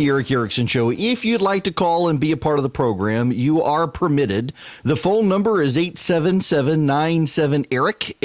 Erick Erickson Show. If you'd like to call and be a part of the program, you are permitted. The phone number is 877-97-ERIC,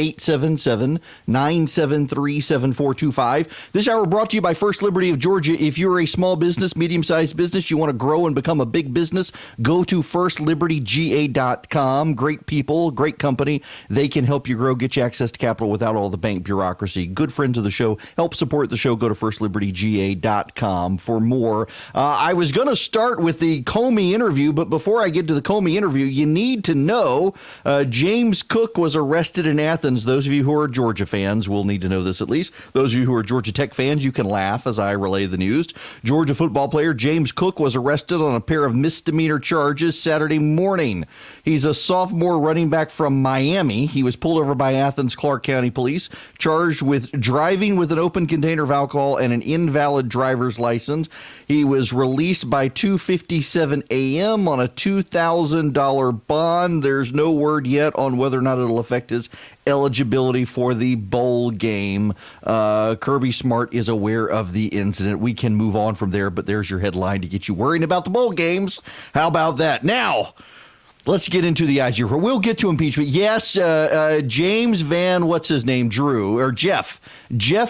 877-973-7425. This hour brought to you by First Liberty of Georgia. If you're a small business, medium-sized business, you want to grow and become a big business, go to firstlibertyga.com. Great people, great company. They can help you grow, get you access to capital without all the bank bureaucracy. Good friends of the show. Help support the show. Go to firstlibertyga.com for more. I was going to start with the Comey interview, but before I get to the Comey interview, you need to know James Cook was arrested in Athens. Those of you who are Georgia fans will need to know this at least. Those of you who are Georgia Tech fans, you can laugh as I relay the news. Georgia football player James Cook was arrested on a pair of misdemeanor charges Saturday morning. He's a sophomore running back from Miami. He was pulled over by Athens Clark County Police, charged with driving with an open container of alcohol and an invalid driver's license. He was released by 2:57 a.m. on a $2,000 bond. There's no word yet on whether or not it'll affect his eligibility for the bowl game. Kirby Smart is aware of the incident. We can move on from there, but there's your headline to get you worrying about the bowl games. How about that? Now, let's get into the IG report. We'll get to impeachment. Yes, James Van, what's his name? Jeff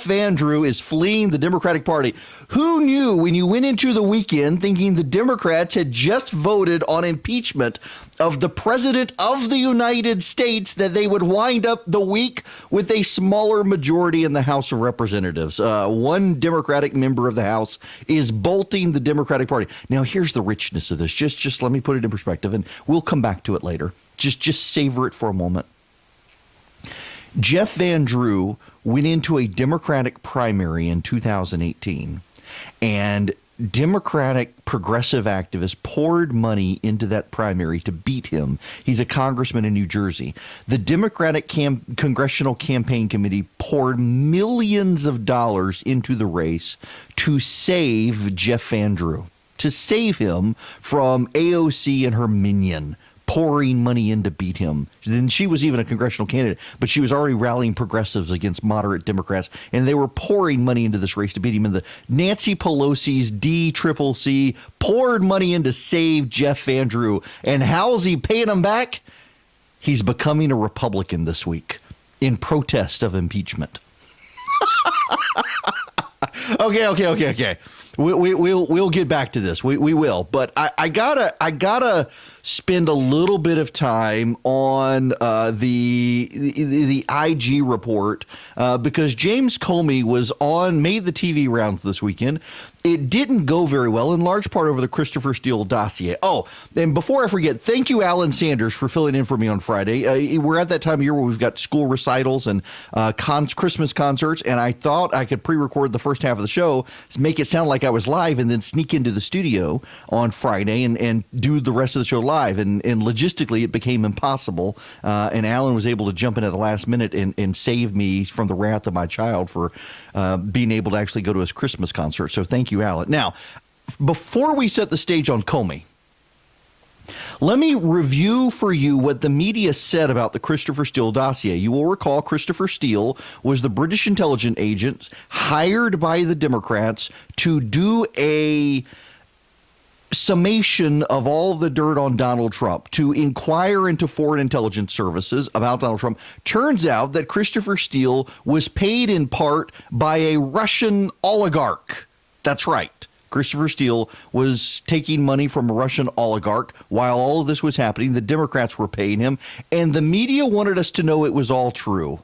Van Drew is fleeing the Democratic Party. Who knew when you went into the weekend thinking the Democrats had just voted on impeachment of the President of the United States that they would wind up the week with a smaller majority in the House of Representatives? One Democratic member of the House is bolting the Democratic Party. Now, here's the richness of this. Just let me put it in perspective, and we'll come back to it later. Just savor it for a moment. Jeff Van Drew went into a Democratic primary in 2018, and Democratic progressive activists poured money into that primary to beat him. He's a congressman in New Jersey. The Democratic Congressional Campaign Committee poured millions of dollars into the race to save Jeff Van Drew, to save him from AOC and her minion pouring money in to beat him. Then she was even a congressional candidate, but she was already rallying progressives against moderate Democrats, and they were pouring money into this race to beat him. And the Nancy Pelosi's DCCC poured money in to save Jeff Van Drew. And how's he paying them back? He's becoming a Republican this week in protest of impeachment. Okay. We'll get back to this. We will, but I gotta spend a little bit of time on the IG report because James Comey made the TV rounds this weekend. It didn't go very well, in large part over the Christopher Steele dossier. Oh, and before I forget, thank you, Alan Sanders, for filling in for me on Friday. We're at that time of year where we've got school recitals and Christmas concerts, and I thought I could pre-record the first half of the show, make it sound like I was live, and then sneak into the studio on Friday and do the rest of the show live. And logistically, it became impossible, and Alan was able to jump in at the last minute and save me from the wrath of my child for being able to actually go to his Christmas concert. So thank you, Alan. Now, before we set the stage on Comey, let me review for you what the media said about the Christopher Steele dossier. You will recall Christopher Steele was the British intelligence agent hired by the Democrats to do a summation of all the dirt on Donald Trump, to inquire into foreign intelligence services about Donald Trump. Turns out that Christopher Steele was paid in part by a Russian oligarch. That's right. Christopher Steele was taking money from a Russian oligarch while all of this was happening. The Democrats were paying him, and the media wanted us to know it was all true.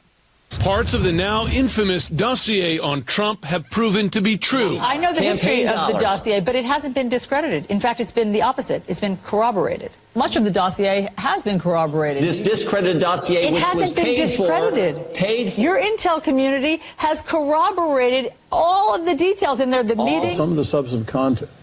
Parts of the now infamous dossier on Trump have proven to be true. I know the history of the dossier, but it hasn't been discredited. In fact, it's been the opposite. It's been corroborated. Much of the dossier has been corroborated. This discredited dossier, which was paid for, Your intel community has corroborated all of the details in there. The meeting. Some of the substantive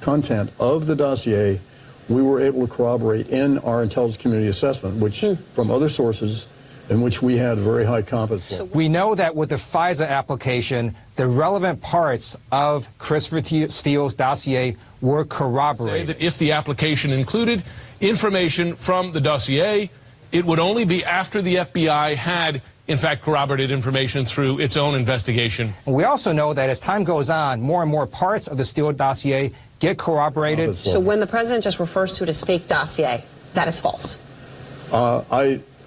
content of the dossier, we were able to corroborate in our intelligence community assessment, which from other sources, in which we had a very high confidence level. We know that with the FISA application, the relevant parts of Christopher Steele's dossier were corroborated. Say that if the application included information from the dossier, it would only be after the FBI had, in fact, corroborated information through its own investigation. We also know that as time goes on, more and more parts of the Steele dossier get corroborated. So when the president just refers to it as fake dossier, that is false.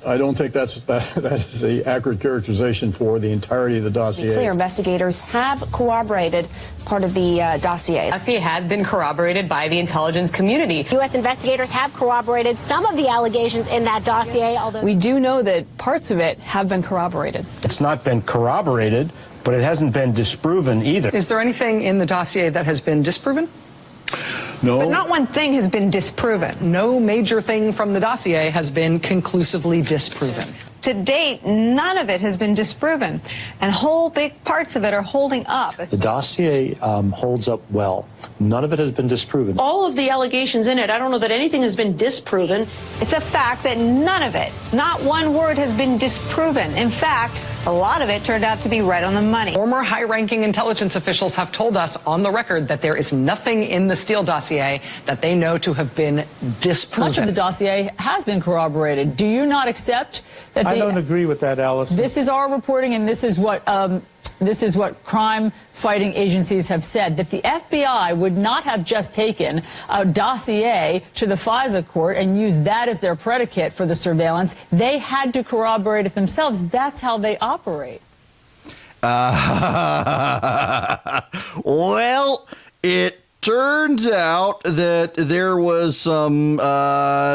I don't think that is the accurate characterization for the entirety of the dossier. Clear, investigators have corroborated part of the dossier. The dossier has been corroborated by the intelligence community. U.S. investigators have corroborated some of the allegations in that dossier, although We do know that parts of it have been corroborated. It's not been corroborated, but it hasn't been disproven either. Is there anything in the dossier that has been disproven? No. But not one thing has been disproven. No major thing from the dossier has been conclusively disproven. To date, none of it has been disproven, and whole big parts of it are holding up. The dossier holds up well. None of it has been disproven. All of the allegations in it, I don't know that anything has been disproven. It's a fact that none of it, not one word, has been disproven. In fact, a lot of it turned out to be right on the money. Former high-ranking intelligence officials have told us on the record that there is nothing in the Steele dossier that they know to have been disproven. Much of the dossier has been corroborated. Do you not accept that I don't agree with that, Alice. This is our reporting, and this is what crime-fighting agencies have said, that the FBI would not have just taken a dossier to the FISA court and used that as their predicate for the surveillance. They had to corroborate it themselves. That's how they operate. Well, it turns out that there was some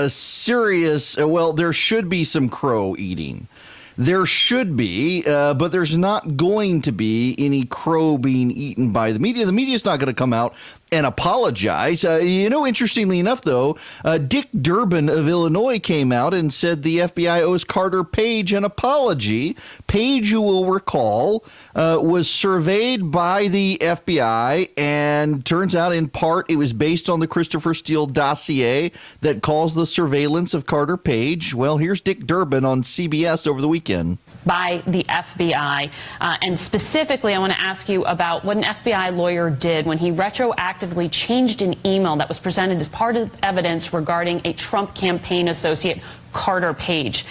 serious, there should be some crow eating. There should be, but there's not going to be any crow being eaten by the media. The media's not going to come out and apologize. Interestingly enough, though, Dick Durbin of Illinois came out and said the FBI owes Carter Page an apology. Page, you will recall, was surveyed by the FBI, and turns out in part it was based on the Christopher Steele dossier that caused the surveillance of Carter Page. Well, here's Dick Durbin on CBS over the weekend. By the FBI. And specifically, I want to ask you about what an FBI lawyer did when he retroactively changed an email that was presented as part of evidence regarding a Trump campaign associate, Carter Page.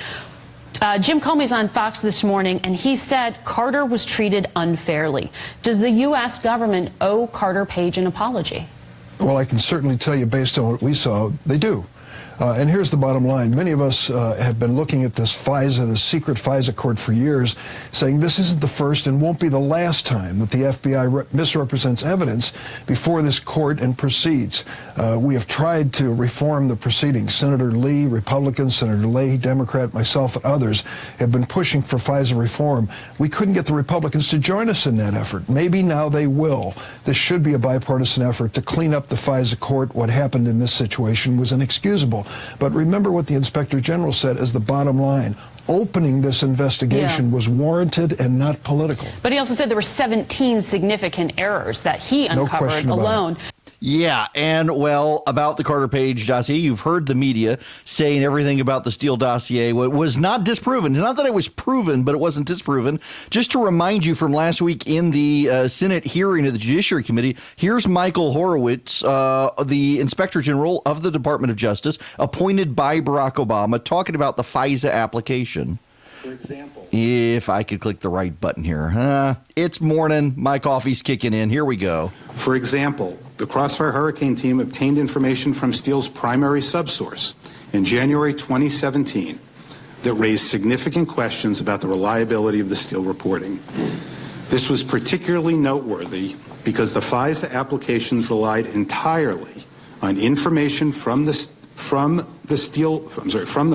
Jim Comey's on Fox this morning, and he said Carter was treated unfairly. Does the U.S. government owe Carter Page an apology? Well, I can certainly tell you, based on what we saw, they do. And here's the bottom line. Many of us have been looking at this FISA, the secret FISA court for years, saying this isn't the first and won't be the last time that the FBI misrepresents evidence before this court and proceeds. We have tried to reform the proceedings. Senator Lee, Republican, Senator Leahy, Democrat, myself, and others have been pushing for FISA reform. We couldn't get the Republicans to join us in that effort. Maybe now they will. This should be a bipartisan effort to clean up the FISA court. What happened in this situation was inexcusable. But remember what the Inspector General said as the bottom line. Opening this investigation was warranted and not political. But he also said there were 17 significant errors that he uncovered alone. Yeah, and about the Carter Page dossier, you've heard the media saying everything about the Steele dossier was not disproven. Not that it was proven, but it wasn't disproven. Just to remind you from last week in the Senate hearing of the Judiciary Committee, here's Michael Horowitz, the Inspector General of the Department of Justice, appointed by Barack Obama, talking about the FISA application. For example, if I could click the right button here. It's morning. My coffee's kicking in. Here we go. For example, the Crossfire Hurricane team obtained information from Steele's primary subsource in January 2017 that raised significant questions about the reliability of the Steele reporting. This was particularly noteworthy because the FISA applications relied entirely on information from the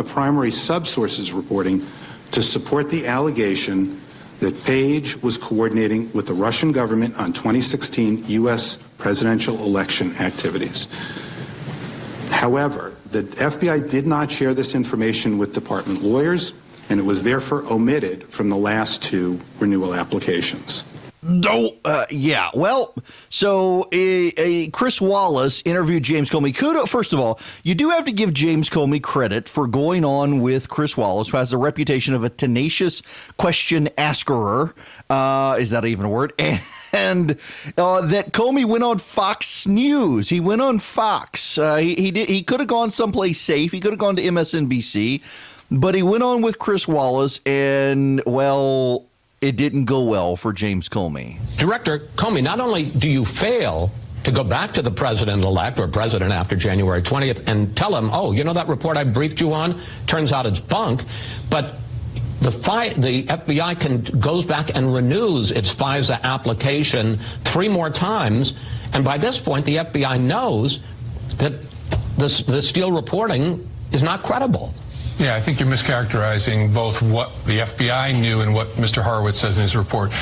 primary subsource's reporting to support the allegation that Page was coordinating with the Russian government on 2016 U.S. presidential election activities. However, the FBI did not share this information with department lawyers, and it was therefore omitted from the last two renewal applications. So Chris Wallace interviewed James Comey. First of all, you do have to give James Comey credit for going on with Chris Wallace, who has the reputation of a tenacious question asker. Is that even a word? And that Comey went on Fox News. He went on Fox. He could have gone someplace safe. He could have gone to MSNBC, but he went on with Chris Wallace, and it didn't go well for James Comey. Director Comey, not only do you fail to go back to the president-elect or president after January 20th and tell him, oh, you know that report I briefed you on? Turns out it's bunk. But the FBI goes back and renews its FISA application 3 more times, and by this point the FBI knows that the Steele reporting is not credible. Yeah, I think you're mischaracterizing both what the FBI knew and what Mr. Horowitz says in his report.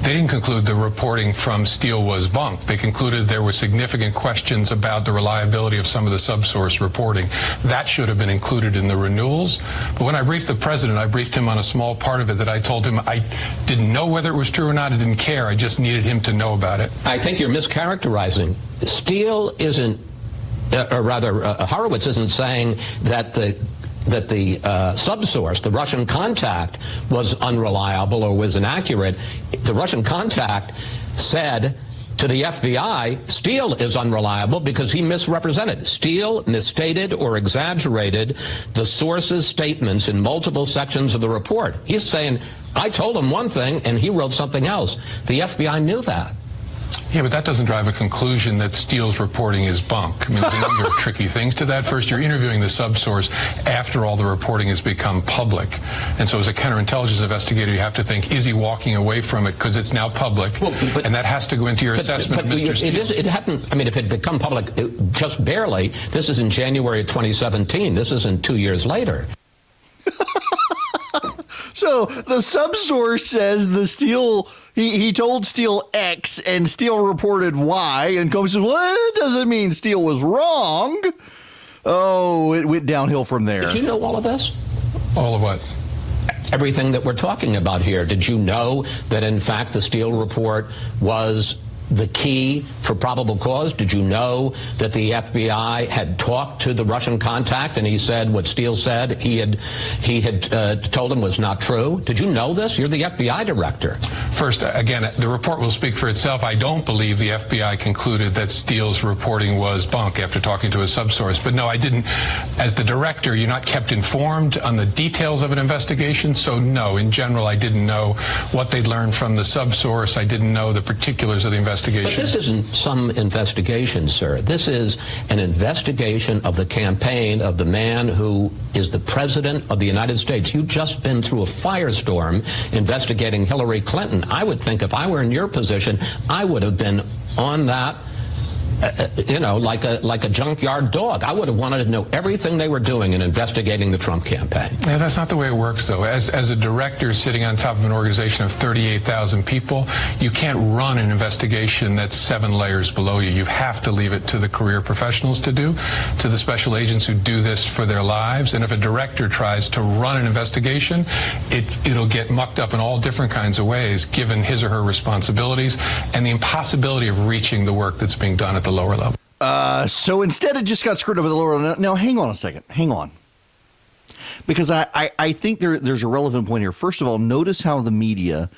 They didn't conclude the reporting from Steele was bunk. They concluded there were significant questions about the reliability of some of the subsource reporting. That should have been included in the renewals. But when I briefed the president, I briefed him on a small part of it that I told him I didn't know whether it was true or not. I didn't care. I just needed him to know about it. I think you're mischaracterizing. Steele isn't, or rather, Horowitz isn't saying that the subsource, the Russian contact, was unreliable or was inaccurate. The Russian contact said to the FBI, Steele is unreliable because he misrepresented. Steele misstated or exaggerated the source's statements in multiple sections of the report. He's saying, I told him one thing and he wrote something else. The FBI knew that. Yeah, but that doesn't drive a conclusion that Steele's reporting is bunk. I mean, there's a number of tricky things to that. First, you're interviewing the subsource after all the reporting has become public. And so as a counterintelligence investigator, you have to think, is he walking away from it because it's now public? Well, and that has to go into your assessment, Mr. Steele. It hadn't, I mean, if it had become public just barely, this is in January of 2017. This isn't 2 years later. So the subsource says the Steele, he told Steele X and Steele reported Y, and Comey says, well, it doesn't mean Steele was wrong. Oh, it went downhill from there. Did you know all of this? All of what? Everything that we're talking about here. Did you know that, in fact, the Steele report was the key for probable cause? Did you know that the FBI had talked to the Russian contact and he said what Steele said he had told him was not true? Did you know this? You're the FBI director. First, again, the report will speak for itself. I don't believe the FBI concluded that Steele's reporting was bunk after talking to a subsource. But no, I didn't. As the director, you're not kept informed on the details of an investigation. So no, in general, I didn't know what they'd learned from the subsource. I didn't know the particulars of the investigation. But this isn't some investigation, sir. This is an investigation of the campaign of the man who is the president of the United States. You've just been through a firestorm investigating Hillary Clinton. I would think if I were in your position, I would have been on that, like a junkyard dog. I would have wanted to know everything they were doing in investigating the Trump campaign. Yeah, that's not the way it works, though. As a director sitting on top of an organization of 38,000 people, you can't run an investigation that's 7 layers below you. You have to leave it to the career professionals to do, to the special agents who do this for their lives. And if a director tries to run an investigation, it'll get mucked up in all different kinds of ways, given his or her responsibilities and the impossibility of reaching the work that's being done at the lower level. So instead it just got screwed up at the lower level. Now, hang on a second. Hang on. Because I think there's a relevant point here. First of all, notice how the media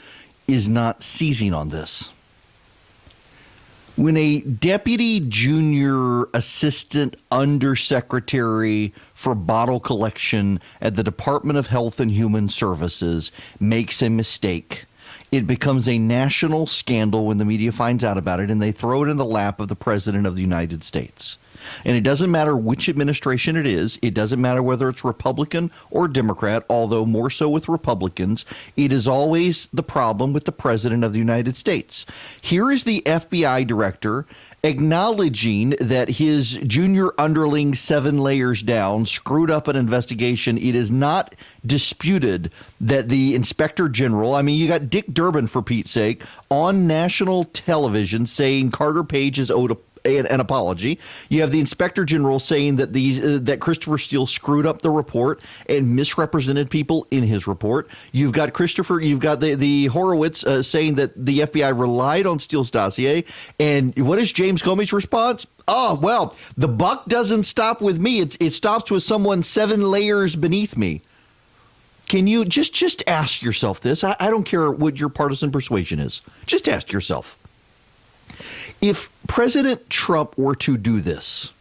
is not seizing on this. When a deputy junior assistant undersecretary for bottle collection at the Department of Health and Human Services makes a mistake, it becomes a national scandal when the media finds out about it, and they throw it in the lap of the President of the United States. And it doesn't matter which administration it is. It doesn't matter whether it's Republican or Democrat, although more so with Republicans. It is always the problem with the President of the United States. Here is the FBI director acknowledging that his junior underling 7 layers down screwed up an investigation. It is not disputed that the inspector general, I mean, you got Dick Durbin, for Pete's sake, on national television saying Carter Page is owed an apology. You have the inspector general saying that that Christopher Steele screwed up the report and misrepresented people in his report. You've got the Horowitz saying that the FBI relied on Steele's dossier. And what is James Comey's response? Oh, well, the buck doesn't stop with me. It stops with someone 7 layers beneath me. Can you just ask yourself this? I don't care what your partisan persuasion is. Just ask yourself. If President Trump were to do this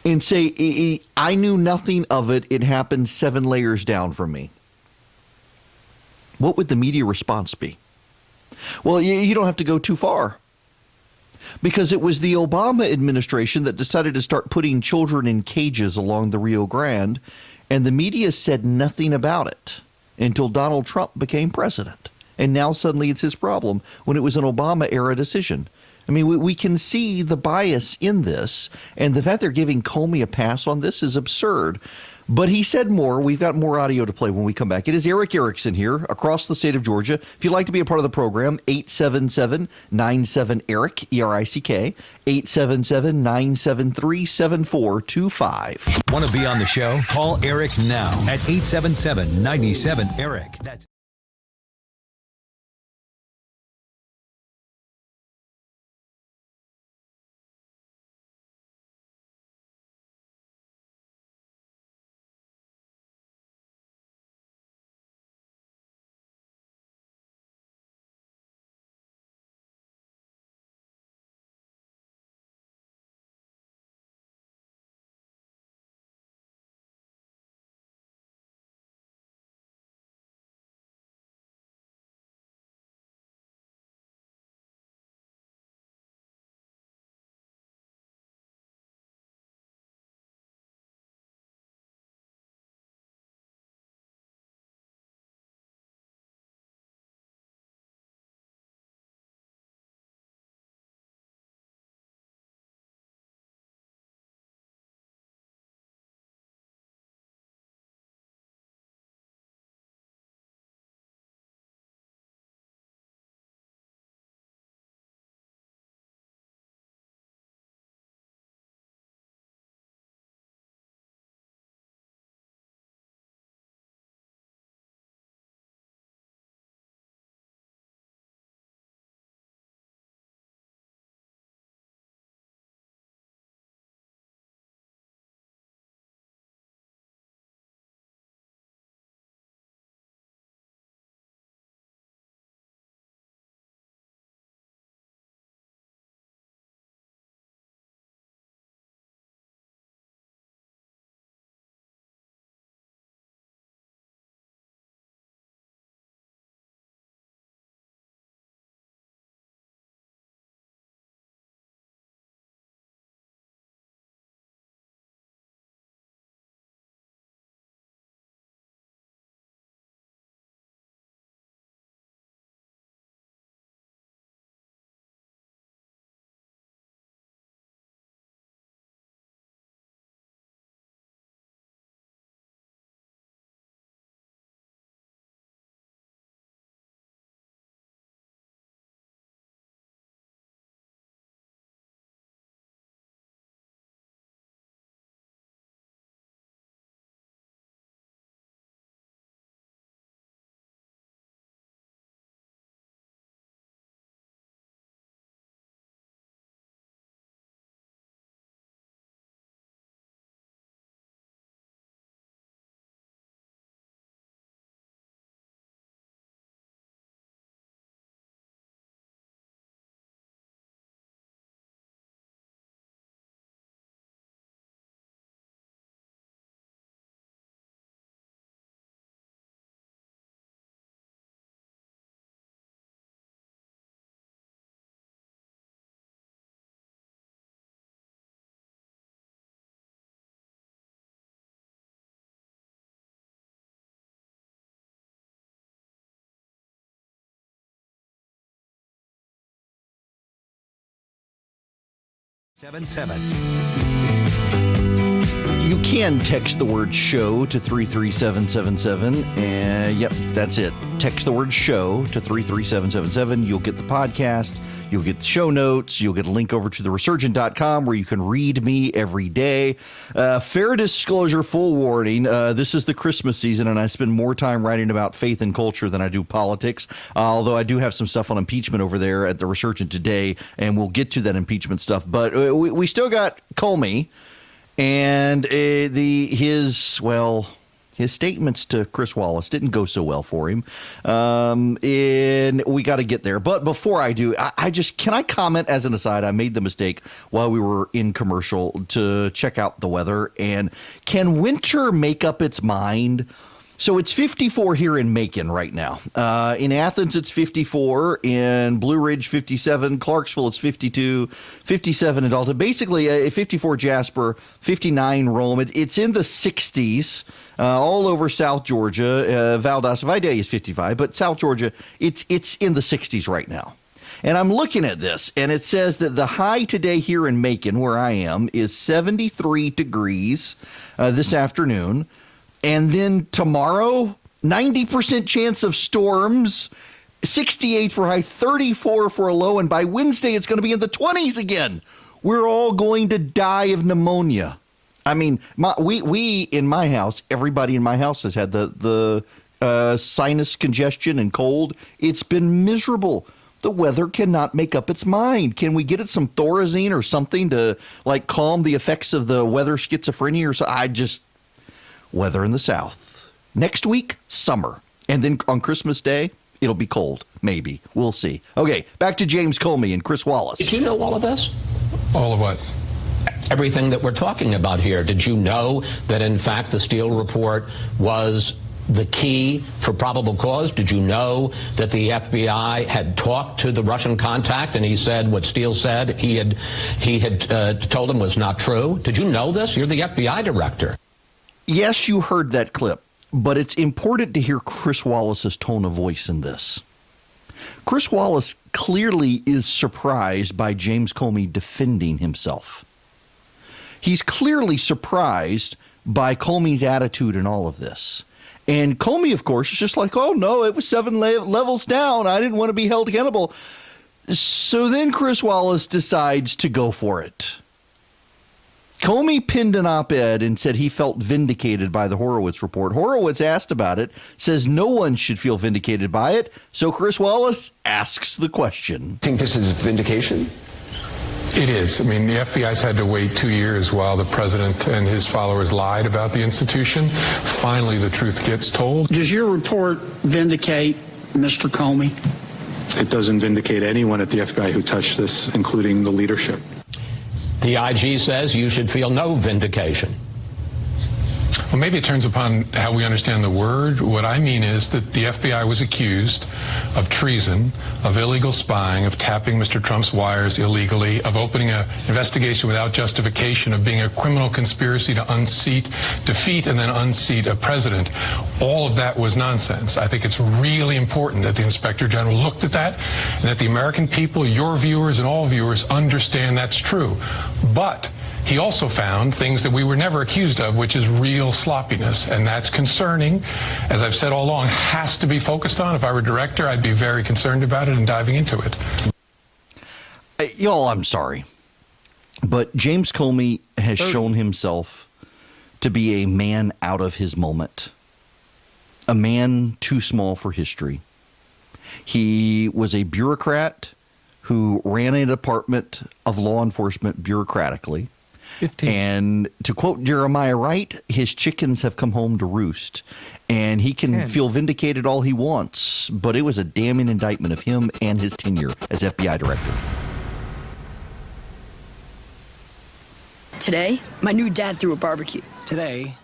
and say, I knew nothing of it, it happened 7 layers down from me, what would the media response be? Well, you don't have to go too far. because it was the Obama administration that decided to start putting children in cages along the Rio Grande, and the media said nothing about it until Donald Trump became president. And now suddenly it's his problem when it was an Obama-era decision. I mean, we can see the bias in this, and the fact they're giving Comey a pass on this is absurd. But he said more. We've got more audio to play when we come back. It is Erick Erickson here across the state of Georgia. If you'd like to be a part of the program, 877-97-ERICK, E-R-I-C-K, 877-973-7425. Want to be on the show? Call Erick now at 877-97-ERICK. That's You can text the word show to 33777. And yep, that's it. Text the word show to 33777. You'll get the podcast. You'll get the show notes. You'll get a link over to theresurgent.com where you can read me every day. Fair disclosure, full warning. This is the Christmas season, and I spend more time writing about faith and culture than I do politics. Although I do have some stuff on impeachment over there at the Resurgent today, and we'll get to that impeachment stuff. But we still got Comey and his statements to Chris Wallace didn't go so well for him. And we got to get there. But before I do, can I comment as an aside? I made the mistake while we were in commercial to check out the weather. And can winter make up its mind So it's 54 here in Macon right now. In Athens, it's 54. In Blue Ridge, 57. Clarksville, it's 52. 57 in Dalton. Basically, 54 Jasper, 59 Rome. It's in the 60s all over South Georgia. Valdosta, Vidalia is 55, but South Georgia, it's in the 60s right now. And I'm looking at this, and it says that the high today here in Macon, where I am, is 73 degrees this afternoon. And then tomorrow, 90% chance of storms, 68 for high, 34 for a low. And by Wednesday, it's going to be in the 20s again. We're all going to die of pneumonia. I mean, we in my house, everybody in my house has had the sinus congestion and cold. It's been miserable. The weather cannot make up its mind. Can we get it some Thorazine or something to like calm the effects of the weather schizophrenia or so? Weather in the South. Next week, summer. And then on Christmas Day, it'll be cold. Maybe. We'll see. Okay, back to James Comey and Chris Wallace. Did you know all of this? All of what? Everything that we're talking about here. Did you know that, in fact, the Steele report was the key for probable cause? Did you know that the FBI had talked to the Russian contact and he said what Steele said he had told him was not true? Did you know this? You're the FBI director. Yes, you heard that clip, but it's important to hear Chris Wallace's tone of voice in this. Chris Wallace clearly is surprised by James Comey defending himself. He's clearly surprised by Comey's attitude in all of this. And Comey, of course, is just like, oh, no, it was 7 levels down. I didn't want to be held accountable. So then Chris Wallace decides to go for it. Comey pinned an op-ed and said he felt vindicated by the Horowitz report. Horowitz asked about it, says no one should feel vindicated by it. So Chris Wallace asks the question. Think this is vindication? It is. I mean, the FBI's had to wait 2 years while the president and his followers lied about the institution. Finally, the truth gets told. Does your report vindicate Mr. Comey? It doesn't vindicate anyone at the FBI who touched this, including the leadership. The IG says you should feel no vindication. Well, maybe it turns upon how we understand the word. What I mean is that the FBI was accused of treason, of illegal spying, of tapping Mr. Trump's wires illegally, of opening an investigation without justification, of being a criminal conspiracy to defeat and then unseat a president. All of that was nonsense. I think it's really important that the Inspector General looked at that and that the American people, your viewers and all viewers, understand that's true. But he also found things that we were never accused of, which is real sloppiness, and that's concerning. As I've said all along, has to be focused on. If I were director, I'd be very concerned about it and diving into it. Y'all, I'm sorry, but James Comey has shown himself to be a man out of his moment, a man too small for history. He was a bureaucrat who ran a department of law enforcement bureaucratically. 15. And to quote Jeremiah Wright, his chickens have come home to roost. And he can feel vindicated all he wants, but it was a damning indictment of him and his tenure as FBI director. Today, my new dad threw a barbecue. Today,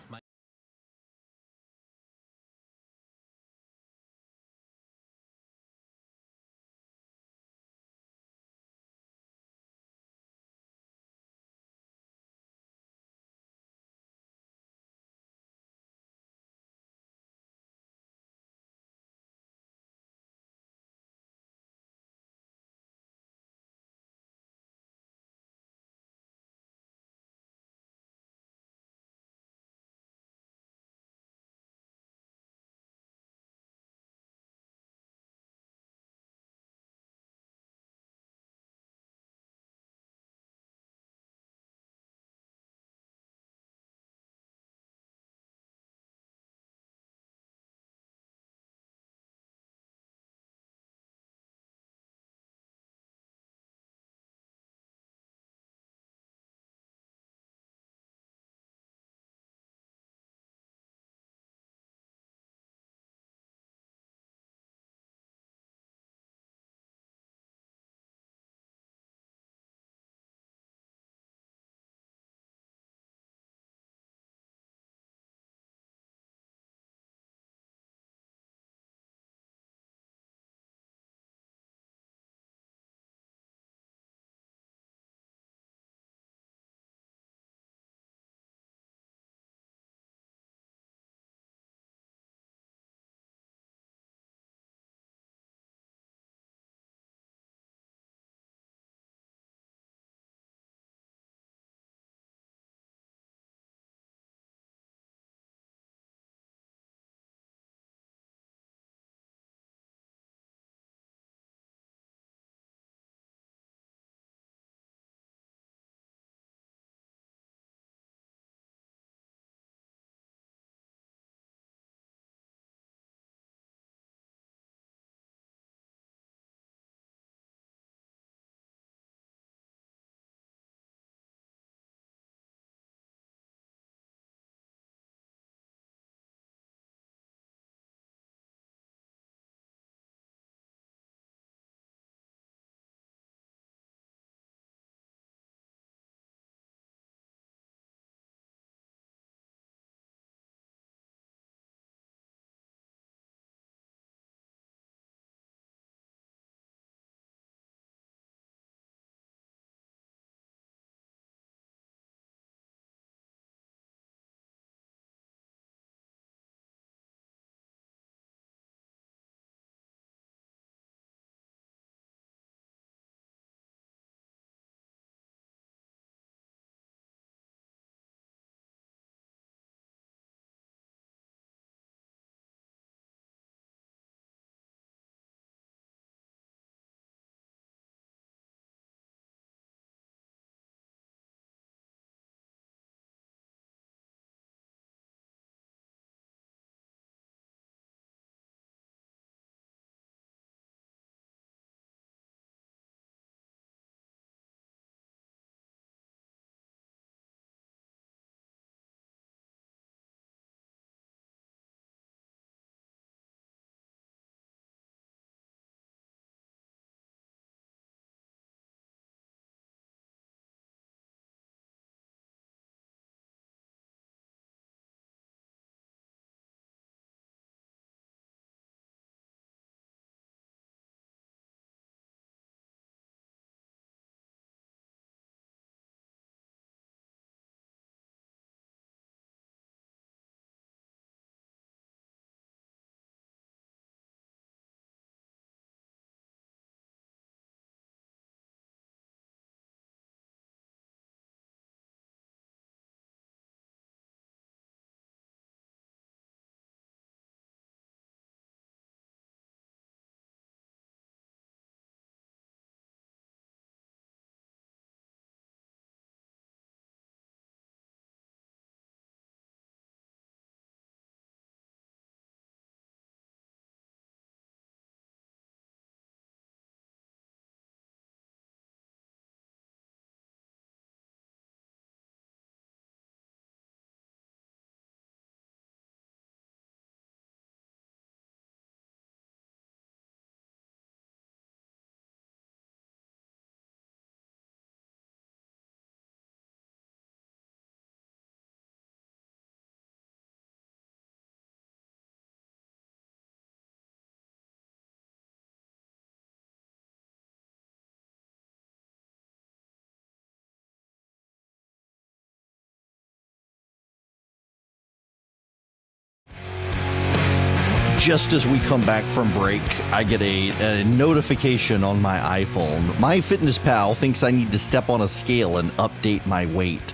Just as we come back from break, I get a notification on my iPhone. MyFitnessPal thinks I need to step on a scale and update my weight.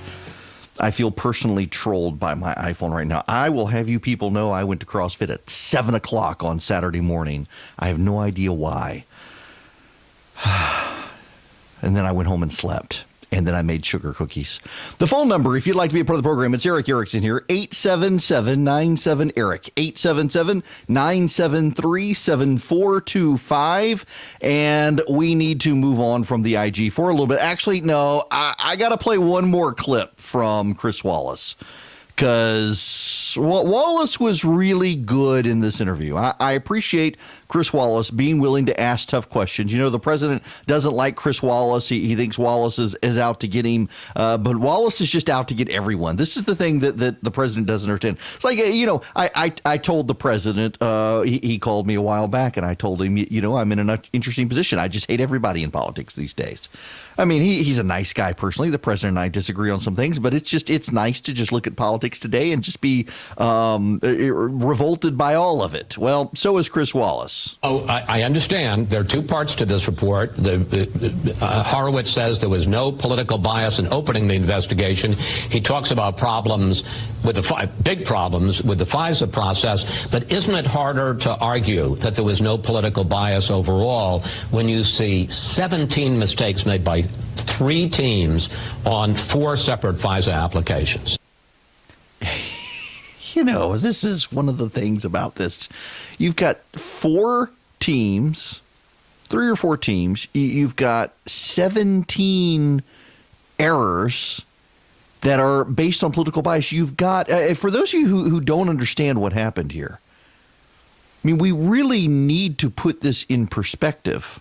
I feel personally trolled by my iPhone right now. I will have you people know I went to CrossFit at 7 o'clock on Saturday morning. I have no idea why. And then I went home and slept. And then I made sugar cookies. The phone number, if you'd like to be a part of the program, it's Erick Erickson here, 877-97-ERIC, 877-973-7425. And we need to move on from the IG for a little bit. Actually, no, I got to play one more clip from Chris Wallace, because Wallace was really good in this interview. I appreciate Chris Wallace being willing to ask tough questions. You know, the president doesn't like Chris Wallace. He thinks Wallace is out to get him. But Wallace is just out to get everyone. This is the thing that the president doesn't understand. It's like, you know, I told the president, he called me a while back, and I told him, you know, I'm in an interesting position. I just hate everybody in politics these days. I mean, he's a nice guy personally. The president and I disagree on some things, but it's nice to just look at politics today and just be revolted by all of it. Well, so is Chris Wallace. Oh, I understand. There are two parts to this report. Horowitz says there was no political bias in opening the investigation. He talks about problems with big problems with the FISA process. But isn't it harder to argue that there was no political bias overall when you see 17 mistakes made by 3 teams on 4 separate FISA applications? You know, this is one of the things about this. You've got 4 teams, 3 or 4 teams. You've got 17 errors that are based on political bias. You've got, for those of you who don't understand what happened here, I mean, we really need to put this in perspective.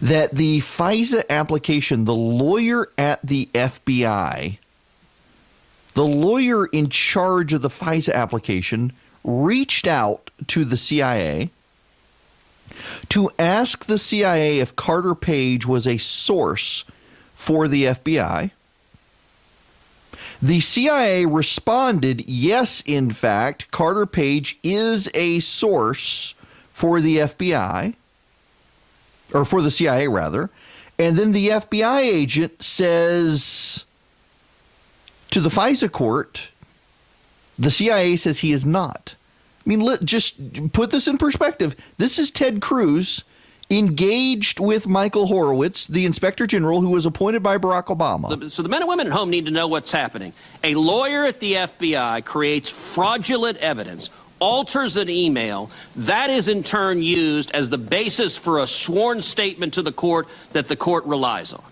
That the FISA application, the lawyer at the FBI, the lawyer in charge of the FISA application, reached out to the CIA to ask the CIA if Carter Page was a source for the FBI. The CIA responded, yes, in fact, Carter Page is a source for the FBI, or for the CIA, rather. And then the FBI agent says to the FISA court, the CIA says he is not. I mean, just put this in perspective. This is Ted Cruz engaged with Michael Horowitz, the Inspector General who was appointed by Barack Obama. So the men and women at home need to know what's happening. A lawyer at the FBI creates fraudulent evidence, alters an email. That is in turn used as the basis for a sworn statement to the court that the court relies on.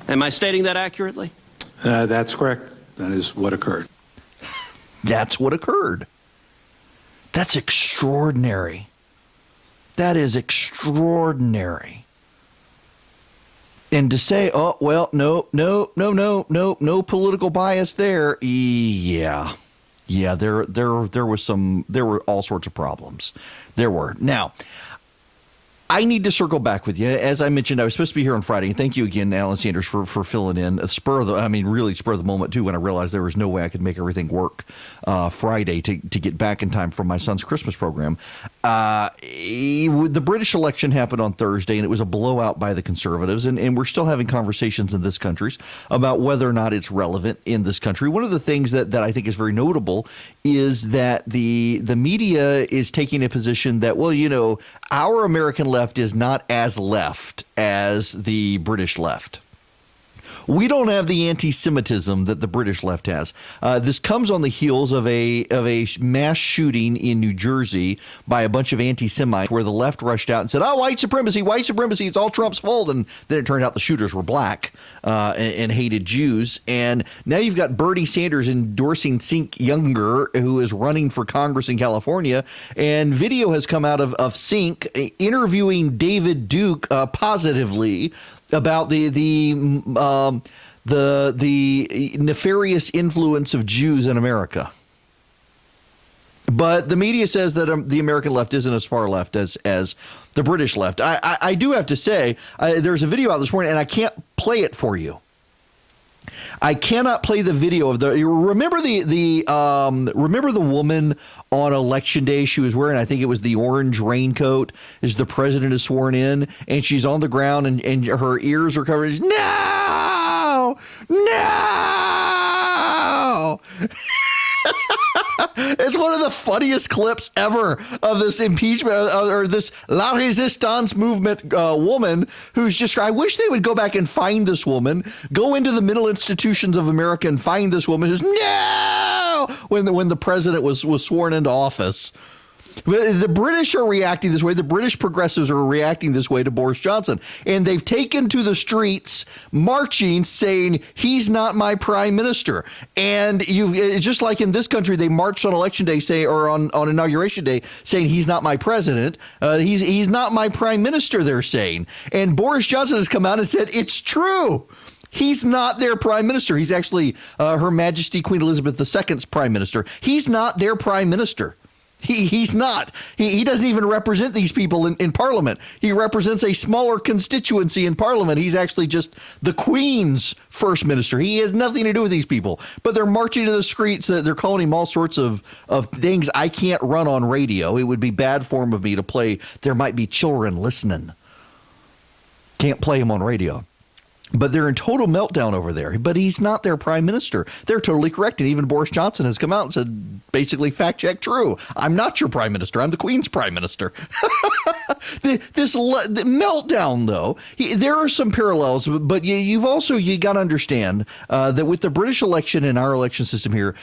Am I stating that accurately? That's correct. That is what occurred. That's what occurred. That's extraordinary. That is extraordinary. And to say, oh, well, no political bias there. Yeah, there were all sorts of problems. There were. Now, I need to circle back with you. As I mentioned, I was supposed to be here on Friday. And thank you again, Alan Sanders, for filling in. Really spur of the moment, too, when I realized there was no way I could make everything work Friday to get back in time for my son's Christmas program. The British election happened on Thursday, and it was a blowout by the Conservatives. And we're still having conversations in this country about whether or not it's relevant in this country. One of the things that I think is very notable is that the media is taking a position that, well, you know, our American left is not as left as the British left. We don't have the anti-Semitism that the British left has. This comes on the heels of a mass shooting in New Jersey by a bunch of anti-Semites where the left rushed out and said, oh, white supremacy, it's all Trump's fault. And then it turned out the shooters were black and hated Jews. And now you've got Bernie Sanders endorsing Sink Younger, who is running for Congress in California. And video has come out of Sink interviewing David Duke positively about the nefarious influence of Jews in America. But the media says that the American left isn't as far left as the British left. I do have to say, there's a video out this morning, and I can't play it for you. I cannot play the video of the. Remember remember the woman on Election Day? She was wearing, I think it was the orange raincoat, as the president is sworn in, and she's on the ground and her ears are covered. No, no. It's one of the funniest clips ever of this impeachment or this La Resistance movement woman who's just, I wish they would go back and find this woman, go into the mental institutions of America and find this woman who's no when the president was sworn into office. The British are reacting this way. The British progressives are reacting this way to Boris Johnson. And they've taken to the streets marching saying, he's not my prime minister. And just like in this country, they marched on Election Day or on Inauguration Day saying he's not my president. He's not my prime minister, they're saying. And Boris Johnson has come out and said, it's true. He's not their prime minister. He's actually Her Majesty Queen Elizabeth II's prime minister. He's not their prime minister. He's not. He doesn't even represent these people in Parliament. He represents a smaller constituency in Parliament. He's actually just the Queen's first minister. He has nothing to do with these people. But they're marching to the streets. They're calling him all sorts of things I can't run on radio. It would be bad form of me to play. There might be children listening. Can't play him on radio. But they're in total meltdown over there. But he's not their prime minister. They're totally correct. And even Boris Johnson has come out and said, basically, fact check, true. I'm not your prime minister. I'm the Queen's prime minister. The meltdown, though, there are some parallels. But you got to understand that with the British election and our election system here,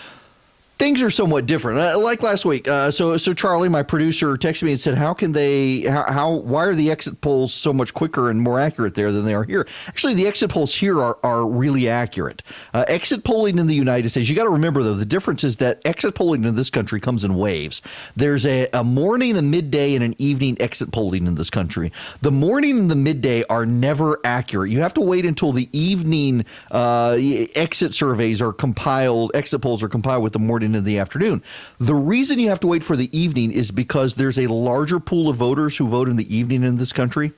things are somewhat different. Like last week, so Charlie, my producer, texted me and said, why are the exit polls so much quicker and more accurate there than they are here? Actually, the exit polls here are really accurate. Exit polling in the United States, you got to remember, though, the difference is that exit polling in this country comes in waves. There's a morning, a midday, and an evening exit polling in this country. The morning and the midday are never accurate. You have to wait until the evening exit surveys are compiled, exit polls are compiled with the morning in the afternoon. The reason you have to wait for the evening is because there's a larger pool of voters who vote in the evening in this country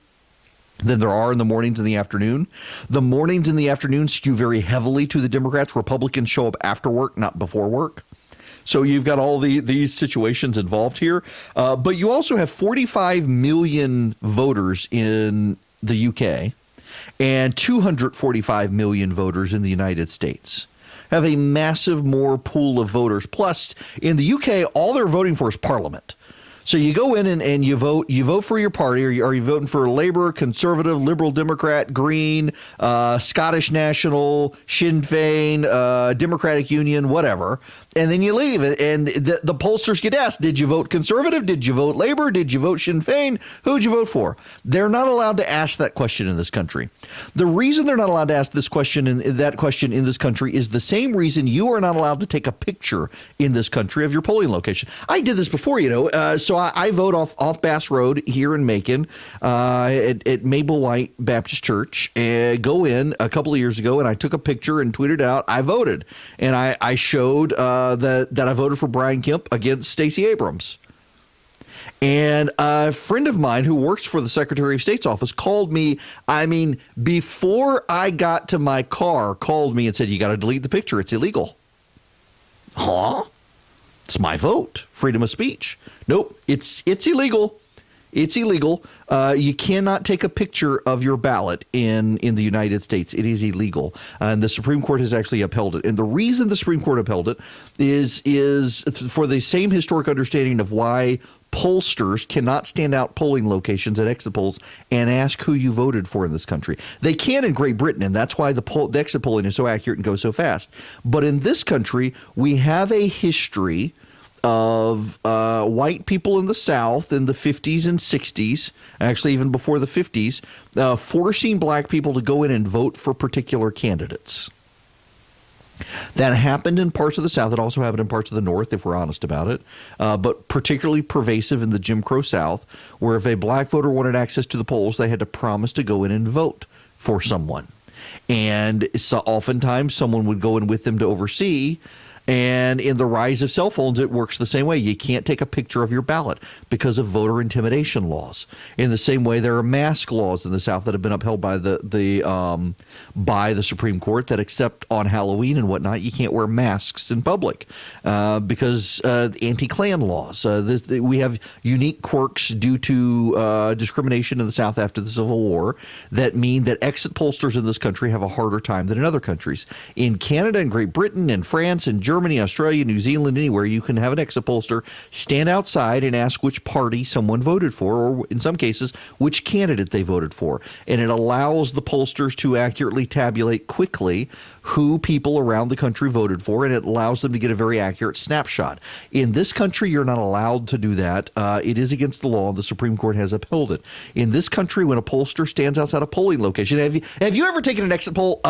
than there are in the mornings and the afternoon. The mornings and the afternoon skew very heavily to the Democrats. Republicans show up after work, not before work. So you've got all these situations involved here. But you also have 45 million voters in the UK and 245 million voters in the United States. Have a massive more pool of voters. Plus, in the UK, all they're voting for is Parliament. So you go in and you vote for your party. Are you voting for Labour, Conservative, Liberal Democrat, Green, Scottish National, Sinn Féin, Democratic Union, whatever. And then you leave it, and the pollsters get asked, did you vote Conservative? Did you vote Labour? Did you vote Sinn Féin? Who'd you vote for? They're not allowed to ask that question in this country. The reason they're not allowed to ask this question and that question in this country is the same reason you are not allowed to take a picture in this country of your polling location. I did this before, so I vote off Bass Road here in Macon at Maple White Baptist Church. And go in a couple of years ago, and I took a picture and tweeted out, I voted. And I showed that I voted for Brian Kemp against Stacey Abrams. And a friend of mine who works for the Secretary of State's office called me, before I got to my car, called me and said, you got to delete the picture. It's illegal. Huh? It's my vote. Freedom of speech. Nope. It's illegal. It's illegal. You cannot take a picture of your ballot in the United States. It is illegal. And the Supreme Court has actually upheld it. And the reason the Supreme Court upheld it is for the same historic understanding of why pollsters cannot stand out polling locations at exit polls and ask who you voted for in this country. They can in Great Britain, and that's why the exit polling is so accurate and goes so fast. But in this country, we have a history of white people in the South in the 50s and 60s, actually even before the 50s, forcing black people to go in and vote for particular candidates. That happened in parts of the South. It also happened in parts of the North, if we're honest about it, but particularly pervasive in the Jim Crow South, where if a black voter wanted access to the polls, they had to promise to go in and vote for someone. And so oftentimes someone would go in with them to oversee, And in the rise of cell phones, it works the same way. You can't take a picture of your ballot because of voter intimidation laws. In the same way, there are mask laws in the South that have been upheld by the Supreme Court that, except on Halloween and whatnot, you can't wear masks in public because anti-Klan laws. We have unique quirks due to discrimination in the South after the Civil War that mean that exit pollsters in this country have a harder time than in other countries. In Canada and Great Britain and France and Germany, Australia, New Zealand, anywhere, you can have an exit pollster stand outside and ask which party someone voted for, or in some cases, which candidate they voted for. And it allows the pollsters to accurately tabulate quickly who people around the country voted for, and it allows them to get a very accurate snapshot. In this country, you're not allowed to do that. It is against the law, and the Supreme Court has upheld it. In this country, when a pollster stands outside a polling location, have you ever taken an exit poll?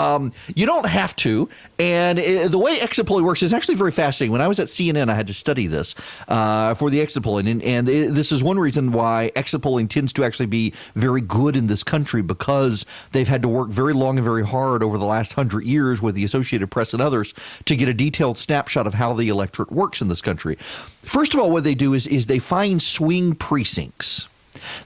You don't have to, and the way exit polling works is actually very fascinating. When I was at CNN, I had to study this for the exit polling, and this is one reason why exit polling tends to actually be very good in this country, because they've had to work very long and very hard over the last 100 years with the Associated Press and others to get a detailed snapshot of how the electorate works in this country. First of all, what they do is they find swing precincts.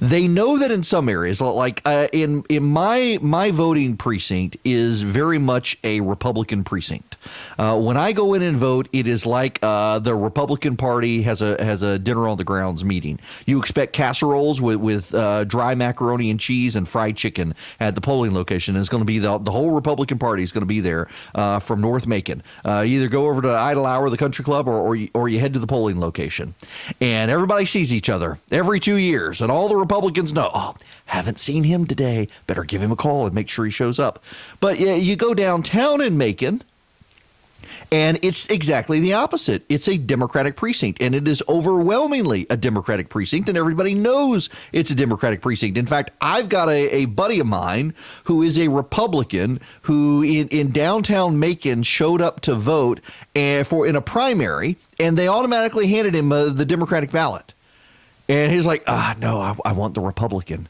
They know that in some areas, like in my voting precinct is very much a Republican precinct. When I go in and vote, it is like the Republican Party has a dinner on the grounds meeting. You expect casseroles with dry macaroni and cheese and fried chicken at the polling location. It's going to be the whole Republican Party is going to be there from North Macon. You either go over to Idle Hour, the country club, or you head to the polling location. And everybody sees each other every 2 years, and all the Republicans know, oh, haven't seen him today. Better give him a call and make sure he shows up. But you go downtown in Macon, and it's exactly the opposite. It's a Democratic precinct, and it is overwhelmingly a Democratic precinct, and everybody knows it's a Democratic precinct. In fact, I've got a buddy of mine who is a Republican who in downtown Macon showed up to vote in a primary, and they automatically handed him the Democratic ballot. And he's like, no, I want the Republican.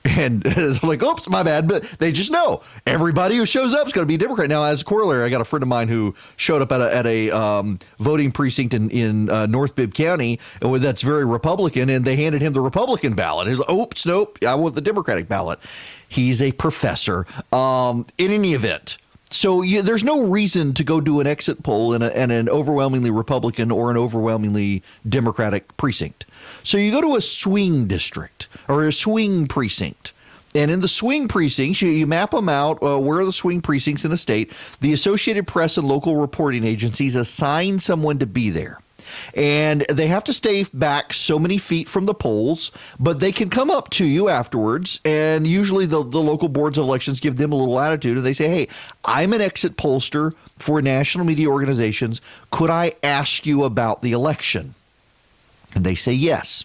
And it's like, oops, my bad. But they just know everybody who shows up is going to be a Democrat. Now, as a corollary, I got a friend of mine who showed up at a voting precinct in North Bibb County that's very Republican, and they handed him the Republican ballot. He's like, oops, nope, I want the Democratic ballot. He's a professor. In any event, so there's no reason to go do an exit poll in an overwhelmingly Republican or an overwhelmingly Democratic precinct. So you go to a swing district or a swing precinct. And in the swing precincts, you map them out. Where are the swing precincts in a state? The Associated Press and local reporting agencies assign someone to be there. And they have to stay back so many feet from the polls, but they can come up to you afterwards. And usually the local boards of elections give them a little latitude. And they say, hey, I'm an exit pollster for national media organizations. Could I ask you about the election? And they say yes.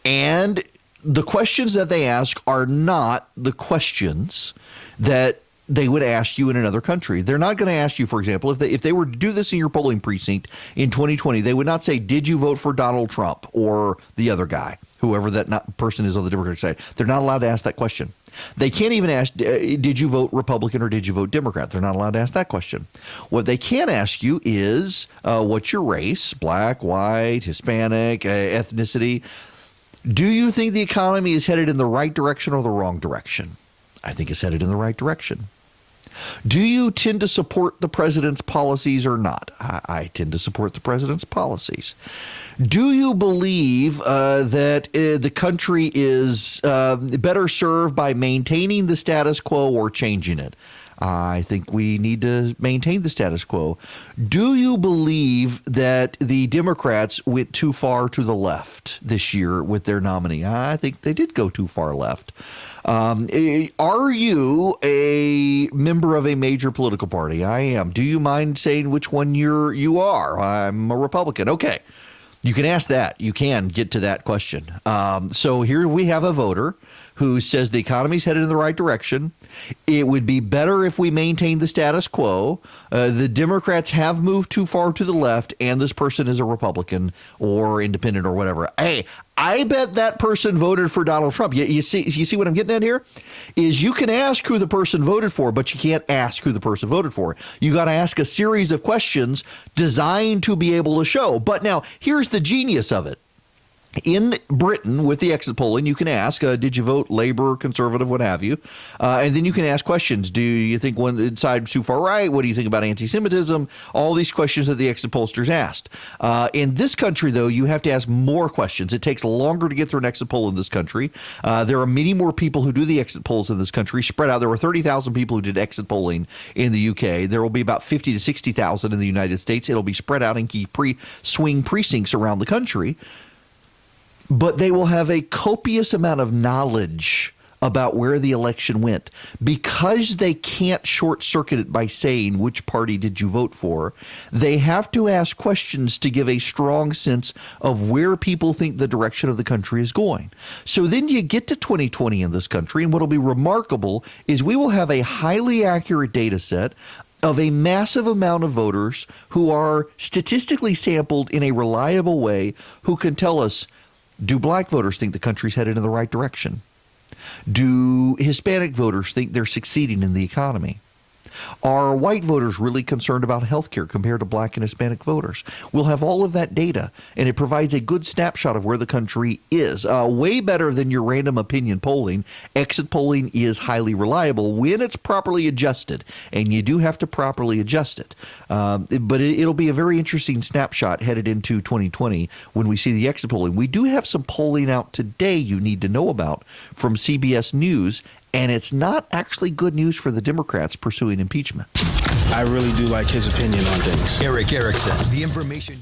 And the questions that they ask are not the questions that they would ask you in another country. They're not going to ask you, for example, if they were to do this in your polling precinct in 2020, they would not say, did you vote for Donald Trump or the other guy, whoever that person is on the Democratic side. They're not allowed to ask that question. They can't even ask, did you vote Republican or did you vote Democrat? They're not allowed to ask that question. What they can ask you is, what's your race, black, white, Hispanic, ethnicity? Do you think the economy is headed in the right direction or the wrong direction? I think it's headed in the right direction. Do you tend to support the president's policies or not? I tend to support the president's policies. Do you believe that the country is better served by maintaining the status quo or changing it? I think we need to maintain the status quo. Do you believe that the Democrats went too far to the left this year with their nominee? I think they did go too far left. Are you a member of a major political party? I am. Do you mind saying which one you are? I'm a Republican. Okay. You can ask that. You can get to that question. So here we have a voter who says the economy's headed in the right direction. It would be better if we maintain the status quo. The Democrats have moved too far to the left, and this person is a Republican or independent or whatever. Hey, I bet that person voted for Donald Trump. You see what I'm getting at here? Is you can ask who the person voted for, but you can't ask who the person voted for. You got to ask a series of questions designed to be able to show. But now, here's the genius of it. In Britain, with the exit polling, you can ask, did you vote Labor, Conservative, what have you? And then you can ask questions. Do you think one side's too far right? What do you think about anti-Semitism? All these questions that the exit pollsters asked. In this country, though, you have to ask more questions. It takes longer to get through an exit poll in this country. There are many more people who do the exit polls in this country, spread out. There were 30,000 people who did exit polling in the UK. There will be about 50 to 60,000 in the United States. It'll be spread out in key swing precincts around the country. But they will have a copious amount of knowledge about where the election went. Because they can't short circuit it by saying which party did you vote for, they have to ask questions to give a strong sense of where people think the direction of the country is going. So then you get to 2020 in this country, and what will be remarkable is we will have a highly accurate data set of a massive amount of voters who are statistically sampled in a reliable way, who can tell us, do black voters think the country's headed in the right direction? Do Hispanic voters think they're succeeding in the economy? Are white voters really concerned about health care compared to black and Hispanic voters? We'll have all of that data, and it provides a good snapshot of where the country is. Way better than your random opinion polling. Exit polling is highly reliable when it's properly adjusted, and you do have to properly adjust it. But it'll be a very interesting snapshot headed into 2020 when we see the exit polling. We do have some polling out today you need to know about from CBS News, and it's not actually good news for the Democrats pursuing impeachment. I really do like his opinion on things. Erick Erickson, the information.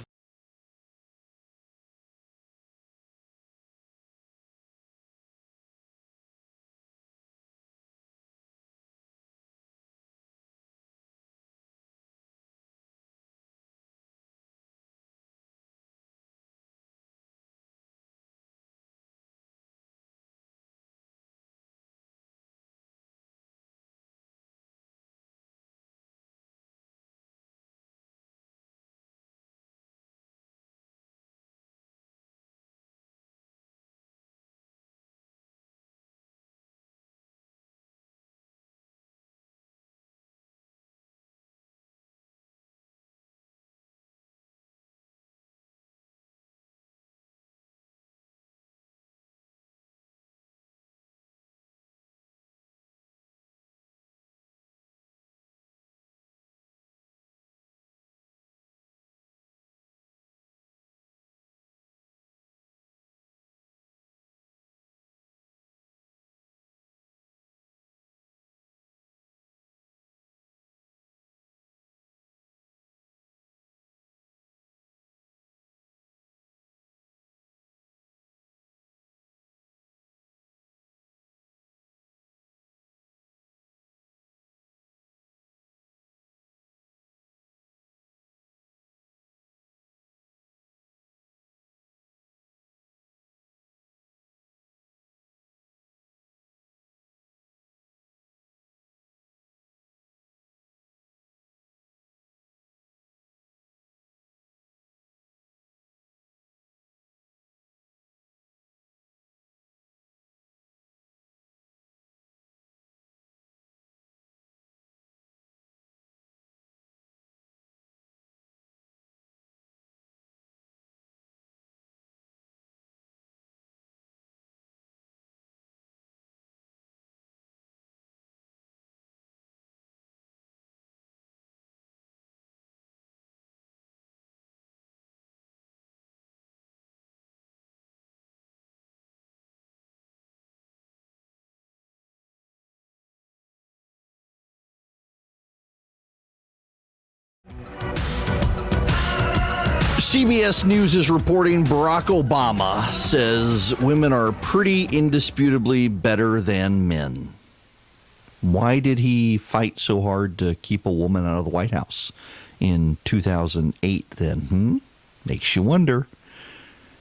CBS News is reporting Barack Obama says women are pretty indisputably better than men. Why did he fight so hard to keep a woman out of the White House in 2008 then? Makes you wonder.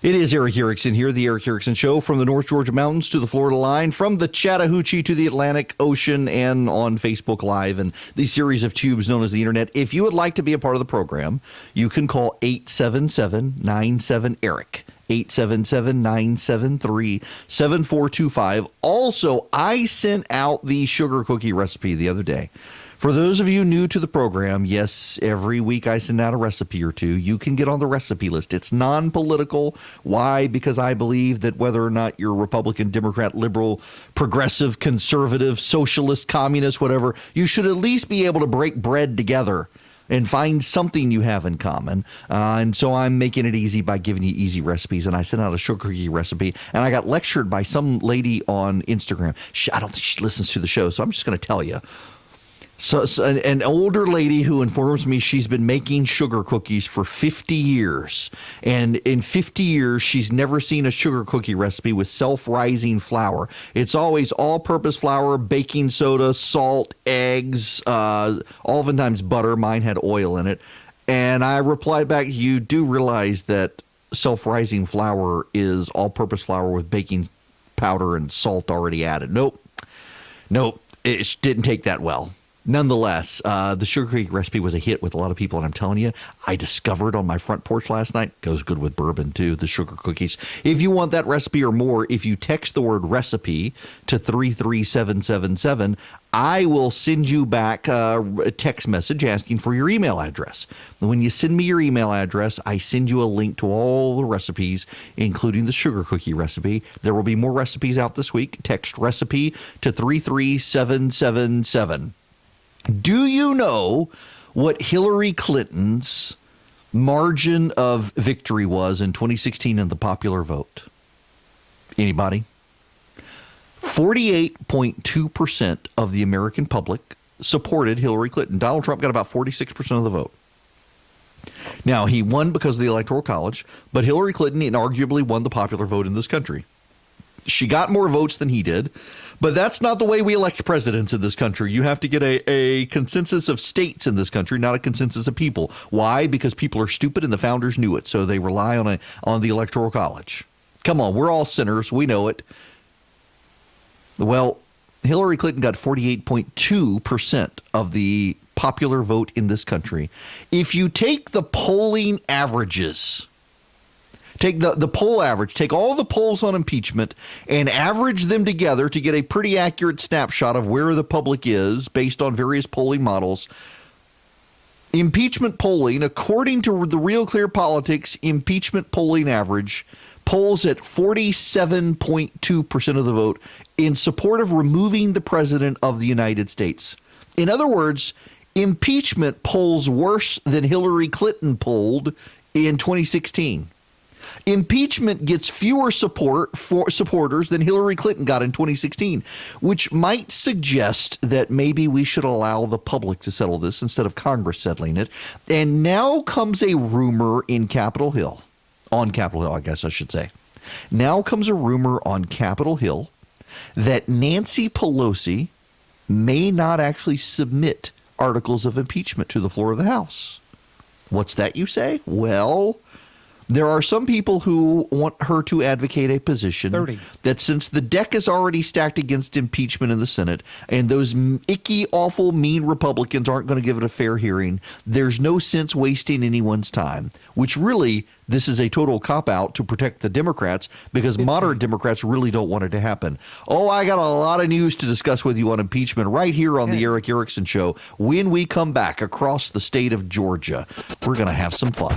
It is Erick Erickson here, the Erick Erickson Show, from the North Georgia mountains to the Florida line, from the Chattahoochee to the Atlantic Ocean, and on Facebook Live and the series of tubes known as the Internet. If you would like to be a part of the program, you can call 877-97-ERIC. 877-973-7425. Also, I sent out the sugar cookie recipe the other day. For those of you new to the program, yes, every week I send out a recipe or two. You can get on the recipe list. It's non-political. Why? Because I believe that whether or not you're Republican, Democrat, liberal, progressive, conservative, socialist, communist, whatever, you should at least be able to break bread together and find something you have in common. And so I'm making it easy by giving you easy recipes. And I sent out a sugar cookie recipe, and I got lectured by some lady on Instagram. I don't think she listens to the show, so I'm just going to tell you. So an older lady who informs me she's been making sugar cookies for 50 years. And in 50 years, she's never seen a sugar cookie recipe with self-rising flour. It's always all-purpose flour, baking soda, salt, eggs, oftentimes butter. Mine had oil in it. And I replied back, you do realize that self-rising flour is all-purpose flour with baking powder and salt already added. Nope, it didn't take that well. Nonetheless, the sugar cookie recipe was a hit with a lot of people, and I'm telling you, I discovered on my front porch last night, goes good with bourbon too, the sugar cookies. If you want that recipe or more, if you text the word recipe to 33777, I will send you back a text message asking for your email address. When you send me your email address, I send you a link to all the recipes, including the sugar cookie recipe. There will be more recipes out this week. Text recipe to 33777. Do you know what Hillary Clinton's margin of victory was in 2016 in the popular vote? Anybody? 48.2% of the American public supported Hillary Clinton. Donald Trump got about 46% of the vote. Now, he won because of the Electoral College, but Hillary Clinton inarguably won the popular vote in this country. She got more votes than he did, but that's not the way we elect presidents in this country. You have to get a consensus of states in this country, not a consensus of people. Why? Because people are stupid and the founders knew it, so they rely on the Electoral College. Come on, we're all sinners. We know it. Well, Hillary Clinton got 48.2% of the popular vote in this country. If you take the polling averages, take the poll average, take all the polls on impeachment and average them together to get a pretty accurate snapshot of where the public is based on various polling models. Impeachment polling, according to the Real Clear Politics impeachment polling average, polls at 47.2% of the vote in support of removing the president of the United States. In other words, impeachment polls worse than Hillary Clinton polled in 2016. Impeachment gets fewer supporters than Hillary Clinton got in 2016, which might suggest that maybe we should allow the public to settle this instead of Congress settling it. And now comes a rumor in Capitol Hill, on Capitol Hill, I guess I should say. Now comes a rumor on Capitol Hill that Nancy Pelosi may not actually submit articles of impeachment to the floor of the House. What's that, you say? Well, there are some people who want her to advocate a position that since the deck is already stacked against impeachment in the Senate and those icky, awful, mean Republicans aren't going to give it a fair hearing, there's no sense wasting anyone's time, which really, this is a total cop-out to protect the Democrats because moderate Democrats really don't want it to happen. Oh, I got a lot of news to discuss with you on impeachment right here on the Erick Erickson Show. When we come back across the state of Georgia, we're going to have some fun.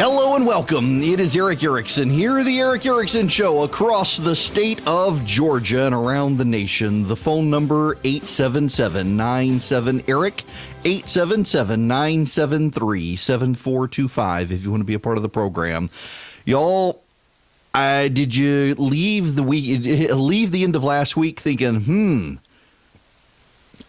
Hello and welcome. It is Erick Erickson here, the Erick Erickson Show, across the state of Georgia and around the nation. The phone number 877-97-ERIC, 877-973-7425 if you want to be a part of the program. Y'all, did you leave the end of last week thinking,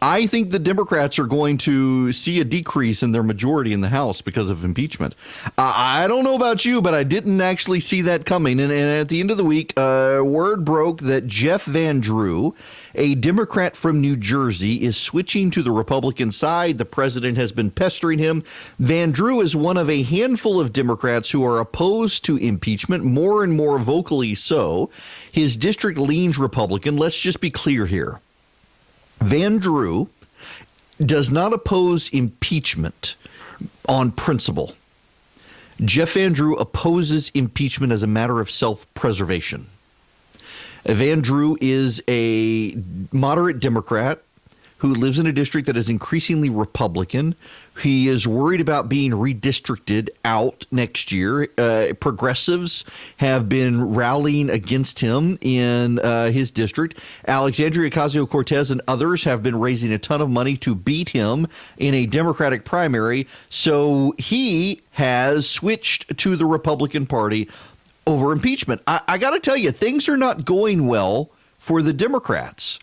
I think the Democrats are going to see a decrease in their majority in the House because of impeachment. I don't know about you, but I didn't actually see that coming. And at the end of the week, word broke that Jeff Van Drew, a Democrat from New Jersey, is switching to the Republican side. The president has been pestering him. Van Drew is one of a handful of Democrats who are opposed to impeachment, more and more vocally so. His district leans Republican. Let's just be clear here. Van Drew does not oppose impeachment on principle. Jeff Van Drew opposes impeachment as a matter of self-preservation. Van Drew is a moderate Democrat who lives in a district that is increasingly Republican. He is worried about being redistricted out next year. Progressives have been rallying against him in his district. Alexandria Ocasio-Cortez and others have been raising a ton of money to beat him in a Democratic primary. So he has switched to the Republican Party over impeachment. I got to tell you, things are not going well for the Democrats.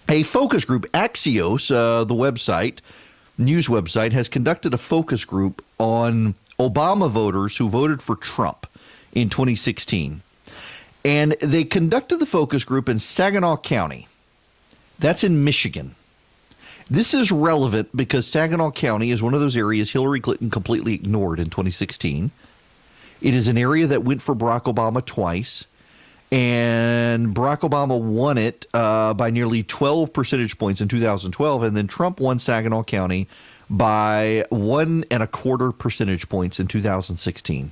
A focus group, Axios, the website, news website, has conducted a focus group on Obama voters who voted for Trump in 2016. And they conducted the focus group in Saginaw County. That's in Michigan. This is relevant because Saginaw County is one of those areas Hillary Clinton completely ignored in 2016. It is an area that went for Barack Obama twice. And Barack Obama won it by nearly 12 percentage points in 2012, and then Trump won Saginaw County by 1.25 percentage points in 2016.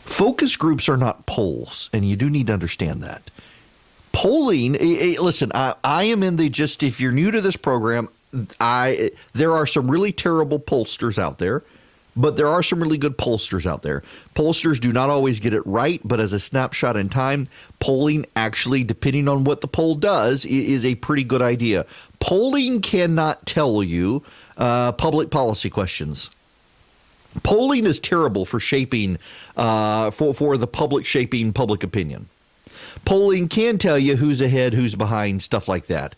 Focus groups are not polls, and you do need to understand that. Polling, listen, I am in the just, if you're new to this program, there are some really terrible pollsters out there. But there are some really good pollsters out there. Pollsters do not always get it right, but as a snapshot in time, polling actually, depending on what the poll does, is a pretty good idea. Polling cannot tell you public policy questions. Polling is terrible for shaping, for the public shaping public opinion. Polling can tell you who's ahead, who's behind, stuff like that.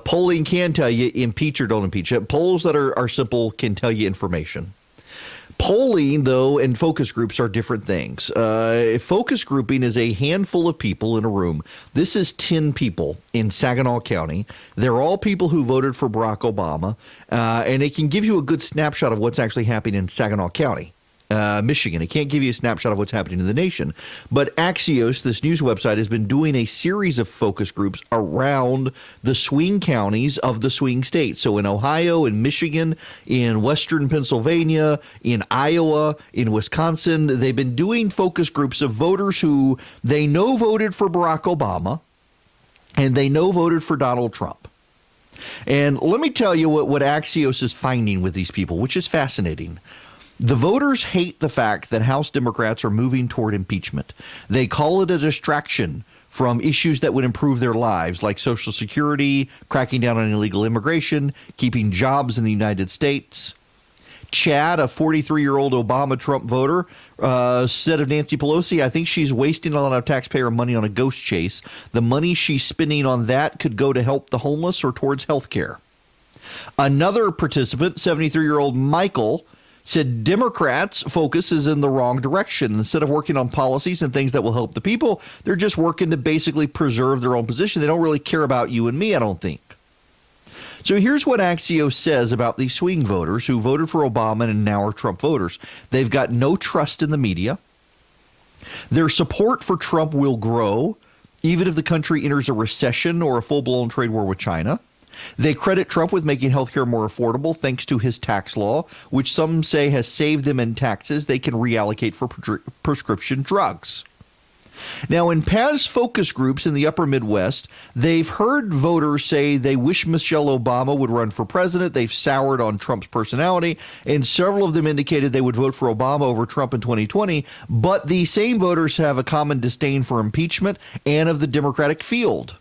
Polling can tell you impeach or don't impeach. Polls that are simple can tell you information. Polling, though, and focus groups are different things. Focus grouping is a handful of people in a room. This is 10 people in Saginaw County. They're all people who voted for Barack Obama, and it can give you a good snapshot of what's actually happening in Saginaw County, Michigan. It can't give you a snapshot of what's happening in the nation. But Axios, this news website, has been doing a series of focus groups around the swing counties of the swing states. So in Ohio, in Michigan, in western Pennsylvania, in Iowa, in Wisconsin, they've been doing focus groups of voters who they know voted for Barack Obama and they know voted for Donald Trump. And let me tell you what Axios is finding with these people, which is fascinating. The voters hate the fact that House Democrats are moving toward impeachment. They call it a distraction from issues that would improve their lives, like Social Security, cracking down on illegal immigration, keeping jobs in the United States. Chad, a 43-year-old Obama-Trump voter, said of Nancy Pelosi, I think she's wasting a lot of taxpayer money on a ghost chase. The money she's spending on that could go to help the homeless or towards health care. Another participant, 73-year-old Michael, said Democrats' focus is in the wrong direction. Instead of working on policies and things that will help the people, they're just working to basically preserve their own position. They don't really care about you and me, I don't think. So here's what Axios says about these swing voters who voted for Obama and now are Trump voters. They've got no trust in the media. Their support for Trump will grow even if the country enters a recession or a full-blown trade war with China. They credit Trump with making health care more affordable thanks to his tax law, which some say has saved them in taxes they can reallocate for prescription drugs. Now, in past focus groups in the upper Midwest, they've heard voters say they wish Michelle Obama would run for president. They've soured on Trump's personality, and several of them indicated they would vote for Obama over Trump in 2020. But the same voters have a common disdain for impeachment and of the Democratic field.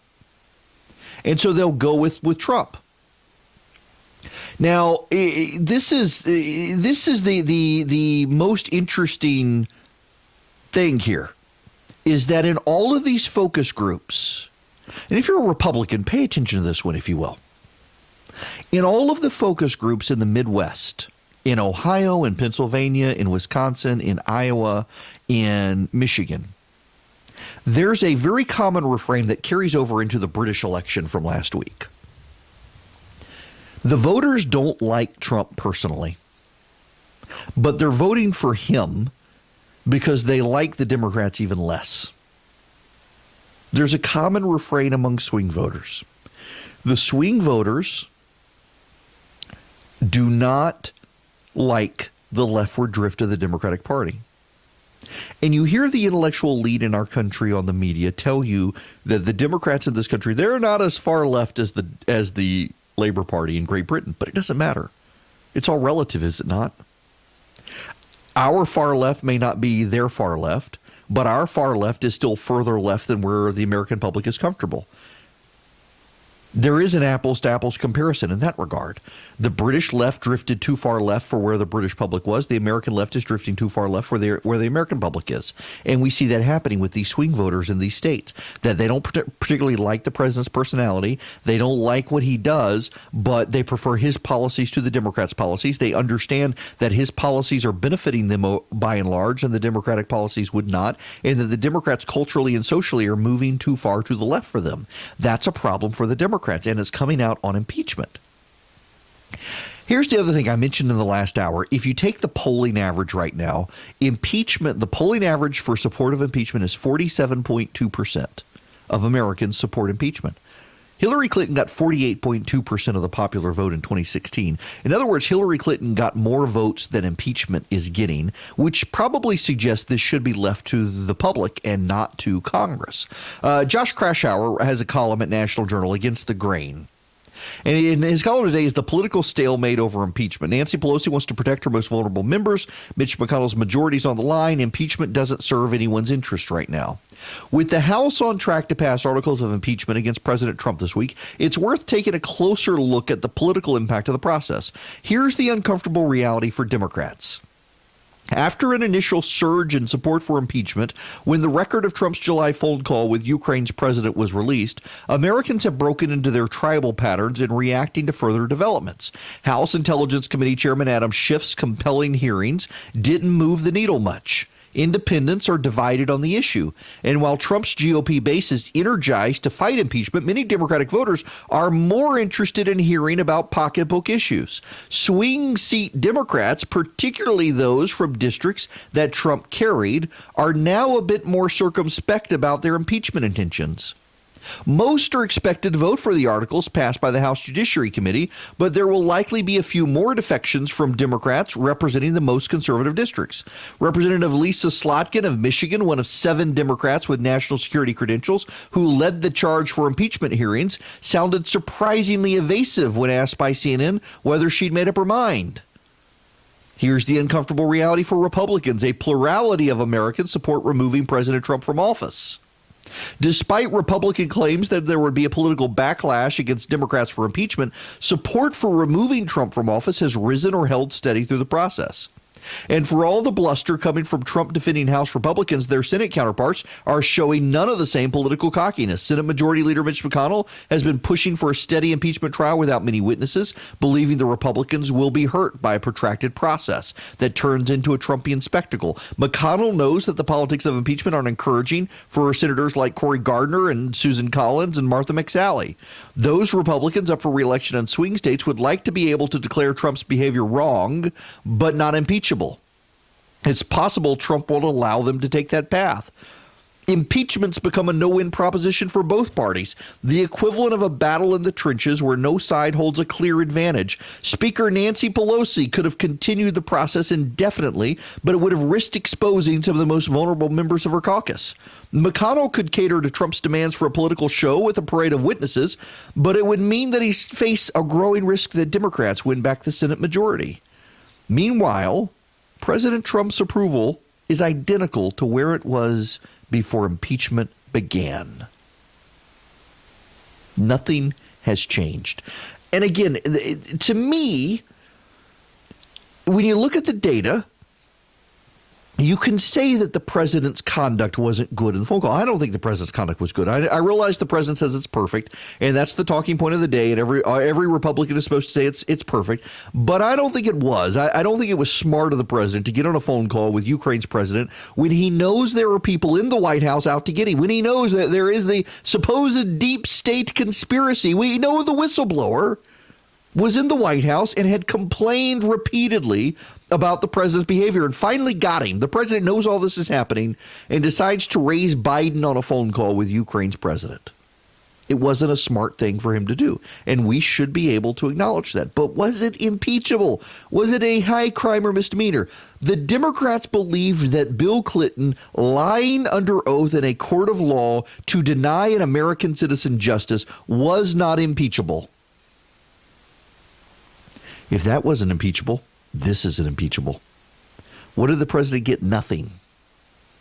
And so they'll go with Trump. Now, this is the most interesting thing here. Is that in all of these focus groups, and if you're a Republican, pay attention to this one, if you will. In all of the focus groups in the Midwest, in Ohio, in Pennsylvania, in Wisconsin, in Iowa, in Michigan, there's a very common refrain that carries over into the British election from last week. The voters don't like Trump personally, but they're voting for him because they like the Democrats even less. There's a common refrain among swing voters. The swing voters do not like the leftward drift of the Democratic Party. And you hear the intellectual elite in our country on the media tell you that the Democrats in this country, they're not as far left as the Labor Party in Great Britain, but it doesn't matter. It's all relative, is it not? Our far left may not be their far left, but our far left is still further left than where the American public is comfortable. There is an apples-to-apples comparison in that regard. The British left drifted too far left for where the British public was. The American left is drifting too far left where the American public is. And we see that happening with these swing voters in these states, that they don't particularly like the president's personality. They don't like what he does, but they prefer his policies to the Democrats' policies. They understand that his policies are benefiting them by and large, and the Democratic policies would not, and that the Democrats culturally and socially are moving too far to the left for them. That's a problem for the Democrats. And it's coming out on impeachment. Here's the other thing I mentioned in the last hour. If you take the polling average right now, impeachment, the polling average for support of impeachment is 47.2% of Americans support impeachment. Hillary Clinton got 48.2% of the popular vote in 2016. In other words, Hillary Clinton got more votes than impeachment is getting, which probably suggests this should be left to the public and not to Congress. Josh Kraushaar has a column at National Journal, Against the Grain. And in his column today is the political stalemate over impeachment. Nancy Pelosi wants to protect her most vulnerable members. Mitch McConnell's majority is on the line. Impeachment doesn't serve anyone's interest right now. With the House on track to pass articles of impeachment against President Trump this week, it's worth taking a closer look at the political impact of the process. Here's the uncomfortable reality for Democrats. After an initial surge in support for impeachment, when the record of Trump's July phone call with Ukraine's president was released, Americans have broken into their tribal patterns in reacting to further developments. House Intelligence Committee Chairman Adam Schiff's compelling hearings didn't move the needle much. Independents are divided on the issue. And while Trump's GOP base is energized to fight impeachment, many Democratic voters are more interested in hearing about pocketbook issues. Swing seat Democrats, particularly those from districts that Trump carried, are now a bit more circumspect about their impeachment intentions. Most are expected to vote for the articles passed by the House Judiciary Committee, but there will likely be a few more defections from Democrats representing the most conservative districts. Representative Lisa Slotkin of Michigan, one of 7 Democrats with national security credentials who led the charge for impeachment hearings, sounded surprisingly evasive when asked by CNN whether she'd made up her mind. Here's the uncomfortable reality for Republicans. A plurality of Americans support removing President Trump from office. Despite Republican claims that there would be a political backlash against Democrats for impeachment, support for removing Trump from office has risen or held steady through the process. And for all the bluster coming from Trump-defending House Republicans, their Senate counterparts are showing none of the same political cockiness. Senate Majority Leader Mitch McConnell has been pushing for a steady impeachment trial without many witnesses, believing the Republicans will be hurt by a protracted process that turns into a Trumpian spectacle. McConnell knows that the politics of impeachment aren't encouraging for senators like Cory Gardner and Susan Collins and Martha McSally. Those Republicans up for re-election in swing states would like to be able to declare Trump's behavior wrong, but not impeachable. It's possible Trump won't allow them to take that path. Impeachment's become a no-win proposition for both parties, the equivalent of a battle in the trenches where no side holds a clear advantage. Speaker Nancy Pelosi could have continued the process indefinitely, but it would have risked exposing some of the most vulnerable members of her caucus. McConnell could cater to Trump's demands for a political show with a parade of witnesses, but it would mean that he face a growing risk that Democrats win back the Senate majority. Meanwhile, President Trump's approval is identical to where it was before impeachment began. Nothing has changed. And again, to me, when you look at the data, you can say that the president's conduct wasn't good in the phone call. I don't think the president's conduct was good. I realize the president says it's perfect, and that's the talking point of the day, and every Republican is supposed to say it's perfect. But I don't think it was. I don't think it was smart of the president to get on a phone call with Ukraine's president when he knows there are people in the White House out to get him, when he knows that there is the supposed deep state conspiracy. We know the whistleblower was in the White House and had complained repeatedly about the president's behavior and finally got him. The president knows all this is happening and decides to raise Biden on a phone call with Ukraine's president. It wasn't a smart thing for him to do, and we should be able to acknowledge that. But was it impeachable? Was it a high crime or misdemeanor? The Democrats believed that Bill Clinton lying under oath in a court of law to deny an American citizen justice was not impeachable. If that wasn't impeachable, this isn't impeachable. What did the president get? Nothing.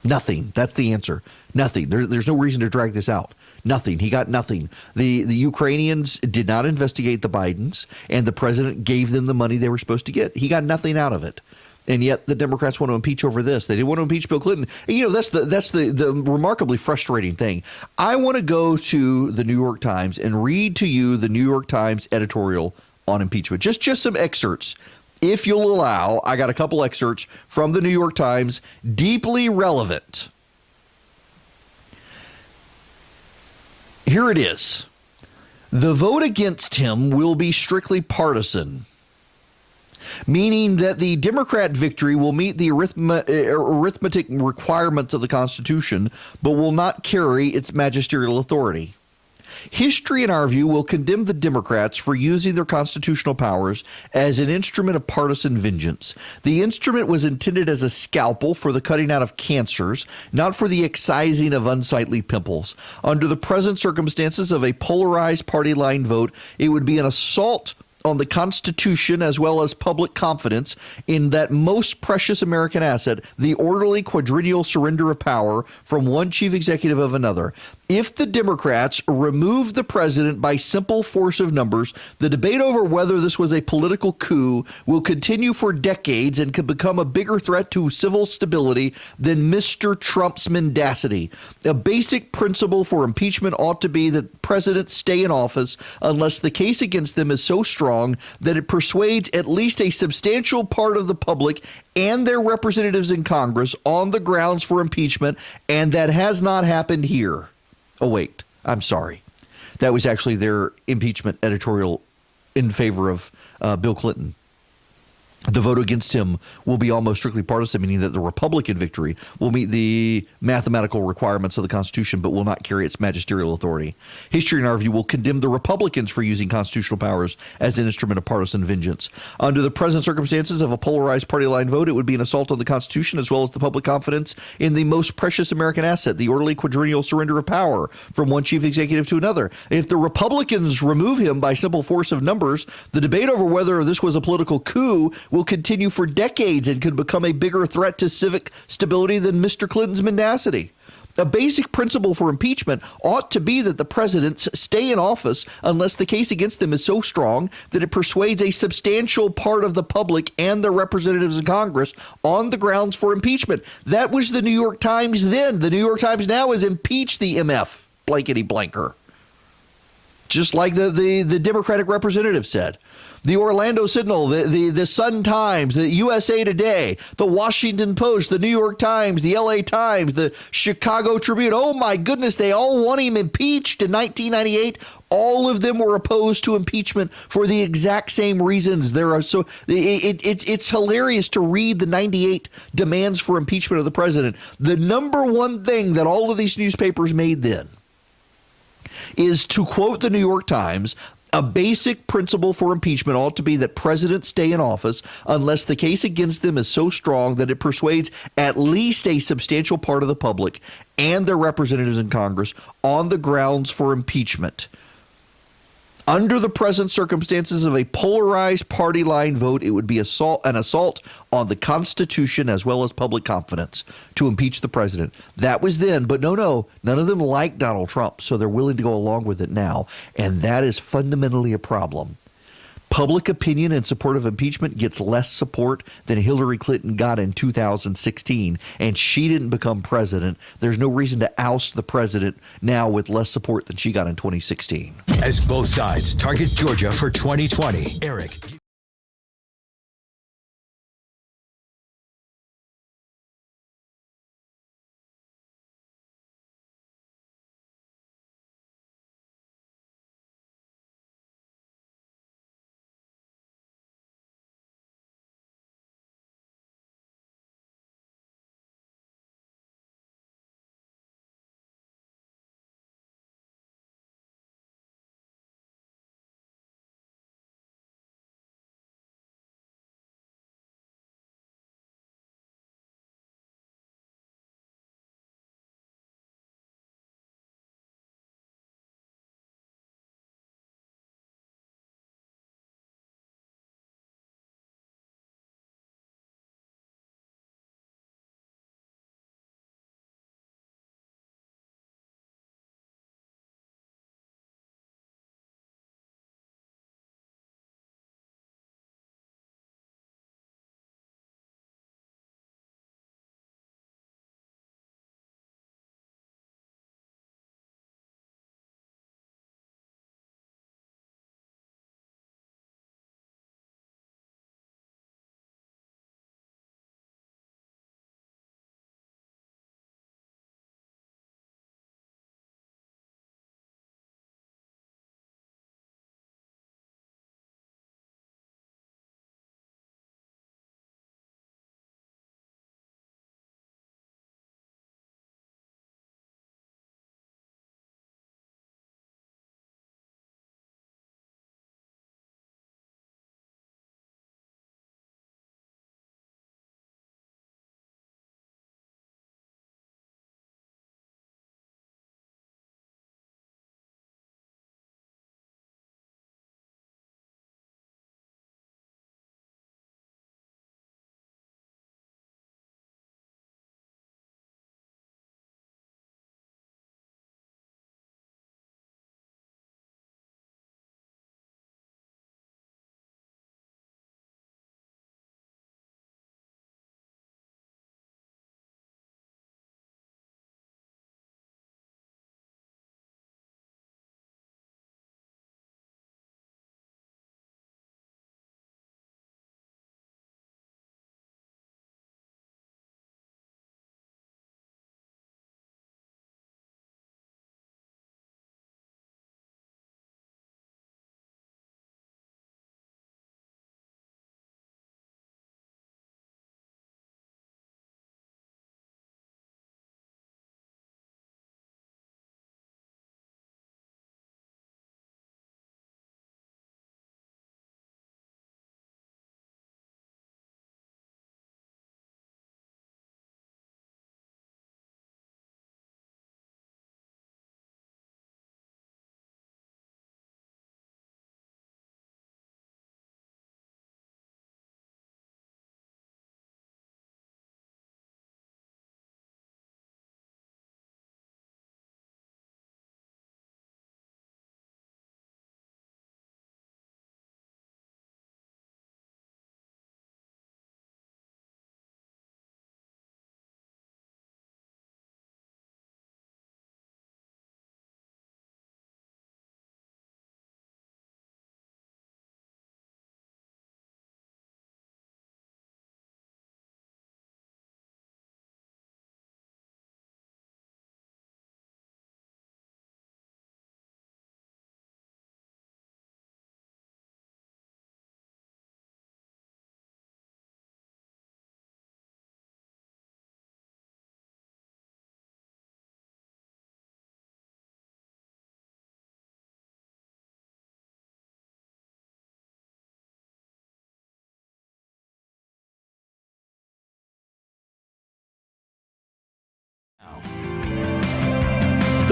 Nothing. That's the answer. Nothing. There's no reason to drag this out. Nothing. He got nothing. The Ukrainians did not investigate the Bidens, and the president gave them the money they were supposed to get. He got nothing out of it. And yet the Democrats want to impeach over this. They didn't want to impeach Bill Clinton. And, you know, that's the remarkably frustrating thing. I want to go to the New York Times and read to you the New York Times editorial on impeachment. Just some excerpts. If you'll allow, I got a couple excerpts from the New York Times, deeply relevant. Here it is. The vote against him will be strictly partisan, meaning that the Democrat victory will meet the arithmetic requirements of the Constitution, but will not carry its magisterial authority. History, in our view, will condemn the Democrats for using their constitutional powers as an instrument of partisan vengeance. The instrument was intended as a scalpel for the cutting out of cancers, not for the excising of unsightly pimples. Under the present circumstances of a polarized party line vote, it would be an assault on the Constitution as well as public confidence in that most precious American asset, the orderly quadrennial surrender of power from one chief executive of another. If the Democrats remove the president by simple force of numbers, the debate over whether this was a political coup will continue for decades and could become a bigger threat to civil stability than Mr. Trump's mendacity. A basic principle for impeachment ought to be that presidents stay in office unless the case against them is so strong that it persuades at least a substantial part of the public and their representatives in Congress on the grounds for impeachment, and that has not happened here. Oh, wait, I'm sorry. That was actually their impeachment editorial in favor of Bill Clinton. The vote against him will be almost strictly partisan, meaning that the Republican victory will meet the mathematical requirements of the Constitution, but will not carry its magisterial authority. History, in our view, will condemn the Republicans for using constitutional powers as an instrument of partisan vengeance. Under the present circumstances of a polarized party line vote, it would be an assault on the Constitution as well as the public confidence in the most precious American asset, the orderly quadrennial surrender of power from one chief executive to another. If the Republicans remove him by simple force of numbers, the debate over whether this was a political coup will continue for decades and could become a bigger threat to civic stability than Mr. Clinton's mendacity. A basic principle for impeachment ought to be that the presidents stay in office unless the case against them is so strong that it persuades a substantial part of the public and their representatives in Congress on the grounds for impeachment. That was the New York Times then. The New York Times now has impeached the MF blankety blanker. Just like the Democratic representative said. the Orlando Sentinel, the Sun Times, the USA Today, the Washington Post, the New York Times, the LA Times, the Chicago Tribune. Oh my goodness, they all want him impeached in 1998. All of them were opposed to impeachment for the exact same reasons. It's hilarious to read the 98 demands for impeachment of the president. The number one thing that all of these newspapers made then is, to quote the New York Times, a basic principle for impeachment ought to be that presidents stay in office unless the case against them is so strong that it persuades at least a substantial part of the public and their representatives in Congress on the grounds for impeachment. Under the present circumstances of a polarized party line vote, it would be an assault on the Constitution as well as public confidence to impeach the president. That was then, but no, none of them like Donald Trump, so they're willing to go along with it now. And that is fundamentally a problem. Public opinion in support of impeachment gets less support than Hillary Clinton got in 2016, and she didn't become president. There's no reason to oust the president now with less support than she got in 2016. As both sides target Georgia for 2020, Eric.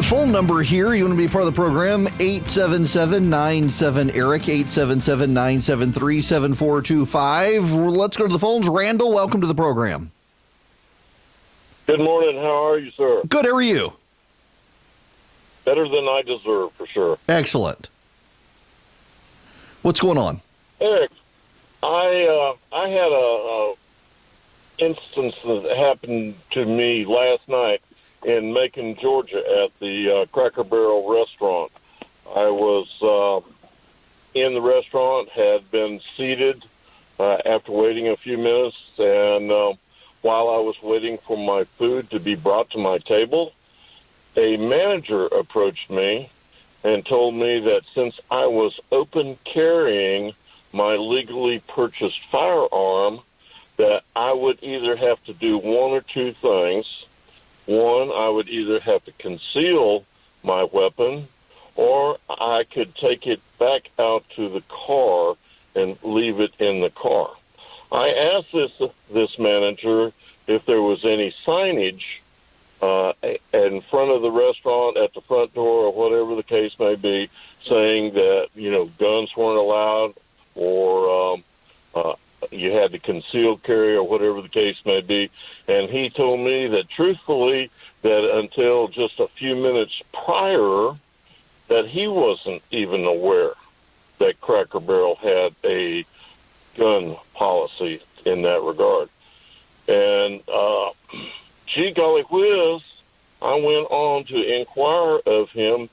The phone number here, you want to be part of the program, 877-97-ERIC, 877-973-7425. Let's go to the phones. Randall, welcome to the program. Good morning. How are you, sir? Good. How are you? Better than I deserve, for sure. Excellent. What's going on? Eric, I had a instance that happened to me last night in Macon, Georgia, at the Cracker Barrel restaurant. I was in the restaurant, had been seated after waiting a few minutes, and while I was waiting for my food to be brought to my table, a manager approached me and told me that since I was open carrying my legally purchased firearm, that I would either have to do one or two things. One, I would either have to conceal my weapon, or I could take it back out to the car and leave it in the car. I asked this manager if there was any signage in front of the restaurant, at the front door, or whatever the case may be, saying that, guns weren't allowed, or you had to conceal carry, or whatever the case may be. And he told me that, truthfully, that until just a few minutes prior, that he wasn't even aware that Cracker Barrel had a gun policy in that regard. And gee golly whiz, I went on to inquire of him,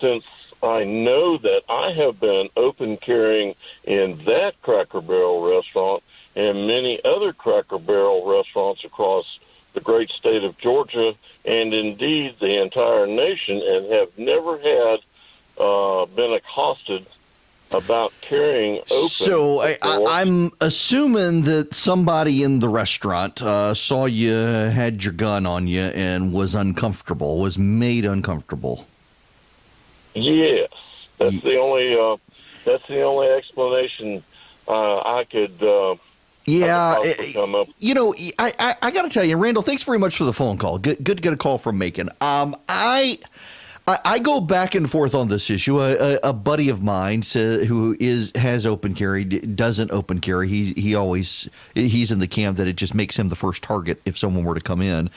since I know that I have been open carrying in that Cracker Barrel restaurant and many other Cracker Barrel restaurants across the great state of Georgia, and indeed the entire nation, and have never had been accosted about carrying open. So I'm assuming that somebody in the restaurant saw you had your gun on you and was uncomfortable, was made uncomfortable. Yes, that's the only explanation I could. Come up. I got to tell you, Randall, thanks very much for the phone call. Good to get a call from Macon. I go back and forth on this issue. A buddy of mine who has open carry, doesn't open carry. He's in the camp that it just makes him the first target if someone were to come in.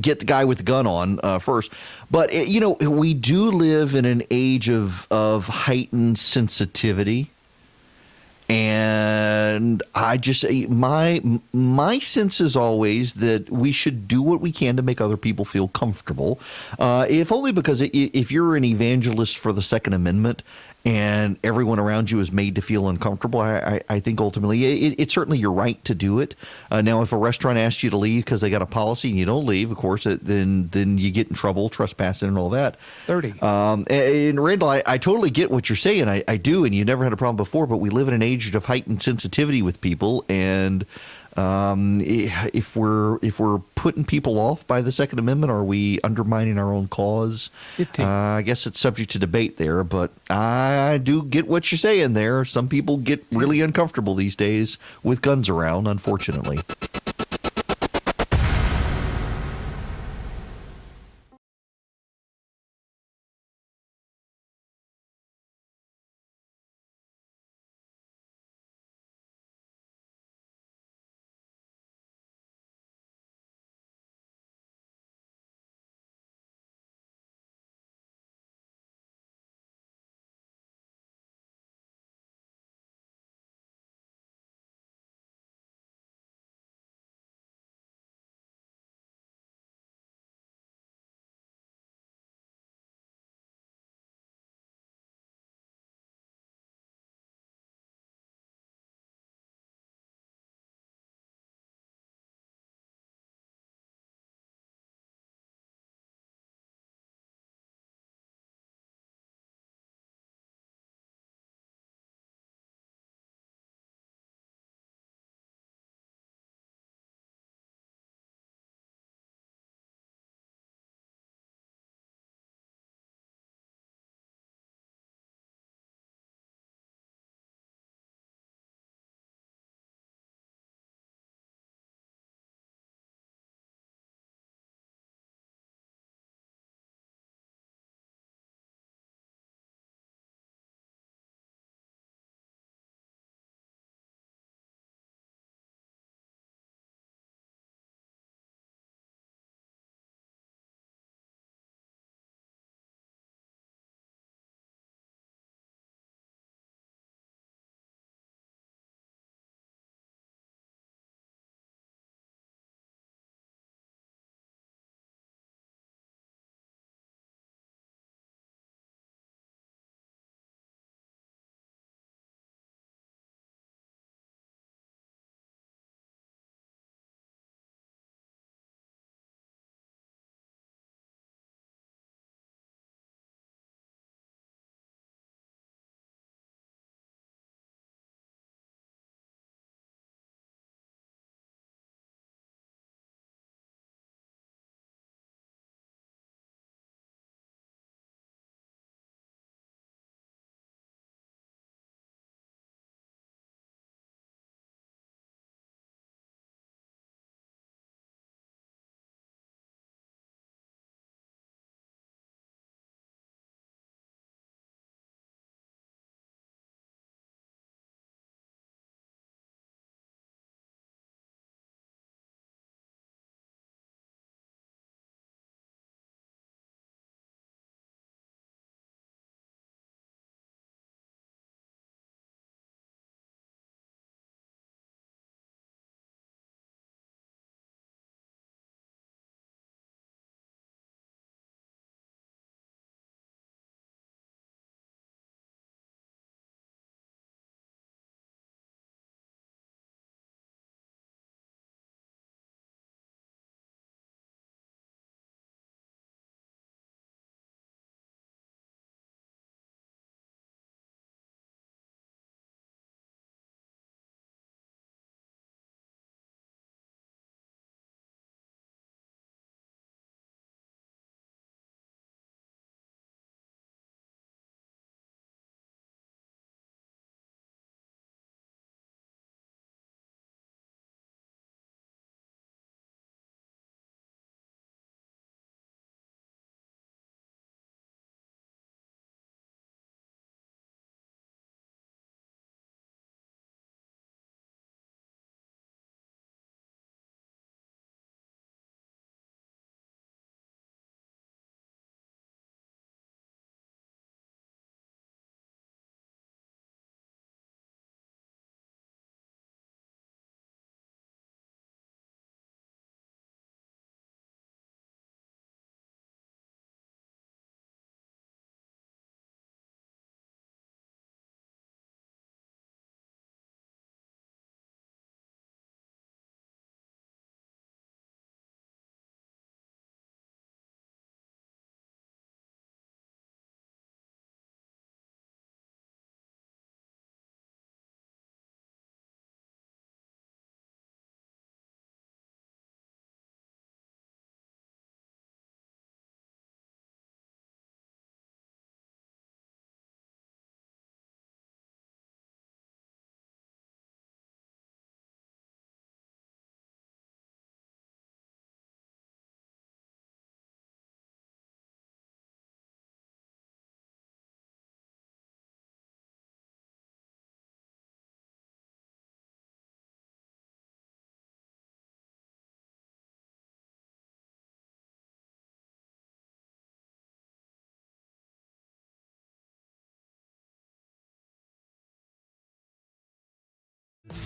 Get the guy with the gun on first. But we do live in an age of heightened sensitivity. And I just say my sense is always that we should do what we can to make other people feel comfortable, if only because if you're an evangelist for the Second Amendment and everyone around you is made to feel uncomfortable, I think ultimately it's certainly your right to do it. Now, if a restaurant asks you to leave because they got a policy and you don't leave, of course, then you get in trouble, trespassing and all that. 30. And Randall, I totally get what you're saying. I do, and you never had a problem before, but we live in an age of heightened sensitivity with people, and if we're putting people off by the Second Amendment, are we undermining our own cause? I guess it's subject to debate there, but I do get what you're saying there. Some people get really uncomfortable these days with guns around, unfortunately.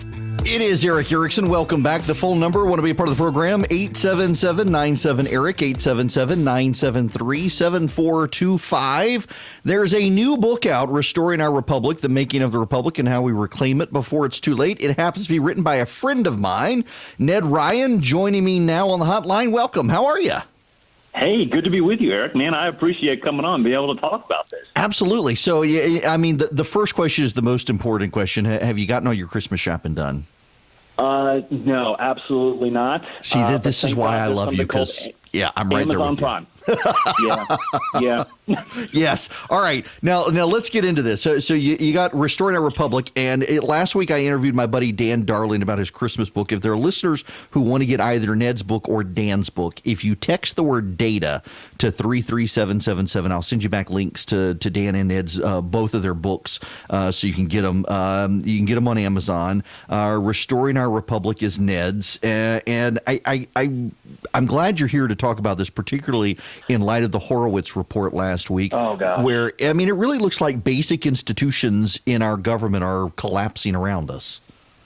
It is Erick Erickson. Welcome back. The phone number, want to be a part of the program, 877-97-ERIC, 877-973-7425. There's a new book out, Restoring Our Republic, The Making of the Republic and How We Reclaim It Before It's Too Late. It happens to be written by a friend of mine, Ned Ryan, joining me now on the hotline. Welcome. How are you? Hey, good to be with you, Eric. Man, I appreciate coming on and being able to talk about this. Absolutely. So, I mean, the first question is the most important question. Have you gotten all your Christmas shopping done? No, absolutely not. See, this is why I love you, because I'm right Amazon there with you. Prime. Yeah. Yes. All right. Now let's get into this. So you got Restoring Our Republic, and last week I interviewed my buddy Dan Darling about his Christmas book. If there are listeners who want to get either Ned's book or Dan's book, if you text the word data to 33777, I'll send you back links to Dan and Ned's both of their books, so you can get them. You can get them on Amazon. Restoring Our Republic is Ned's, and I'm glad you're here to talk about this, particularly in light of the Horowitz report last week. Oh, gosh. Where, I mean, it really looks like basic institutions in our government are collapsing around us.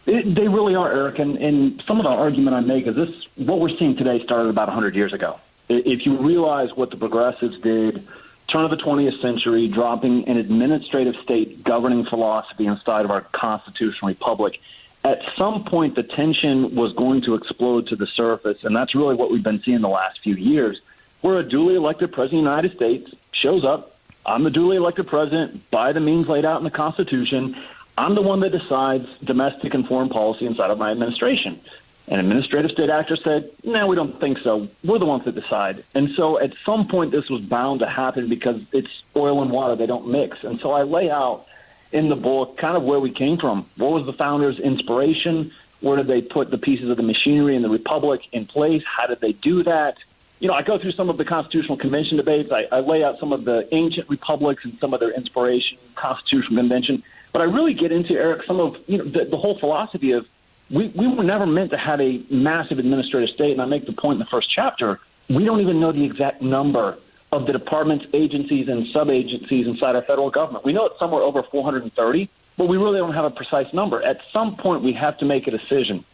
They really are, Eric. And some of the argument I make is this: what we're seeing today started about 100 years ago. If you realize what the progressives did, turn of the 20th century, dropping an administrative state governing philosophy inside of our constitutional republic, at some point the tension was going to explode to the surface, and that's really what we've been seeing the last few years, where a duly elected president of the United States shows up. I'm the duly elected president by the means laid out in the Constitution. I'm the one that decides domestic and foreign policy inside of my administration. An administrative state actor said, no, we don't think so. We're the ones that decide. And so at some point this was bound to happen because it's oil and water. They don't mix. And so I lay out in the book kind of where we came from. What was the founders' inspiration? Where did they put the pieces of the machinery in the republic in place? How did they do that? You know, I go through some of the Constitutional Convention debates. I lay out some of the ancient republics and some of their inspiration, Constitutional Convention. But I really get into, Eric, some of the whole philosophy of we were never meant to have a massive administrative state. And I make the point in the first chapter, we don't even know the exact number of the departments, agencies, and sub-agencies inside our federal government. We know it's somewhere over 430, but we really don't have a precise number. At some point, we have to make a decision.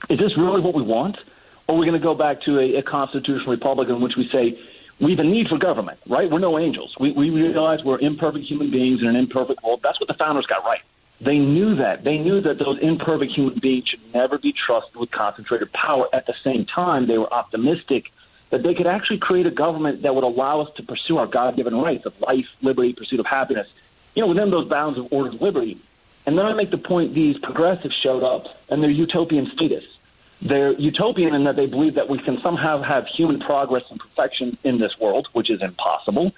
Is this really what we want? Or are we going to go back to a constitutional republic in which we say we have a need for government, right? We're no angels. We realize we're imperfect human beings in an imperfect world. That's what the founders got right. They knew that. They knew that those imperfect human beings should never be trusted with concentrated power. At the same time, they were optimistic that they could actually create a government that would allow us to pursue our God-given rights of life, liberty, pursuit of happiness, within those bounds of ordered liberty. And then I make the point these progressives showed up, and they're utopian statists. They're utopian in that they believe that we can somehow have human progress and perfection in this world, which is impossible.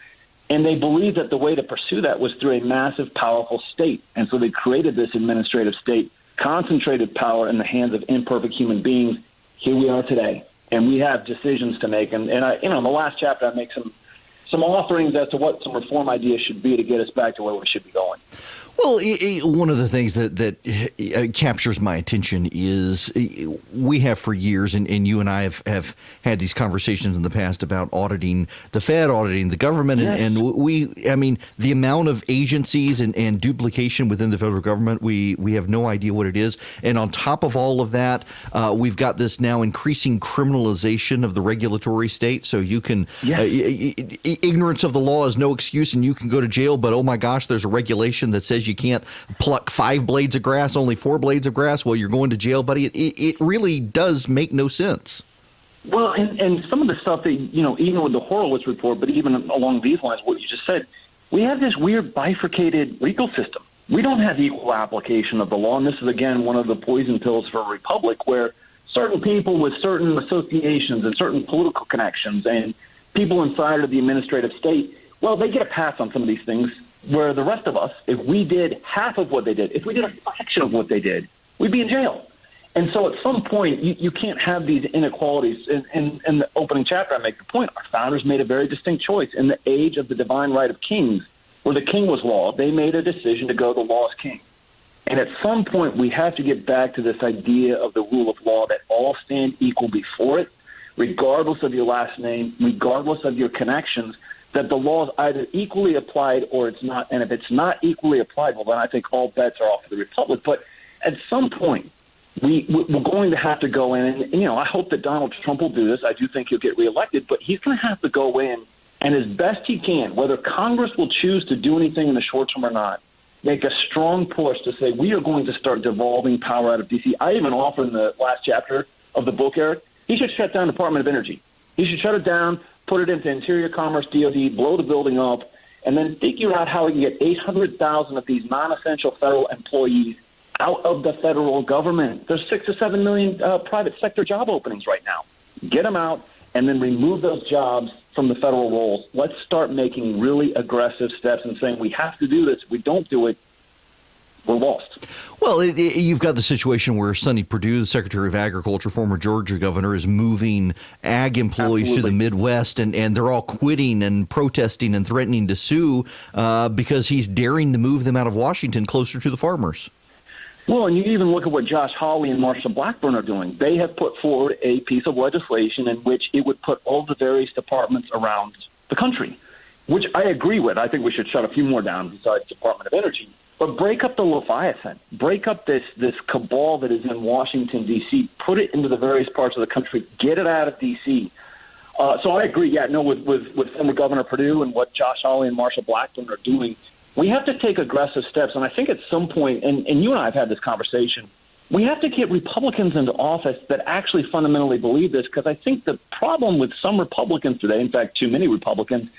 And they believe that the way to pursue that was through a massive, powerful state. And so they created this administrative state, concentrated power in the hands of imperfect human beings. Here we are today, and we have decisions to make. And I, in the last chapter, I make some offerings as to what some reform ideas should be to get us back to where we should be going. Well, one of the things that captures my attention is we have for years, and you and I have had these conversations in the past about auditing the Fed, auditing the government, yes. and the amount of agencies and duplication within the federal government, we have no idea what it is. And on top of all of that, we've got this now increasing criminalization of the regulatory state. So you can, ignorance of the law is no excuse, and you can go to jail, but oh my gosh, there's a regulation that says you can't pluck 5 blades of grass, only 4 blades of grass. Well, you're going to jail, buddy. It really does make no sense. Well, and some of the stuff that, even with the Horowitz report, but even along these lines, what you just said, we have this weird bifurcated legal system. We don't have equal application of the law. And this is, again, one of the poison pills for a republic where certain people with certain associations and certain political connections and people inside of the administrative state, well, they get a pass on some of these things. Where the rest of us, if we did half of what they did, if we did a fraction of what they did, we'd be in jail. And so at some point, you can't have these inequalities. In the opening chapter, I make the point, our founders made a very distinct choice. In the age of the divine right of kings, where the king was law, they made a decision to go the law as king. And at some point, we have to get back to this idea of the rule of law, that all stand equal before it, regardless of your last name, regardless of your connections, that the law is either equally applied or it's not. And if it's not equally applied, well, then I think all bets are off for the republic. But at some point, we're going to have to go in, and I hope that Donald Trump will do this. I do think he'll get reelected, but he's going to have to go in and as best he can, whether Congress will choose to do anything in the short term or not, make a strong push to say we are going to start devolving power out of D.C. I even offer in the last chapter of the book, Eric, he should shut down the Department of Energy. He should shut it down, put it into Interior Commerce, DOD, blow the building up, and then figure out how we can get 800,000 of these non-essential federal employees out of the federal government. There's 6 to 7 million private sector job openings right now. Get them out and then remove those jobs from the federal rolls. Let's start making really aggressive steps and saying we have to do this. If we don't do it, we're lost. Well, you've got the situation where Sonny Perdue, the Secretary of Agriculture, former Georgia governor, is moving ag employees to the Midwest, and they're all quitting and protesting and threatening to sue because he's daring to move them out of Washington closer to the farmers. Well, and you even look at what Josh Hawley and Marsha Blackburn are doing. They have put forward a piece of legislation in which it would put all the various departments around the country, which I agree with. I think we should shut a few more down besides Department of Energy. But break up the Leviathan. Break up this cabal that is in Washington, D.C. Put it into the various parts of the country. Get it out of D.C. So I agree, with former Governor Perdue and what Josh Hawley and Marsha Blackburn are doing. We have to take aggressive steps, and I think at some point, and you and I have had this conversation, we have to get Republicans into office that actually fundamentally believe this, because I think the problem with some Republicans today, in fact, too many Republicans,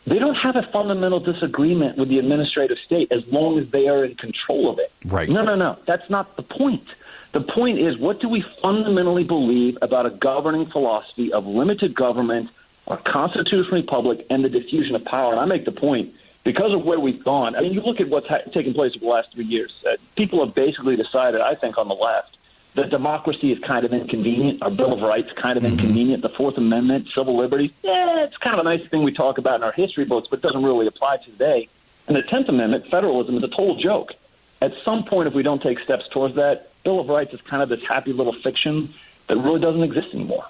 they don't have a fundamental disagreement with the administrative state as long as they are in control of it. Right. No. That's not the point. The point is, what do we fundamentally believe about a governing philosophy of limited government, a constitutional republic, and the diffusion of power? And I make the point, because of where we've gone, I mean, you look at what's taken place over the last 3 years. People have basically decided, I think, on the left, that democracy is kind of inconvenient. Our Bill of Rights kind of inconvenient. The Fourth Amendment, civil liberties, it's kind of a nice thing we talk about in our history books, but doesn't really apply today. And the 10th Amendment, federalism, is a total joke. At some point, if we don't take steps towards that, Bill of Rights is kind of this happy little fiction that really doesn't exist anymore.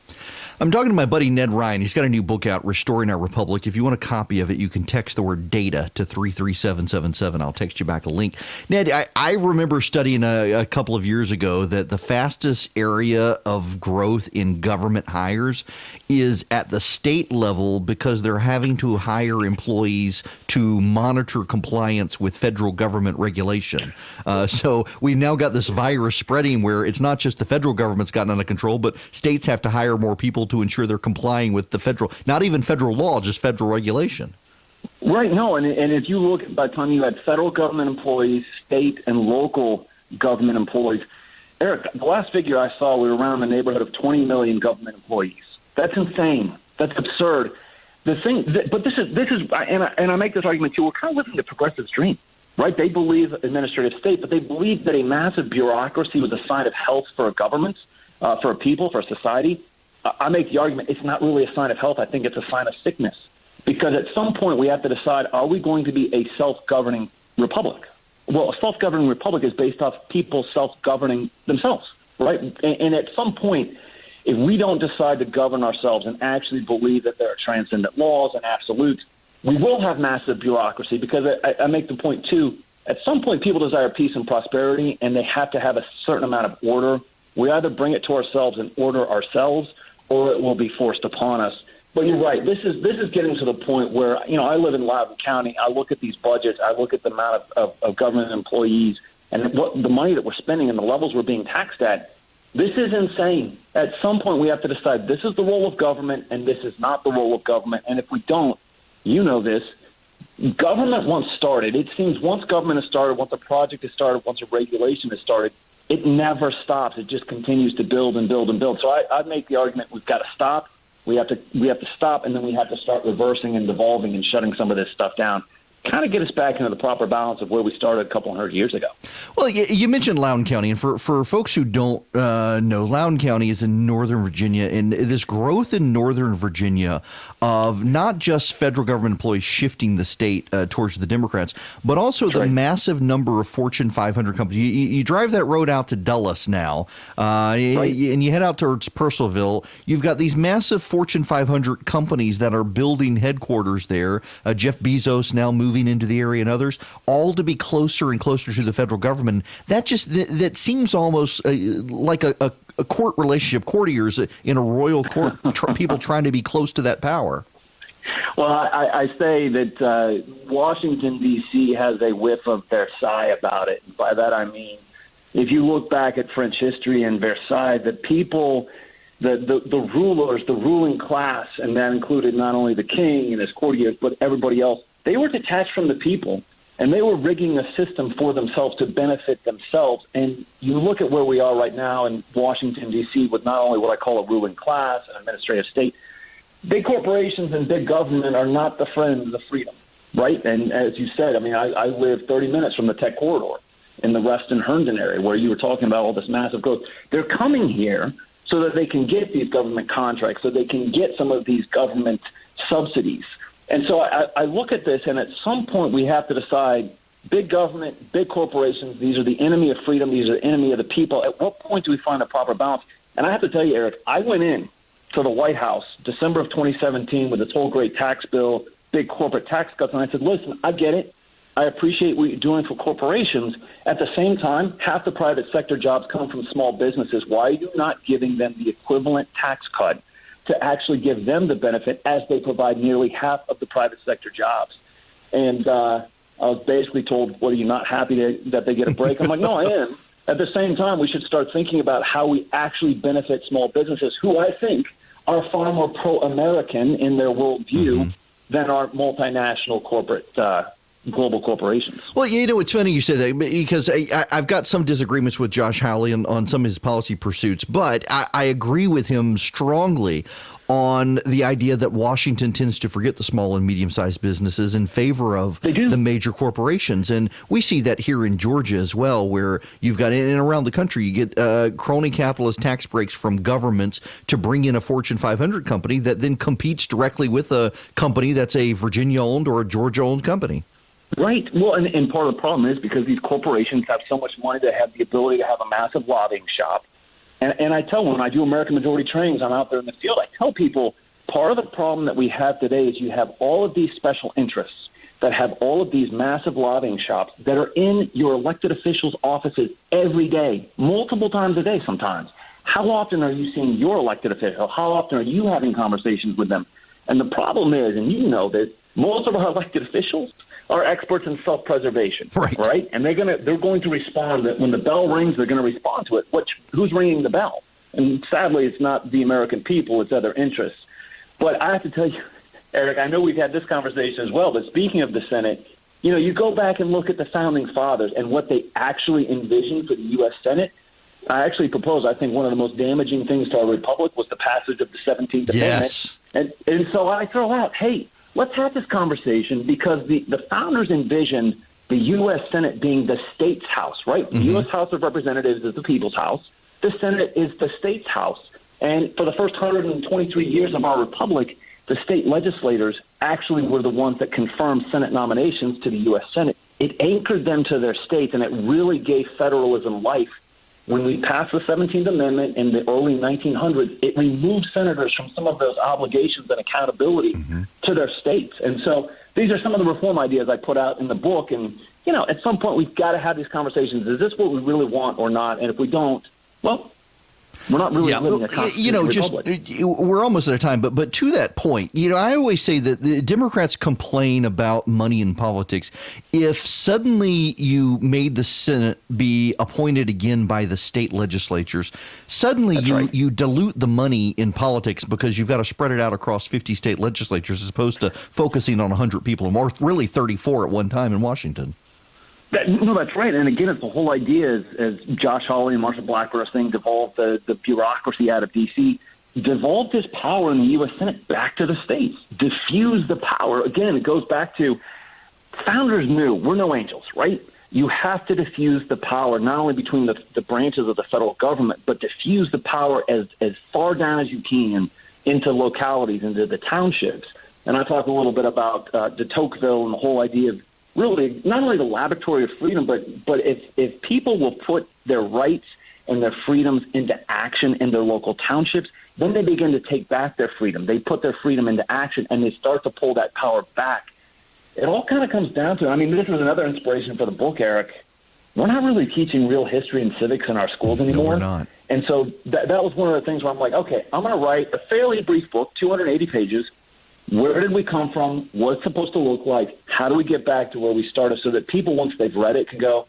I'm talking to my buddy Ned Ryan. He's got a new book out, Restoring Our Republic. If you want a copy of it, you can text the word data to 33777. I'll text you back a link. Ned, I remember studying a couple of years ago that the fastest area of growth in government hires is at the state level because they're having to hire employees to monitor compliance with federal government regulation. So we've now got this virus spreading where it's not just the federal government's gotten under control, but states have to hire more people to ensure they're complying with the federal, not even federal law, just federal regulation. Right. No. And if you look, by the time you had federal government employees, state and local government employees, Eric, the last figure I saw, we were around the neighborhood of 20 million government employees. That's insane. That's absurd. The thing, but this is, and I make this argument too. We're kind of living the progressive's dream, right? They believe administrative state, but they believe that a massive bureaucracy was a sign of health for a government, for a people, for a society. I make the argument it's not really a sign of health. I think it's a sign of sickness, because at some point we have to decide, are we going to be a self-governing republic? Well, a self-governing republic is based off people self-governing themselves, right? And at some point, if we don't decide to govern ourselves and actually believe that there are transcendent laws and absolutes, we will have massive bureaucracy, because I make the point, too, at some point people desire peace and prosperity, and they have to have a certain amount of order. We either bring it to ourselves and order ourselves, or it will be forced upon us. But you're right. This is getting to the point where, I live in Loudoun County. I look at these budgets. I look at the amount of government employees and what the money that we're spending and the levels we're being taxed at. This is insane. At some point, we have to decide this is the role of government and this is not the role of government. And if we don't, this, government once started. It seems once government is started, once a project is started, once a regulation is started, it never stops. It just continues to build and build and build. So I make the argument we've got to stop. We have to stop, and then we have to start reversing and devolving and shutting some of this stuff down. Kind of get us back into the proper balance of where we started a couple hundred years ago. Well, you mentioned Loudoun County, and for folks who don't know, Loudoun County is in Northern Virginia, and this growth in Northern Virginia of not just federal government employees shifting the state towards the Democrats, but also the massive number of Fortune 500 companies. You drive that road out to Dulles now, and you head out towards Purcellville. You've got these massive Fortune 500 companies that are building headquarters there. Jeff Bezos now moving moving into the area and others, all to be closer and closer to the federal government. That seems almost like a court relationship, courtiers in a royal court, people trying to be close to that power. Well, I say that Washington, D.C. has a whiff of Versailles about it. And by that I mean, if you look back at French history in Versailles, the people, the rulers, the ruling class, and that included not only the king and his courtiers, but everybody else, they were detached from the people, and they were rigging a system for themselves to benefit themselves. And you look at where we are right now in Washington, D.C., with not only what I call a ruling class, an administrative state, big corporations and big government are not the friends of freedom, right? And as you said, I mean, I live 30 minutes from the tech corridor in the Reston Herndon area where you were talking about all this massive growth. They're coming here so that they can get these government contracts, so they can get some of these government subsidies. And so I look at this, and at some point we have to decide, big government, big corporations, these are the enemy of freedom, these are the enemy of the people. At what point do we find a proper balance? And I have to tell you, Eric, I went in to the White House December of 2017 with this whole great tax bill, big corporate tax cuts, and I said, listen, I get it. I appreciate what you're doing for corporations. At the same time, half the private sector jobs come from small businesses. Why are you not giving them the equivalent tax cut to actually give them the benefit as they provide nearly half of the private sector jobs? And I was basically told, what, are you not happy that they get a break? I'm like, no, I am. At the same time, we should start thinking about how we actually benefit small businesses, who I think are far more pro-American in their worldview than our multinational corporate global corporations. Well, you know, it's funny you say that, because I've got some disagreements with Josh Hawley on some of his policy pursuits, but I agree with him strongly on the idea that Washington tends to forget the small and medium-sized businesses in favor of the major corporations. And we see that here in Georgia as well, where you've got, and around the country, you get crony capitalist tax breaks from governments to bring in a Fortune 500 company that then competes directly with a company that's a Virginia-owned or a Georgia-owned company. Right. Well, and part of the problem is because these corporations have so much money, they have the ability to have a massive lobbying shop. And I tell, when I do American majority trainings, I'm out there in the field, I tell people part of the problem that we have today is you have all of these special interests that have all of these massive lobbying shops that are in your elected officials' offices every day, multiple times a day sometimes. How often are you seeing your elected official? How often are you having conversations with them? And the problem is, and you know this, most of our elected officials are experts in self-preservation, right? And they're going to respond that when the bell rings, they're going to respond to it. Who's ringing the bell? And sadly, it's not the American people; it's other interests. But I have to tell you, Eric, I know we've had this conversation as well. But speaking of the Senate, you know, you go back and look at the founding fathers and what they actually envisioned for the U.S. Senate. I actually propose, I think one of the most damaging things to our republic was the passage of the 17th Amendment. And so I throw out, hey, let's have this conversation, because the founders envisioned the U.S. Senate being the state's house, right? The U.S. House of Representatives is the people's house. The Senate is the state's house. And for the first 123 years of our republic, the state legislators actually were the ones that confirmed Senate nominations to the U.S. Senate. It anchored them to their states, and it really gave federalism life. When we passed the 17th Amendment in the early 1900s, it removed senators from some of those obligations and accountability to their states. And so these are some of the reform ideas I put out in the book. And, you know, at some point we've got to have these conversations. Is this what we really want or not? And if we don't, well, we're not really living a constitutional republic. We're almost out of time, but to that point, you know, I always say that the Democrats complain about money in politics. If suddenly you made the Senate be appointed again by the state legislatures, suddenly you dilute the money in politics, because you've got to spread it out across 50 state legislatures as opposed to focusing on 100 people, or really 34 at one time in Washington. No, that's right. And again, it's the whole idea, as Josh Hawley and Marsha Blackburn are saying, devolve the bureaucracy out of D.C., devolve this power in the U.S. Senate back to the states, diffuse the power. Again, it goes back to founders knew we're no angels, right? You have to diffuse the power, not only between the branches of the federal government, but diffuse the power as far down as you can into localities, into the townships. And I talk a little bit about de Tocqueville and the whole idea of really not only the laboratory of freedom, but if people will put their rights and their freedoms into action in their local townships, then they begin to take back their freedom. They put their freedom into action, and they start to pull that power back it all kind of comes down to, I mean, this is another inspiration for the book, Eric. We're not really teaching real history and civics in our schools anymore. No, we're not. And so that was one of the things where I'm like, okay, I'm going to write a fairly brief book, 280 pages. Where did we come from? What's it supposed to look like? How do we get back to where we started so that people, once they've read it, can go,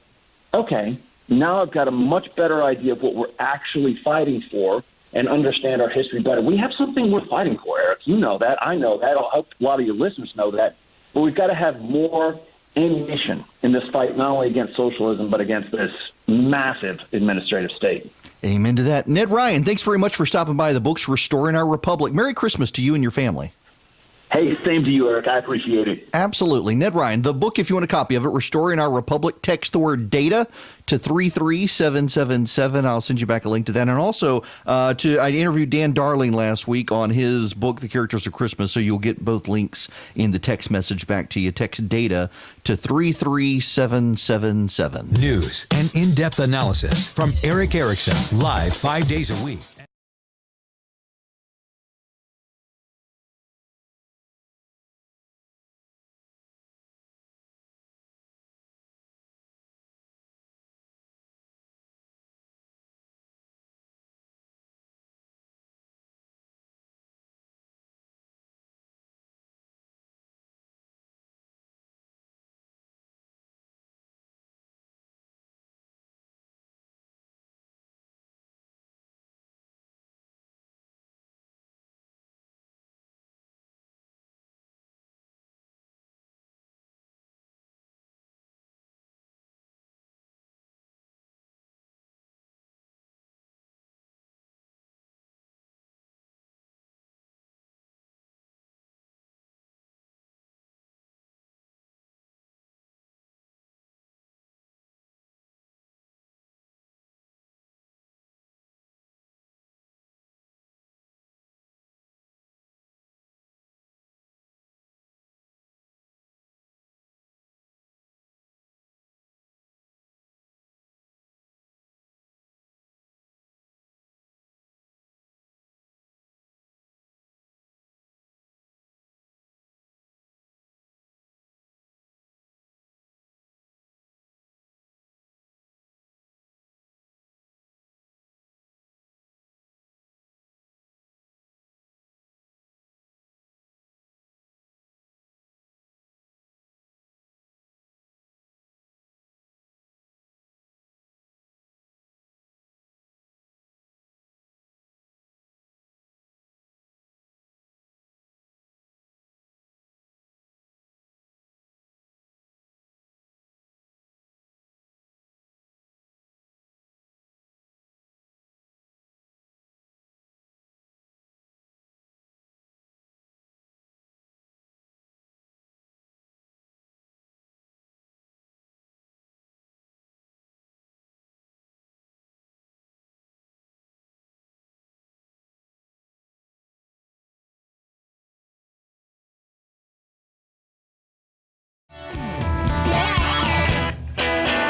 okay, now I've got a much better idea of what we're actually fighting for and understand our history better. We have something we're fighting for, Eric. You know that. I know that. I hope a lot of your listeners know that. But we've got to have more ammunition in this fight, not only against socialism, but against this massive administrative state. Amen to that. Ned Ryan, thanks very much for stopping by the books, Restoring Our Republic. Merry Christmas to you and your family. Hey, same to you, Eric. I appreciate it. Absolutely. Ned Ryan, the book, if you want a copy of it, Restoring Our Republic, text the word data to 33777. I'll send you back a link to that. And also, I interviewed Dan Darling last week on his book, The Characters of Christmas, so you'll get both links in the text message back to you. Text data to 33777. News and in-depth analysis from Erick Erickson, live 5 days a week.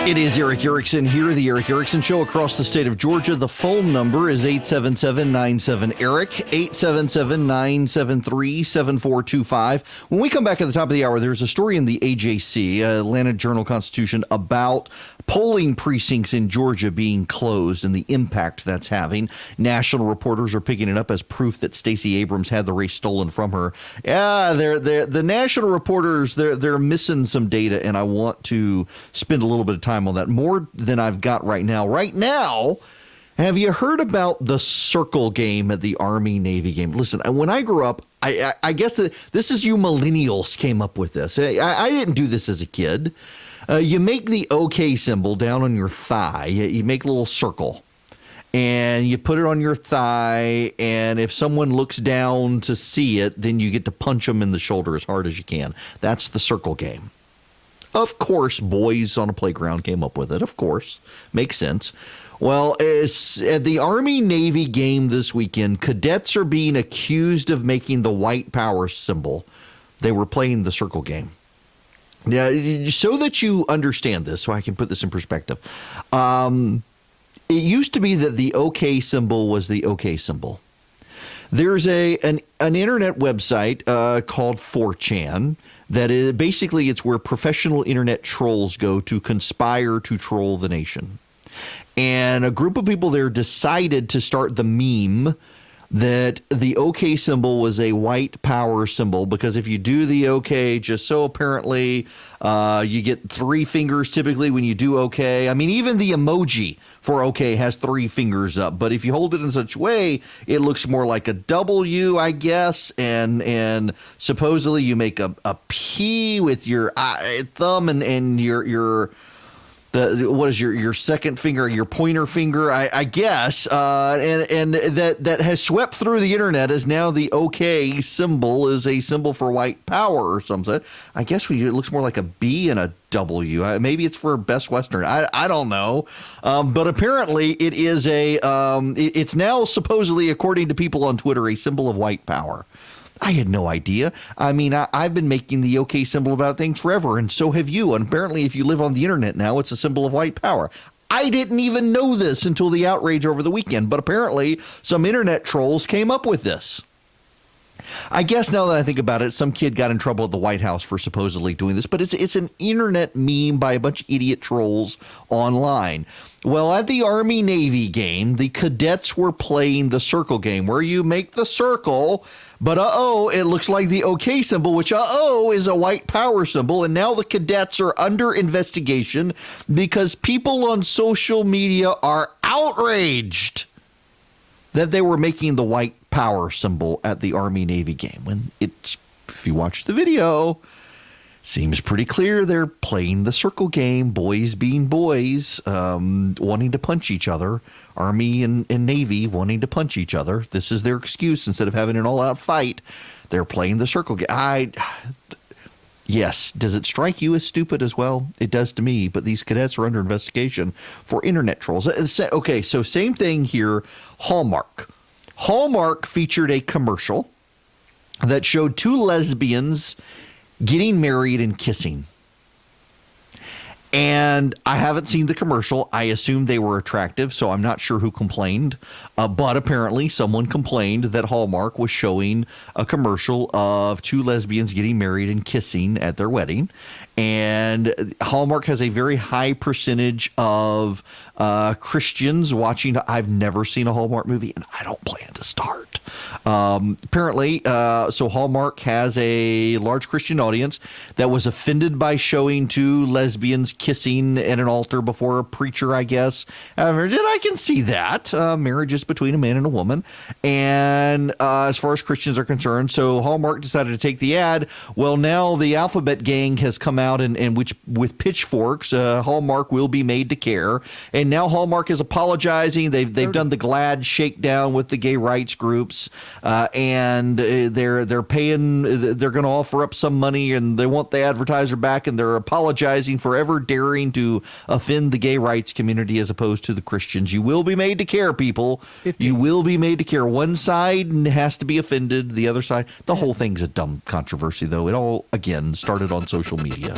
It is Erick Erickson here, the Erick Erickson Show across the state of Georgia. The phone number is 877-97-ERIC, 877-973-7425. When we come back at the top of the hour, there's a story in the AJC, Atlanta Journal-Constitution, about polling precincts in Georgia being closed and the impact that's having. National reporters are picking it up as proof that Stacey Abrams had the race stolen from her. Yeah, the national reporters, they're missing some data, and I want to spend a little bit of time on that, more than I've got right now. Right now, have you heard about the circle game at the Army-Navy game? Listen, when I grew up, I guess that this is you millennials came up with this. I didn't do this as a kid. You make the OK symbol down on your thigh. You make a little circle, and you put it on your thigh, and if someone looks down to see it, then you get to punch them in the shoulder as hard as you can. That's the circle game. Of course, boys on a playground came up with it. Of course. Makes sense. Well, at the Army-Navy game this weekend, cadets are being accused of making the white power symbol. They were playing the circle game. Now, so that you understand this, so I can put this in perspective, it used to be that the OK symbol was the OK symbol. There's an internet website called 4chan that is basically it's where professional internet trolls go to conspire to troll the nation. And a group of people there decided to start the meme that the OK symbol was a white power symbol, because if you do the OK just so, apparently you get 3 fingers typically when you do OK. I mean, even the emoji for OK has 3 fingers up, but if you hold it in such a way, it looks more like a W, I guess, and supposedly you make a P with your thumb and your what is your second finger, your pointer finger, I guess, and that has swept through the internet as now the OK symbol is a symbol for white power or something. I guess it looks more like a B and a W. Maybe it's for Best Western. I don't know, but apparently it is it's now supposedly, according to people on Twitter, a symbol of white power. I had no idea. I mean, I've been making the OK symbol about things forever, and so have you. And apparently, if you live on the internet now, it's a symbol of white power. I didn't even know this until the outrage over the weekend, but apparently some internet trolls came up with this. I guess now that I think about it, some kid got in trouble at the White House for supposedly doing this, but it's an internet meme by a bunch of idiot trolls online. Well, at the Army-Navy game, the cadets were playing the circle game, where you make the circle, but it looks like the OK symbol, which is a white power symbol, and now the cadets are under investigation because people on social media are outraged that they were making the white power symbol at the Army-Navy game. When if you watch the video, seems pretty clear they're playing the circle game, boys being boys, wanting to punch each other, Army and Navy wanting to punch each other. This is their excuse. Instead of having an all-out fight, they're playing the circle game. Yes. Does it strike you as stupid as well? It does to me, but these cadets are under investigation for internet trolls. Okay, so same thing here. Hallmark. Hallmark featured a commercial that showed 2 lesbians getting married and kissing. And I haven't seen the commercial. I assume they were attractive, so I'm not sure who complained. But apparently someone complained that Hallmark was showing a commercial of 2 lesbians getting married and kissing at their wedding. And Hallmark has a very high percentage of Christians watching. I've never seen a Hallmark movie, and I don't plan to start. Apparently, so Hallmark has a large Christian audience that was offended by showing 2 lesbians kissing at an altar before a preacher, I guess. And I can see that. Marriage is between a man and a woman. And as far as Christians are concerned, so Hallmark decided to take the ad. Well, now the Alphabet Gang has come out and which with pitchforks, Hallmark will be made to care. And now Hallmark is apologizing. They've done the glad shakedown with the gay rights groups, and they're paying. They're going to offer up some money, and they want the advertiser back, and they're apologizing for ever daring to offend the gay rights community as opposed to the Christians. You will be made to care, people. 50. You will be made to care. One side has to be offended. The other side. The whole thing's a dumb controversy, though. It all again started on social media.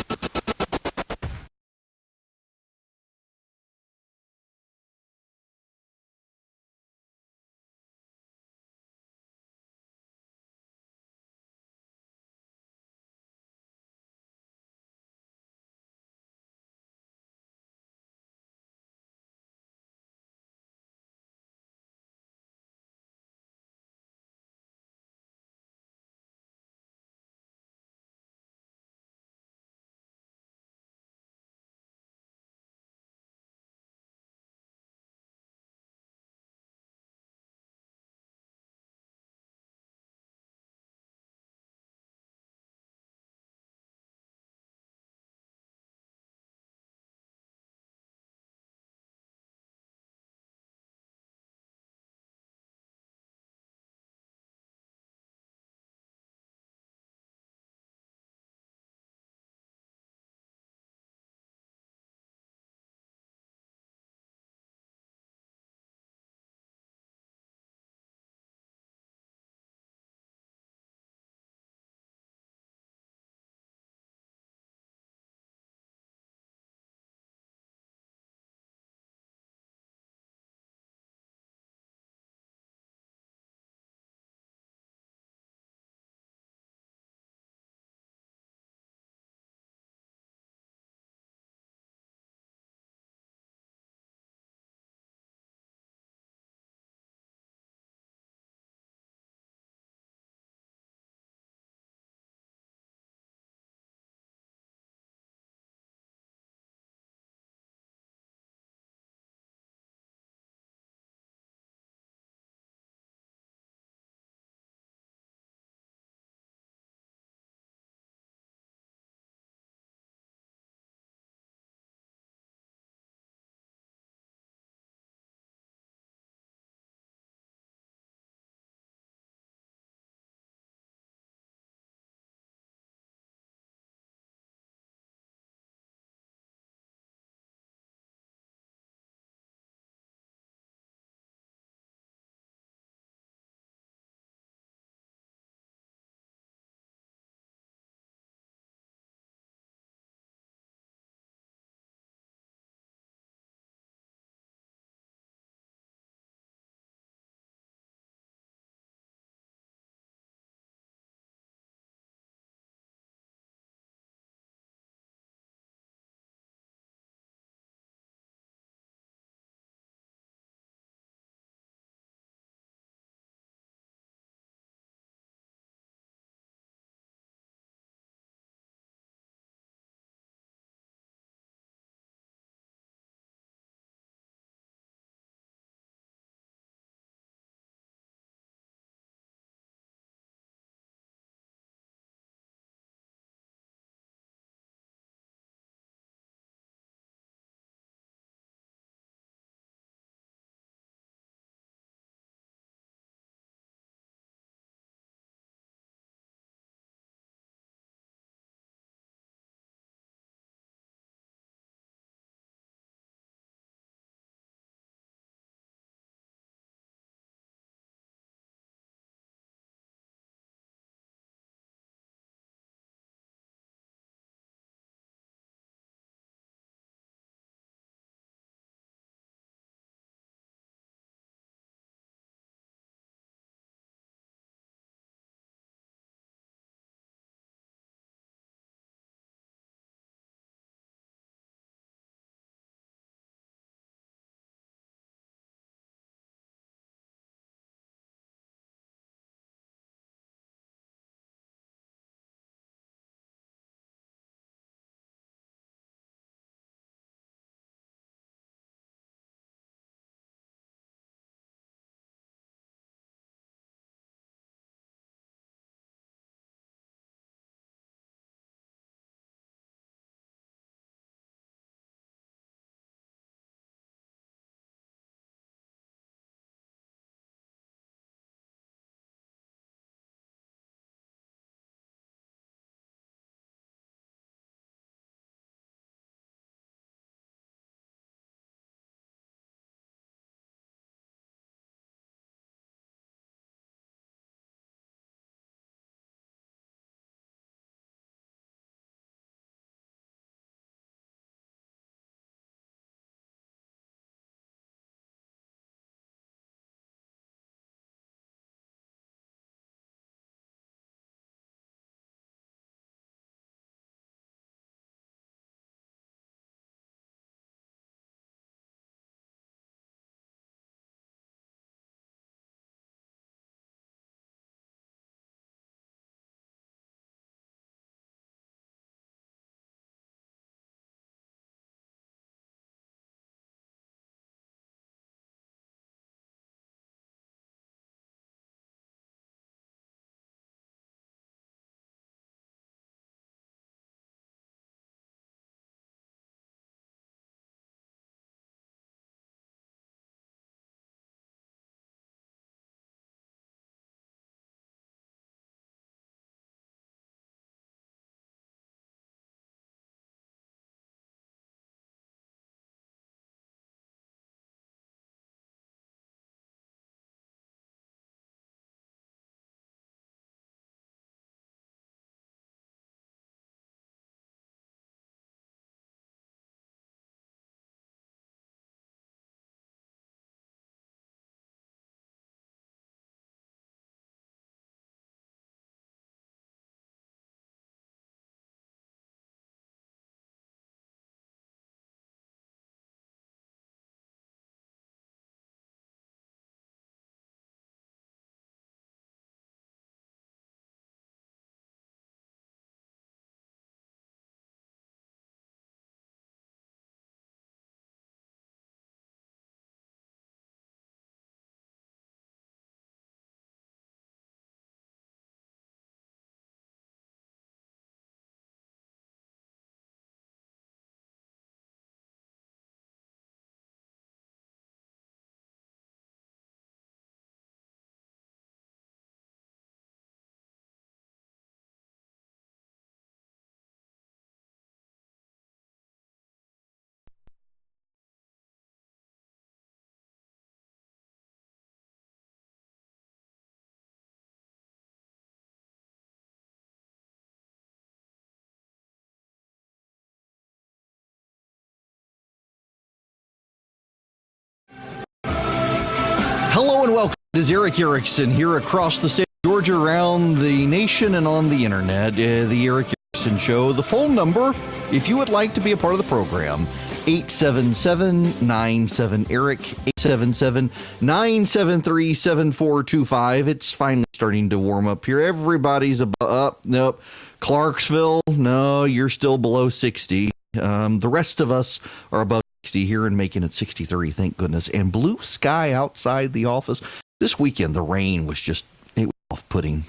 Hello and welcome. It is Erick Erickson here across the state of Georgia, around the nation, and on the internet. The Erick Erickson Show. The phone number, if you would like to be a part of the program, 877-97-ERIC, 877-973-7425. It's finally starting to warm up here. Everybody's up. Nope. Clarksville, no, you're still below 60. The rest of us are above 60 here and making it 63, thank goodness. And blue sky outside the office. This weekend, the rain was just, it was off-putting.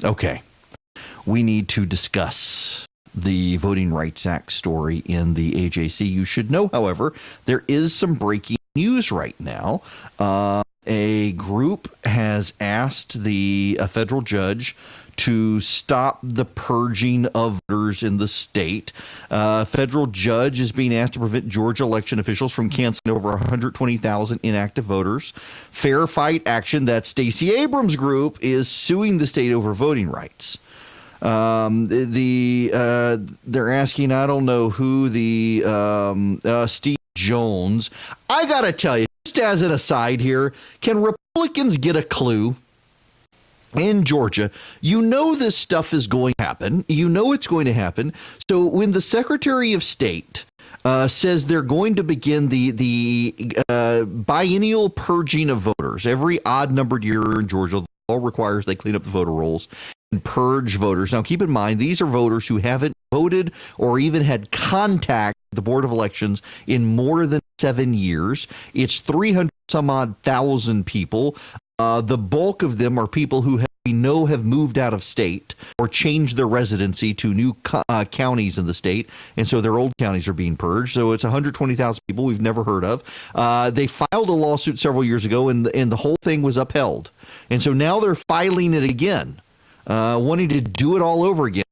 Okay. We need to discuss the Voting Rights Act story in the AJC. You should know, however, there is some breaking news right now. A group has asked a federal judge to stop the purging of voters in the state. Federal judge is being asked to prevent Georgia election officials from canceling over 120,000 inactive voters. Fair Fight Action, that Stacey Abrams group, is suing the state over voting rights. They're asking, I don't know who, Steve Jones. I gotta tell you, just as an aside here, can Republicans get a clue? In Georgia, you know this stuff is going to happen. You know it's going to happen. So when the Secretary of State says they're going to begin the biennial purging of voters, every odd-numbered year in Georgia, the law requires they clean up the voter rolls and purge voters. Now, keep in mind, these are voters who haven't voted or even had contact with the Board of Elections in more than 7 years. It's 300-some-odd-thousand people. The bulk of them are people who we know have moved out of state or changed their residency to new counties in the state, and so their old counties are being purged. So it's 120,000 people we've never heard of. They filed a lawsuit several years ago, and the whole thing was upheld. And so now they're filing it again, wanting to do it all over again.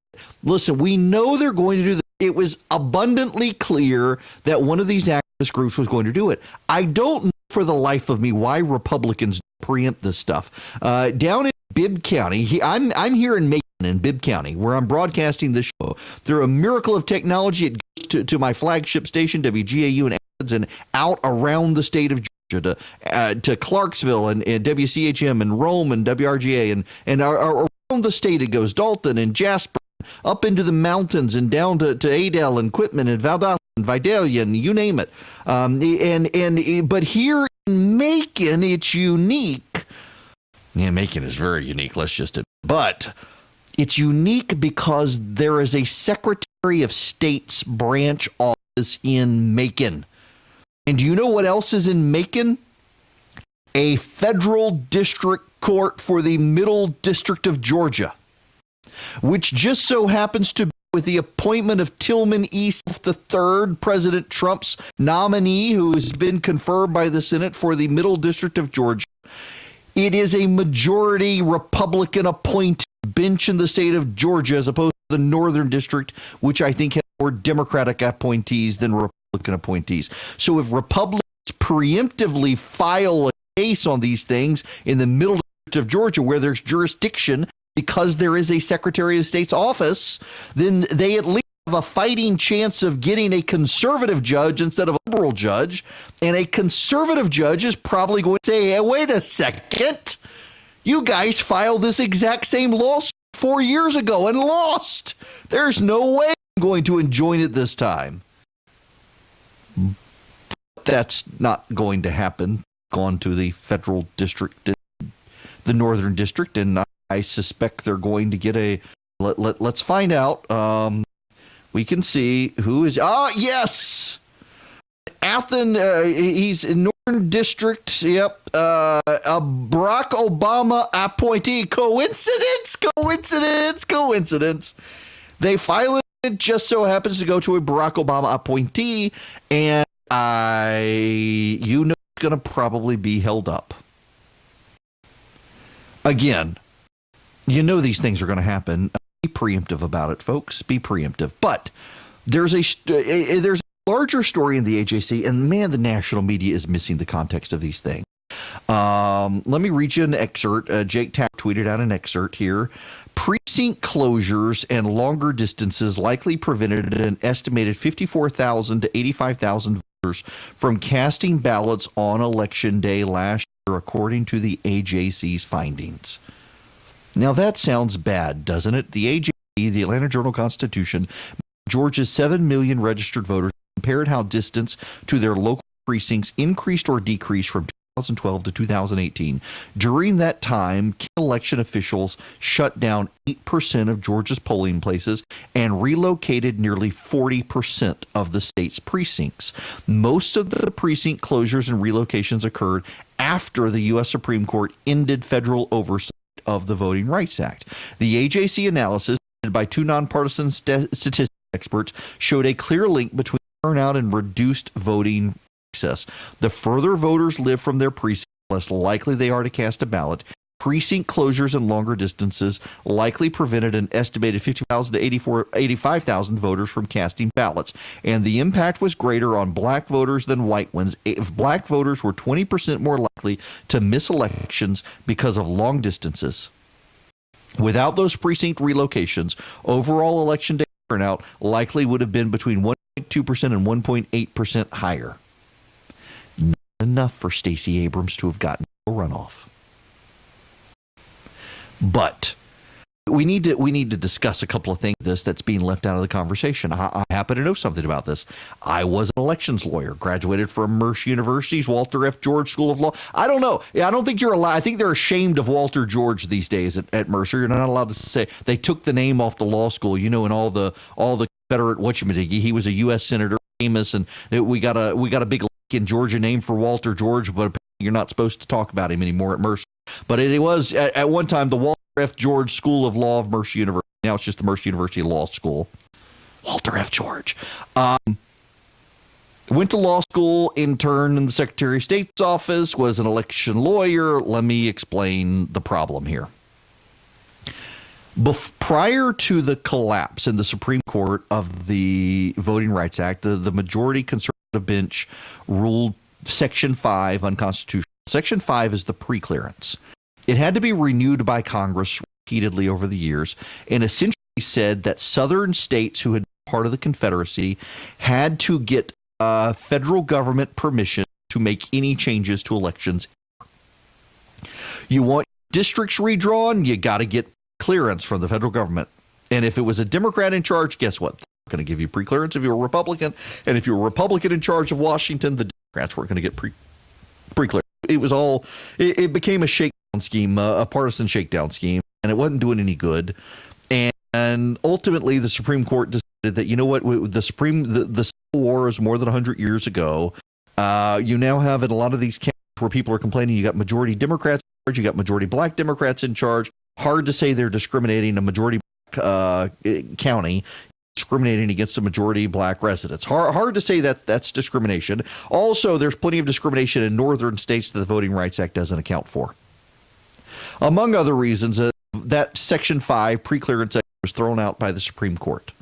Listen, we know they're going to do this. It was abundantly clear that one of these activist groups was going to do it. I don't know for the life of me why Republicans preempt this stuff. Down in Bibb County, I'm here in Macon in Bibb County, where I'm broadcasting this show. Through a miracle of technology, it goes to my flagship station, WGAU, and ads, and out around the state of Georgia to Clarksville and WCHM and Rome and WRGA and around the state it goes, Dalton and Jasper, up into the mountains and down to Adel and Quitman and Valdosta and Vidalia and you name it. But here in Macon, it's unique. Yeah, Macon is very unique, let's just admit. But it's unique because there is a Secretary of State's branch office in Macon. And do you know what else is in Macon? A federal district court for the Middle District of Georgia, which just so happens to be with the appointment of Tillman E. III, President Trump's nominee, who has been confirmed by the Senate for the Middle District of Georgia. It is a majority Republican appointed bench in the state of Georgia, as opposed to the Northern District, which I think has more Democratic appointees than Republican appointees. So if Republicans preemptively file a case on these things in the Middle District of Georgia, where there's jurisdiction, because there is a Secretary of State's office, then they at least have a fighting chance of getting a conservative judge instead of a liberal judge. And a conservative judge is probably going to say, hey, wait a second. You guys filed this exact same lawsuit 4 years ago and lost. There's no way I'm going to enjoin it this time. That's not going to happen. Gone to the federal district, the Northern District, and I suspect they're going to get a. Let's find out. We can see who is. Yes, Athens. He's in Northern District. Yep. A Barack Obama appointee. Coincidence? They file it. It just so happens to go to a Barack Obama appointee, and it's going to probably be held up. Again, you know these things are going to happen. Be preemptive about it, folks. Be preemptive. But there's a larger story in the AJC, and man, the national media is missing the context of these things. Let me read you an excerpt. Jake Tapp tweeted out an excerpt here. Precinct closures and longer distances likely prevented an estimated 54,000 to 85,000 voters from casting ballots on Election Day last according to the AJC's findings. Now that sounds bad, doesn't it? The AJC, the Atlanta Journal-Constitution, Georgia's 7 million registered voters compared how distance to their local precincts increased or decreased from 2012 to 2018. During that time, election officials shut down 8% of Georgia's polling places and relocated nearly 40% of the state's precincts. Most of the precinct closures and relocations occurred after the U.S. Supreme Court ended federal oversight of the Voting Rights Act. The AJC analysis, by two nonpartisan statistics experts, showed a clear link between turnout and reduced voting access. The further voters live from their precincts, the less likely they are to cast a ballot. Precinct closures and longer distances likely prevented an estimated 50,000 to 85,000 voters from casting ballots. And the impact was greater on black voters than white ones. If black voters were 20% more likely to miss elections because of long distances. Without those precinct relocations, overall election day turnout likely would have been between 1.2% and 1.8% higher. Not enough for Stacey Abrams to have gotten a runoff. But we need to discuss a couple of things that's being left out of the conversation. I happen to know something about this. I was an elections lawyer, graduated from Mercer University's Walter F. George School of Law. I don't know. I don't think you're allowed. I think they're ashamed of Walter George these days at Mercer. You're not allowed to say they took the name off the law school. You know, and all the Confederate whatchamajiggy. He was a U.S. senator, famous, and we got a big in Georgia name for Walter George, but apparently you're not supposed to talk about him anymore at Mercer. But it was at one time the Walter F. George School of Law of Mercer University. Now it's just the Mercer University Law School. Walter F. George. Went to law school, interned in the Secretary of State's office, was an election lawyer. Let me explain the problem here. Prior to the collapse in the Supreme Court of the Voting Rights Act, the majority conservative bench ruled Section 5 unconstitutional. Section 5 is the preclearance. It had to be renewed by Congress repeatedly over the years, and essentially said that southern states who had been part of the Confederacy had to get federal government permission to make any changes to elections. You want districts redrawn, you got to get clearance from the federal government. And if it was a Democrat in charge, guess what? They're going to give you preclearance if you're a Republican. And if you're a Republican in charge of Washington, the Democrats weren't going to get preclearance. It was all, it became a shakedown scheme, a partisan shakedown scheme, and it wasn't doing any good. And ultimately, the Supreme Court decided that, you know what, the Civil War is more than 100 years ago. You now have in a lot of these counties where people are complaining, you got majority Democrats in charge, you got majority black Democrats in charge. Hard to say they're discriminating a majority county, discriminating against a majority black residents. Hard to say that's discrimination. Also, there's plenty of discrimination in northern states that the Voting Rights Act doesn't account for. Among other reasons, that Section 5 preclearance was thrown out by the Supreme Court.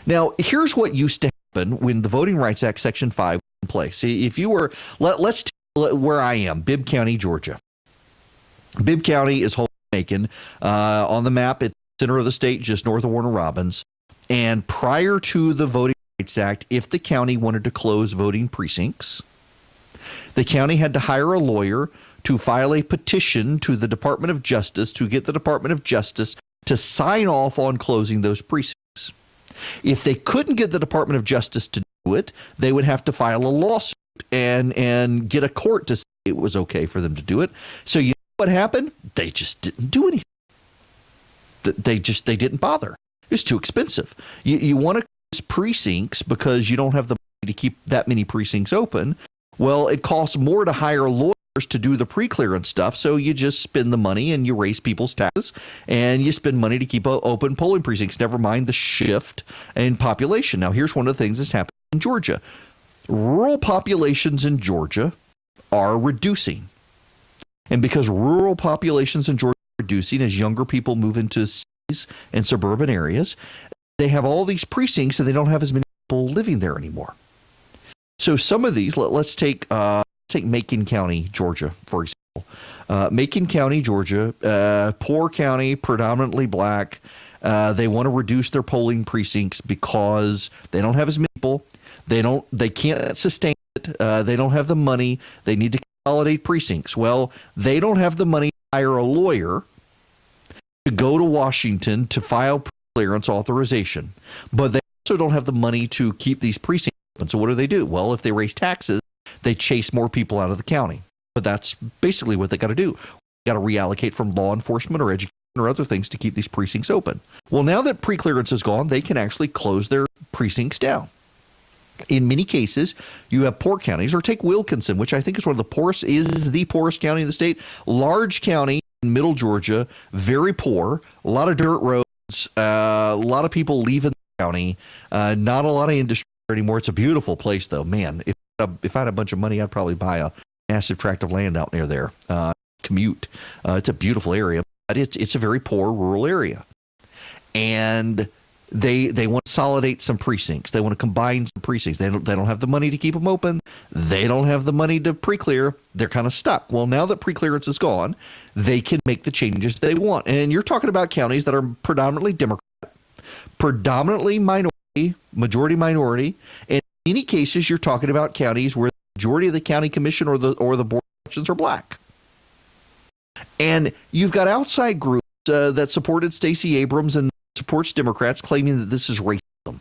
Now, here's what used to happen when the Voting Rights Act Section 5 was in place. If you were, let's take where I am, Bibb County, Georgia. Bibb County is Macon. On the map, it's the center of the state, just north of Warner Robins. And prior to the Voting Rights Act, if the county wanted to close voting precincts, the county had to hire a lawyer to file a petition to the Department of Justice to get the Department of Justice to sign off on closing those precincts. If they couldn't get the Department of Justice to do it, they would have to file a lawsuit and get a court to say it was okay for them to do it. So you know what happened? They just didn't do anything. They didn't bother. It's too expensive. You want to close precincts because you don't have the money to keep that many precincts open. Well, it costs more to hire lawyers to do the pre-clearance stuff, so you just spend the money and you raise people's taxes and you spend money to keep open polling precincts, never mind the shift in population. Now, here's one of the things that's happening in Georgia. Rural populations in Georgia are reducing. And because rural populations in Georgia are reducing as younger people move into cities and suburban areas, they have all these precincts and they don't have as many people living there anymore. So some of these, let's take Macon County, Georgia, for example. Macon County, Georgia, poor county, predominantly black. They want to reduce their polling precincts because they don't have as many people. They can't sustain it. They don't have the money. They need to consolidate precincts. Well, they don't have the money to hire a lawyer to go to Washington to file clearance authorization, but they also don't have the money to keep these precincts open. So what do? Well, if they raise taxes, they chase more people out of the county. But that's basically what they got to do. Got to reallocate from law enforcement or education or other things to keep these precincts open. Well, now that pre-clearance is gone, they can actually close their precincts down. In many cases, you have poor counties, or take Wilkinson, which I think is the poorest county in the state. Large county in middle Georgia, very poor, a lot of dirt roads, a lot of people leaving the county, not a lot of industry anymore. It's a beautiful place, though. Man, if I had a bunch of money, I'd probably buy a massive tract of land out near there. Commute. It's a beautiful area, but it's a very poor rural area. And they want to consolidate some precincts. They want to combine some precincts. They don't have the money to keep them open. They don't have the money to pre-clear. They're kind of stuck. Well, now that pre-clearance is gone, they can make the changes they want. And you're talking about counties that are predominantly Democrat, predominantly majority minority. And in many cases, you're talking about counties where the majority of the county commission or the board of elections are black. And you've got outside groups that supported Stacey Abrams and supports Democrats claiming that this is racism.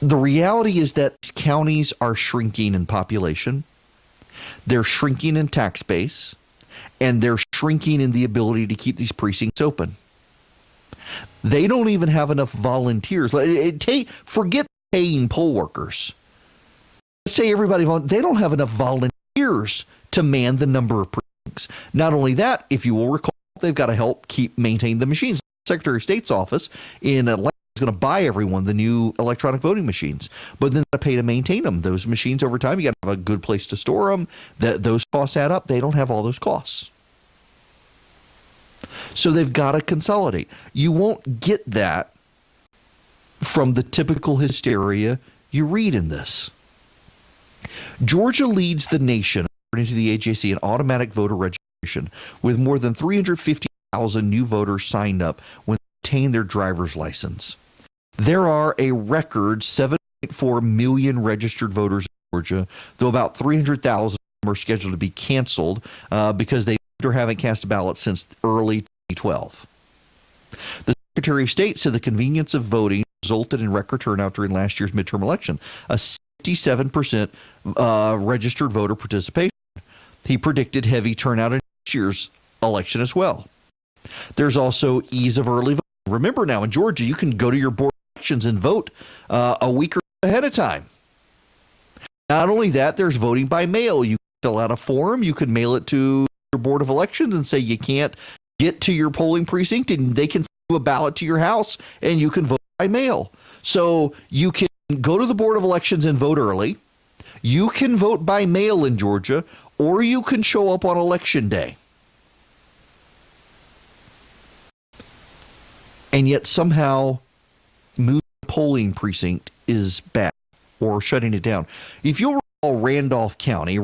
The reality is that counties are shrinking in population, they're shrinking in tax base, and they're shrinking in the ability to keep these precincts open. They don't even have enough volunteers. Forget paying poll workers. Let's say everybody, they don't have enough volunteers to man the number of precincts. Not only that, if you will recall, they've got to help maintain the machines. The Secretary of State's office in Atlanta is going to buy everyone the new electronic voting machines, but then they pay to maintain them. Those machines over time, you got to have a good place to store them. Those costs add up. They don't have all those costs. So they've got to consolidate. You won't get that from the typical hysteria you read in this. Georgia leads the nation, according to the AJC, in automatic voter registration, with more than 350,000 new voters signed up when they obtain their driver's license. There are a record 7.4 million registered voters in Georgia, though about 300,000 are scheduled to be canceled because they haven't cast a ballot since early 2012. The Secretary of State said the convenience of voting resulted in record turnout during last year's midterm election, a 57% registered voter participation. He predicted heavy turnout in next year's election as well. There's also ease of early voting. Remember now, in Georgia, you can go to your board of elections and vote a week or ahead of time. Not only that, there's voting by mail. You can fill out a form. You can mail it to your board of elections and say you can't get to your polling precinct, and they can send you a ballot to your house, and you can vote by mail. So you can go to the board of elections and vote early. You can vote by mail in Georgia, or you can show up on election day. And yet somehow moving the polling precinct is bad, or shutting it down. If you'll recall Randolph County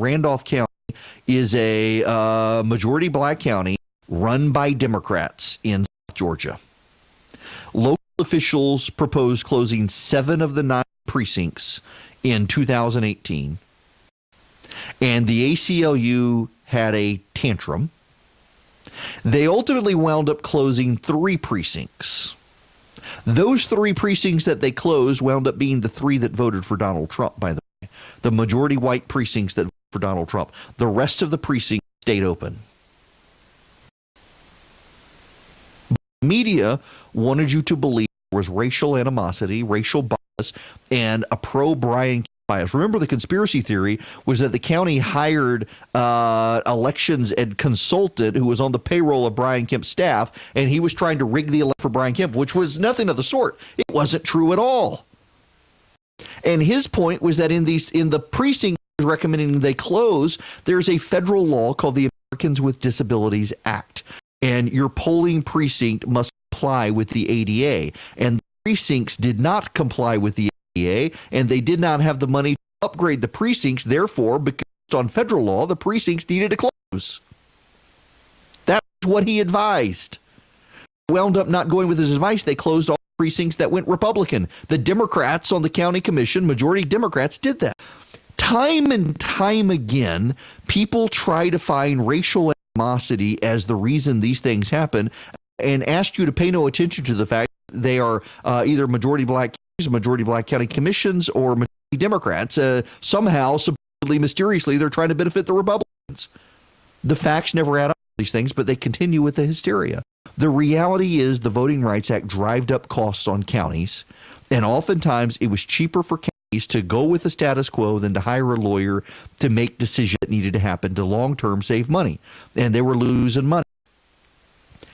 is a majority black county run by Democrats in South Georgia. Local officials proposed closing 7 of the 9 precincts in 2018. And the ACLU had a tantrum. They ultimately wound up closing 3 precincts. Those 3 precincts that they closed wound up being the 3 that voted for Donald Trump, by the way. The majority white precincts that voted for Donald Trump. The rest of the precincts stayed open. Media wanted you to believe there was racial animosity, racial bias, and a pro-Brian Kemp bias. Remember, the conspiracy theory was that the county hired elections and consultant who was on the payroll of Brian Kemp's staff, and he was trying to rig the election for Brian Kemp, which was nothing of the sort. It wasn't true at all. And his point was that in the precinct recommending they close, there's a federal law called the Americans with Disabilities Act. And your polling precinct must comply with the ADA. And the precincts did not comply with the ADA, and they did not have the money to upgrade the precincts. Therefore, because on federal law, the precincts needed to close. That's what he advised. Wound up not going with his advice. They closed all the precincts that went Republican. The Democrats on the county commission, majority Democrats, did that. time and time again, people try to find racial animosity as the reason these things happen and ask you to pay no attention to the fact they are either majority black counties, majority black county commissions, or majority Democrats. Somehow, supposedly, mysteriously, they're trying to benefit the Republicans. The facts never add up to these things, but they continue with the hysteria. The reality is the Voting Rights Act drived up costs on counties, and oftentimes it was cheaper for counties to go with the status quo than to hire a lawyer to make decisions that needed to happen to long-term save money, and they were losing money.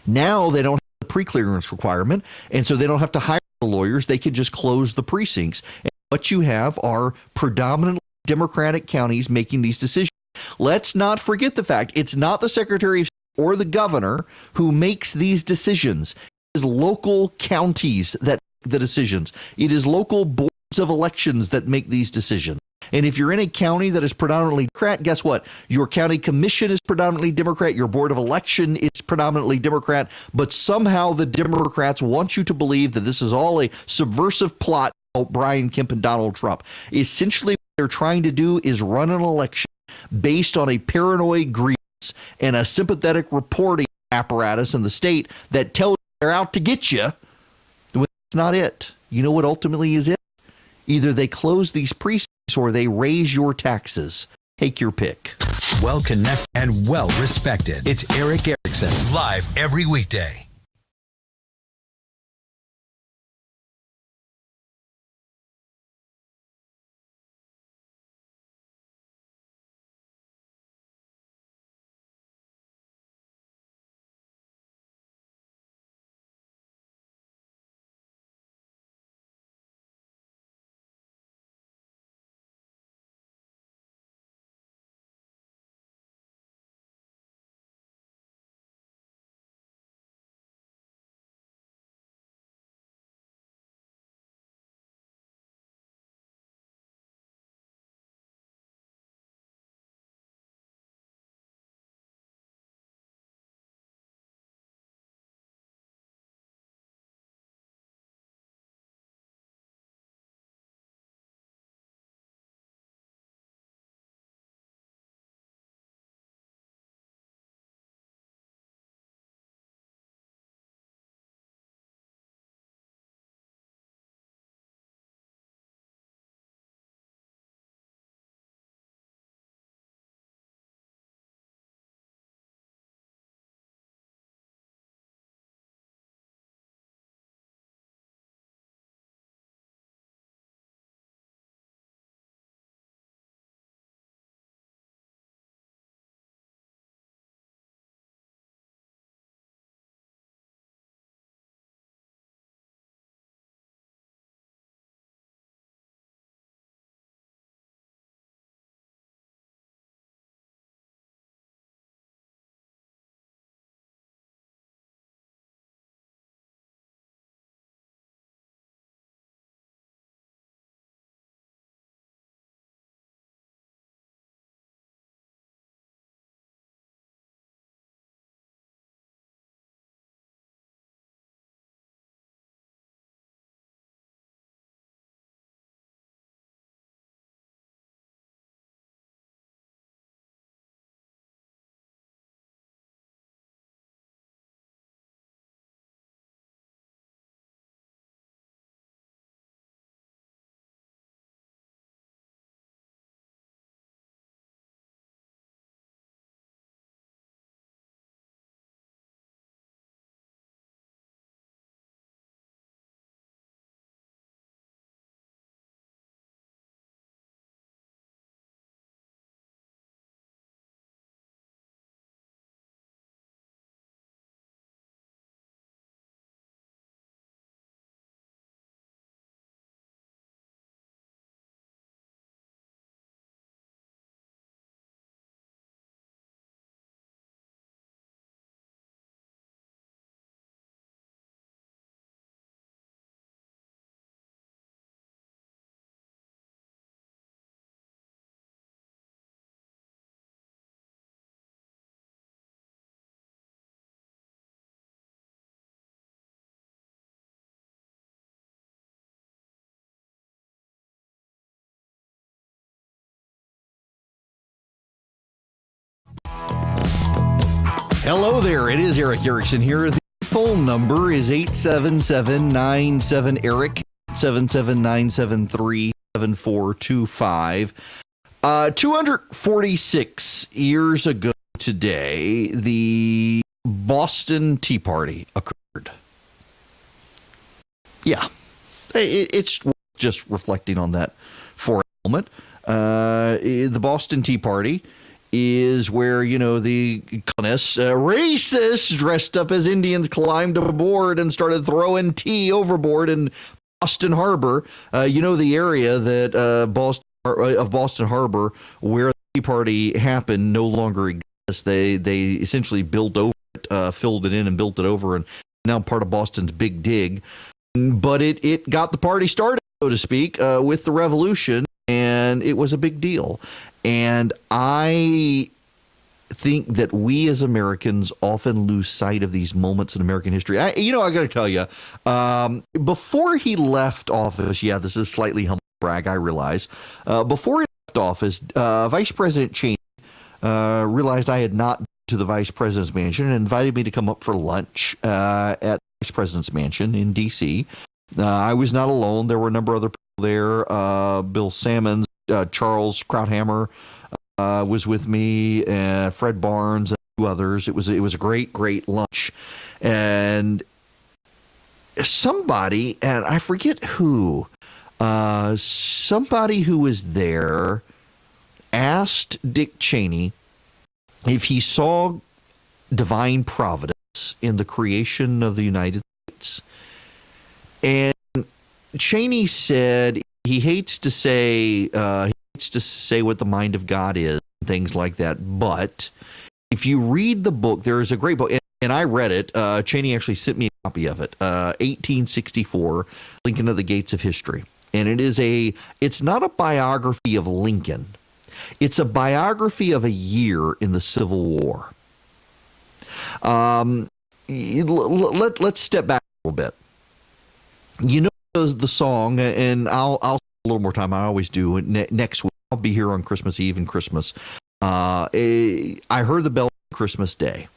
Now they don't have the pre-clearance requirement, and so they don't have to hire the lawyers. They can just close the precincts. And what you have are predominantly Democratic counties making these decisions. Let's not forget the fact it's not the Secretary of State or the governor who makes these decisions. It is local counties that make the decisions. It is local boards of elections that make these decisions. And if you're in a county that is predominantly Democrat, guess what? Your county commission is predominantly Democrat. Your board of election is predominantly Democrat. But somehow the Democrats want you to believe that this is all a subversive plot of Brian Kemp and Donald Trump. Essentially, what they're trying to do is run an election based on a paranoid grievance and a sympathetic reporting apparatus in the state that tells you they're out to get you. When that's not it. You know what ultimately is it? Either they close these precincts or they raise your taxes. Take your pick. Well connected and well respected. It's Erick Erickson, live every weekday. Hello there. It is Erick Erickson here. The phone number is 877-97-ERIC, 877-973-7425. 246 years ago today, the Boston Tea Party occurred. Yeah, it's just reflecting on that for a moment. The Boston Tea Party is where, the colonists, racists dressed up as Indians climbed aboard and started throwing tea overboard in Boston Harbor. The area that Boston Harbor where the Tea Party happened no longer exists. They essentially built over it, filled it in and built it over, and now part of Boston's Big Dig. But it got the party started, so to speak, with the revolution, and it was a big deal. And I think that we as Americans often lose sight of these moments in American history. I got to tell you, before he left office, this is slightly humble brag, I realize. Before he left office, Vice President Cheney realized I had not been to the Vice President's mansion and invited me to come up for lunch at the Vice President's mansion in D.C. I was not alone. There were a number of other people there. Bill Sammons, Charles Krauthammer was with me, Fred Barnes, and a few others. It was a great lunch. And somebody, and I forget who, somebody who was there asked Dick Cheney if he saw divine providence in the creation of the United States. And Cheney said he hates to say what the mind of God is, and things like that. But if you read the book, there is a great book, and I read it. Cheney actually sent me a copy of it, 1864, Lincoln at the Gates of History. And it's not a biography of Lincoln. It's a biography of a year in the Civil War. Let's step back a little bit. The song, and I'll spend a little more time. I always do. Next week, I'll be here on Christmas Eve and Christmas. I heard the bells on Christmas Day.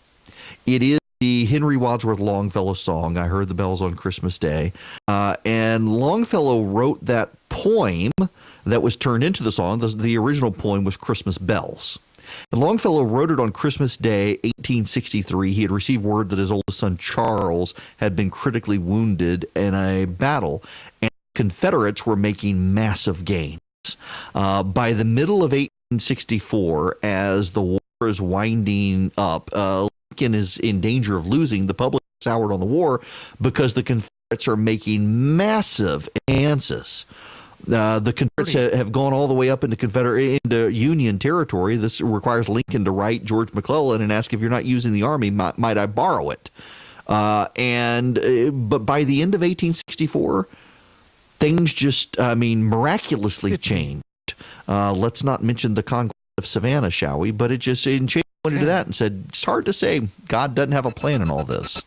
It is the Henry Wadsworth Longfellow song, I Heard the Bells on Christmas Day. And Longfellow wrote that poem that was turned into the song. The original poem was Christmas Bells. And Longfellow wrote it on Christmas Day, 1863. He had received word that his oldest son, Charles, had been critically wounded in a battle, and Confederates were making massive gains. By the middle of 1864, as the war is winding up, Lincoln is in danger of losing. The public is soured on the war because the Confederates are making massive advances. The Confederates have gone all the way up into Union territory. This requires Lincoln to write George McClellan and ask, if you're not using the army, might I borrow it? But by the end of 1864, things just, miraculously changed. Let's not mention the conquest of Savannah, shall we? But Cheney pointed to that and said, it's hard to say. God doesn't have a plan in all this.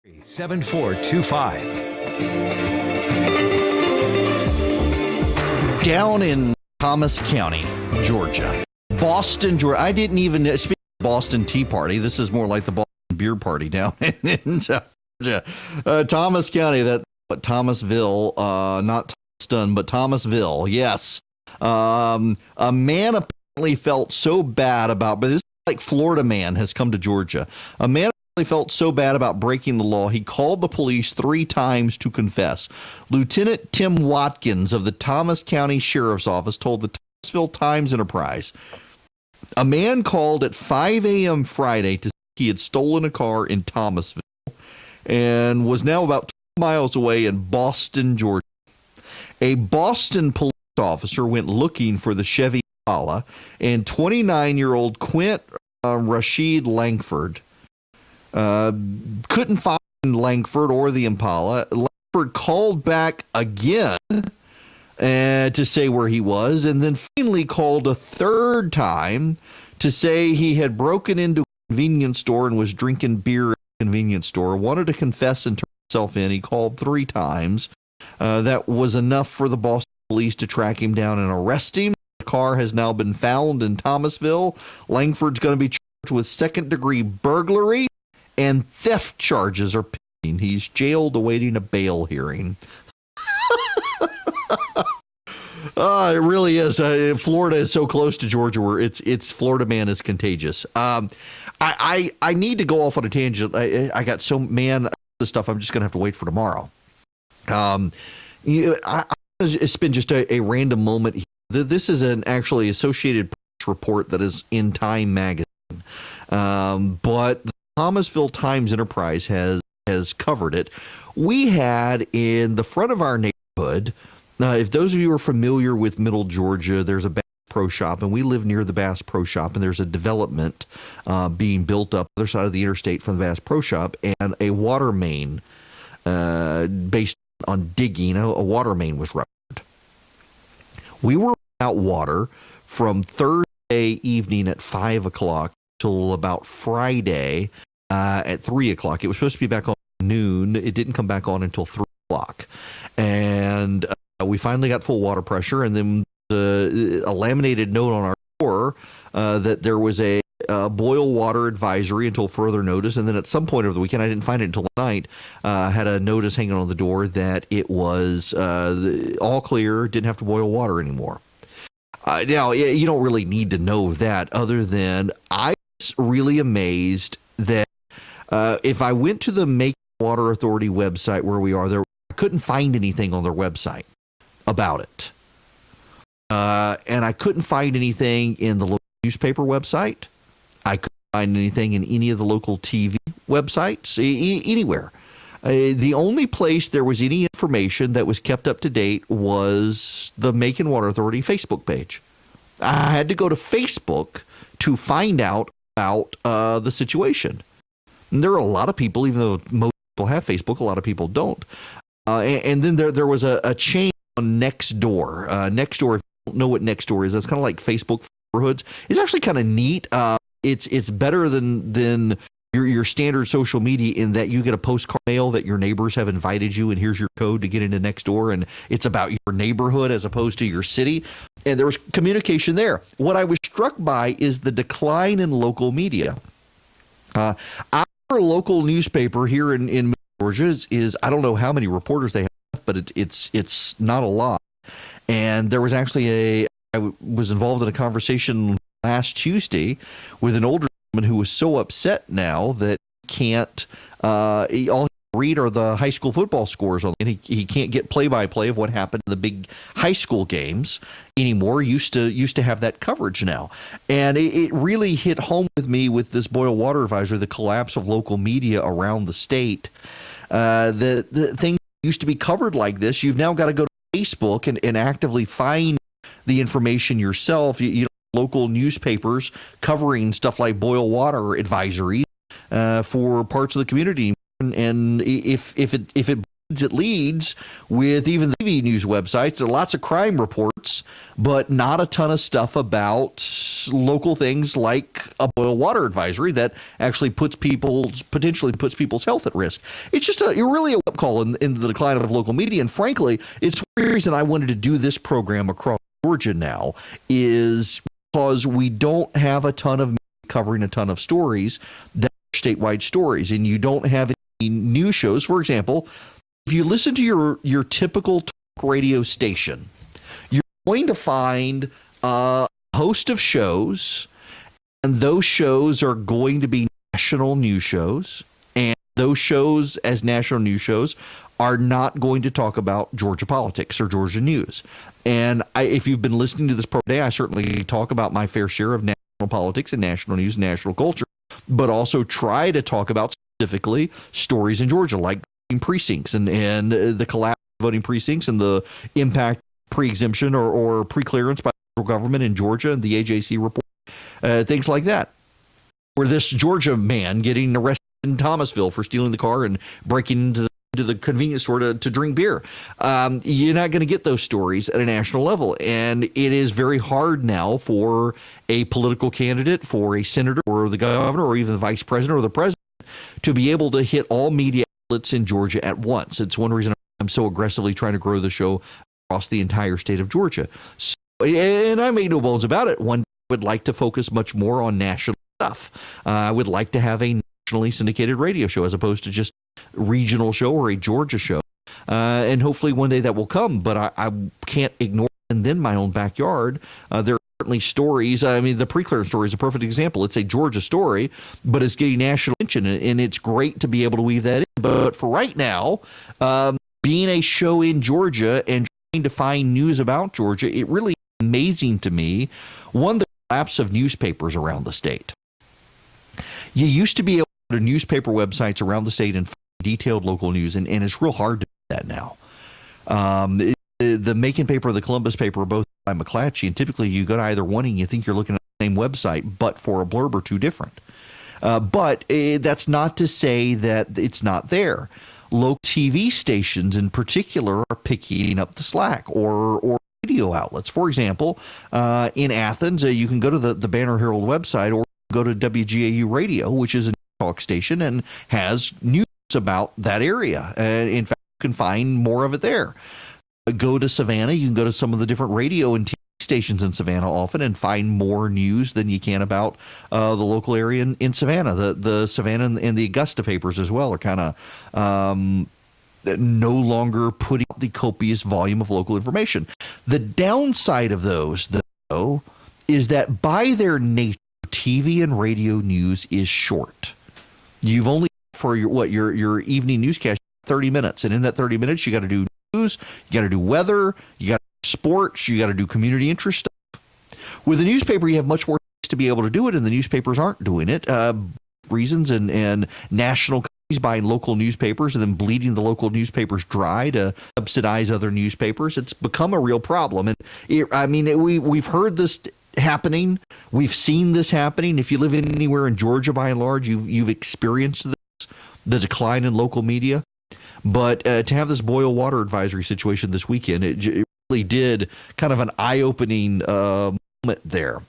7425. Down in Thomas County, Georgia. Boston, Georgia. I didn't even speak of Boston Tea Party. This is more like the Boston Beer Party down in Georgia. Thomas County, Thomasville, not Thomaston, but Thomasville. Yes. A man apparently felt so bad about, but this is like Florida man has come to Georgia. A man felt so bad about breaking the law, he called the police 3 times to confess. Lieutenant Tim Watkins of the Thomas County Sheriff's Office told the Thomasville Times-Enterprise, a man called at 5 a.m. Friday to say he had stolen a car in Thomasville and was now about 2 miles away in Boston, Georgia. A Boston police officer went looking for the Chevy Impala, and 29-year-old Quint Rashid Langford couldn't find Langford or the Impala. Langford called back again to say where he was, and then finally called a third time to say he had broken into a convenience store and was drinking beer at a convenience store. Wanted to confess and turn himself in. He called 3 times. That was enough for the Boston police to track him down and arrest him. The car has now been found in Thomasville. Langford's going to be charged with second-degree burglary, and theft charges are pending. He's jailed awaiting a bail hearing. It really is. Florida is so close to Georgia where it's Florida man is contagious. I need to go off on a tangent. I got this stuff I'm just going to have to wait for tomorrow. It's been just a random moment. This is an actually Associated Press report that is in Time magazine. But the Thomasville Times-Enterprise has covered it. We had in the front of our neighborhood, if those of you are familiar with Middle Georgia, there's a Bass Pro Shop, and we live near the Bass Pro Shop, and there's a development being built up the other side of the interstate from the Bass Pro Shop, and a water main based on digging, a water main was ruptured. We were without water from Thursday evening at 5 o'clock till about Friday at 3 o'clock. It was supposed to be back on noon. It didn't come back on until 3 o'clock. And we finally got full water pressure, and then a laminated note on our door that there was a boil water advisory until further notice. And then at some point over the weekend, I didn't find it until the night, had a notice hanging on the door that it was all clear, didn't have to boil water anymore. Now, you don't really need to know that, other than I was really amazed that if I went to the Macon Water Authority website where we are, I couldn't find anything on their website about it. And I couldn't find anything in the local newspaper website. I couldn't find anything in any of the local TV websites, anywhere. The only place there was any information that was kept up to date was the Macon Water Authority Facebook page. I had to go to Facebook to find out about the situation. And there are a lot of people, even though most people have Facebook, a lot of people don't. And then there was a chain on Nextdoor. Nextdoor, if you don't know what Nextdoor is, that's kind of like Facebook for neighborhoods. It's actually kind of neat. It's better than your standard social media in that you get a postcard mail that your neighbors have invited you, and here's your code to get into Nextdoor, and it's about your neighborhood as opposed to your city. And there was communication there. What I was struck by is the decline in local media. Our local newspaper here in Georgia is I don't know how many reporters they have, but it's not a lot. And there was actually I was involved in a conversation last Tuesday with an older woman who was so upset now that he can't all he can read are the high school football scores on, and he can't get play-by-play of what happened in the big high school games anymore. Used to have that coverage now, and it really hit home with me with this boil water advisory, the collapse of local media around the state. The things used to be covered like this, you've now got to go to Facebook and actively find the information yourself. You know, local newspapers covering stuff like boil water advisories for parts of the community. And if it it leads with even the TV news websites. There are lots of crime reports, but not a ton of stuff about local things like a boil water advisory that actually potentially puts people's health at risk. It's just really a wake-up call in the decline of local media. And frankly, it's the reason I wanted to do this program across Georgia now is because we don't have a ton of media covering a ton of stories that are statewide stories, and you don't have any news shows. For example, if you listen to your typical talk radio station, you're going to find a host of shows, and those shows are going to be national news shows, and those shows as national news shows are not going to talk about Georgia politics or Georgia news. And if you've been listening to this program today, I certainly talk about my fair share of national politics and national news and national culture, but also try to talk about specifically stories in Georgia, like precincts and the collapse of voting precincts and the impact pre-exemption or pre-clearance by the federal government in Georgia and the AJC report, things like that. Or this Georgia man getting arrested in Thomasville for stealing the car and breaking into the convenience store to drink beer. You're not going to get those stories at a national level. And it is very hard now for a political candidate, for a senator or the governor or even the vice president or the president to be able to hit all media outlets in Georgia at once. It's one reason I'm so aggressively trying to grow the show across the entire state of Georgia. So, and I made no bones about it. One day I would like to focus much more on national stuff. I would like to have a nationally syndicated radio show as opposed to just regional show or a Georgia show. And hopefully one day that will come, but I can't ignore it. And then my own backyard, there are certainly stories. I mean, the pre-clearance story is a perfect example. It's a Georgia story, but it's getting national attention, and it's great to be able to weave that in. But for right now, being a show in Georgia and trying to find news about Georgia, it really is amazing to me, one, the collapse of newspapers around the state. You used to be able to go to newspaper websites around the state and find detailed local news, and it's real hard to do that now. The Macon paper or the Columbus paper are both by McClatchy, and typically you go to either one and you think you're looking at the same website, but for a blurb or two different. But that's not to say that it's not there. Local TV stations in particular are picking up the slack, or radio outlets. For example, in Athens, you can go to the Banner Herald website or go to WGAU Radio, which is a talk station and has news about that area. In fact, you can find more of it there. Go to Savannah. You can go to some of the different radio and TV stations in Savannah often and find more news than you can about the local area in Savannah. The Savannah and the Augusta papers as well are kind of no longer putting out the copious volume of local information. The downside of those, though, is that by their nature, TV and radio news is short. You've only for your evening newscast 30 minutes, and in that 30 minutes, you got to do news, you got to do weather, you got to do sports, you got to do community interest stuff. With a newspaper, you have much more to be able to do it, and the newspapers aren't doing it. Reasons and national companies buying local newspapers and then bleeding the local newspapers dry to subsidize other newspapers. It's become a real problem, and we've heard this happening. We've seen this happening. If you live anywhere in Georgia, by and large, you've experienced this, the decline in local media. But to have this boil water advisory situation this weekend, it really did kind of an eye-opening moment there.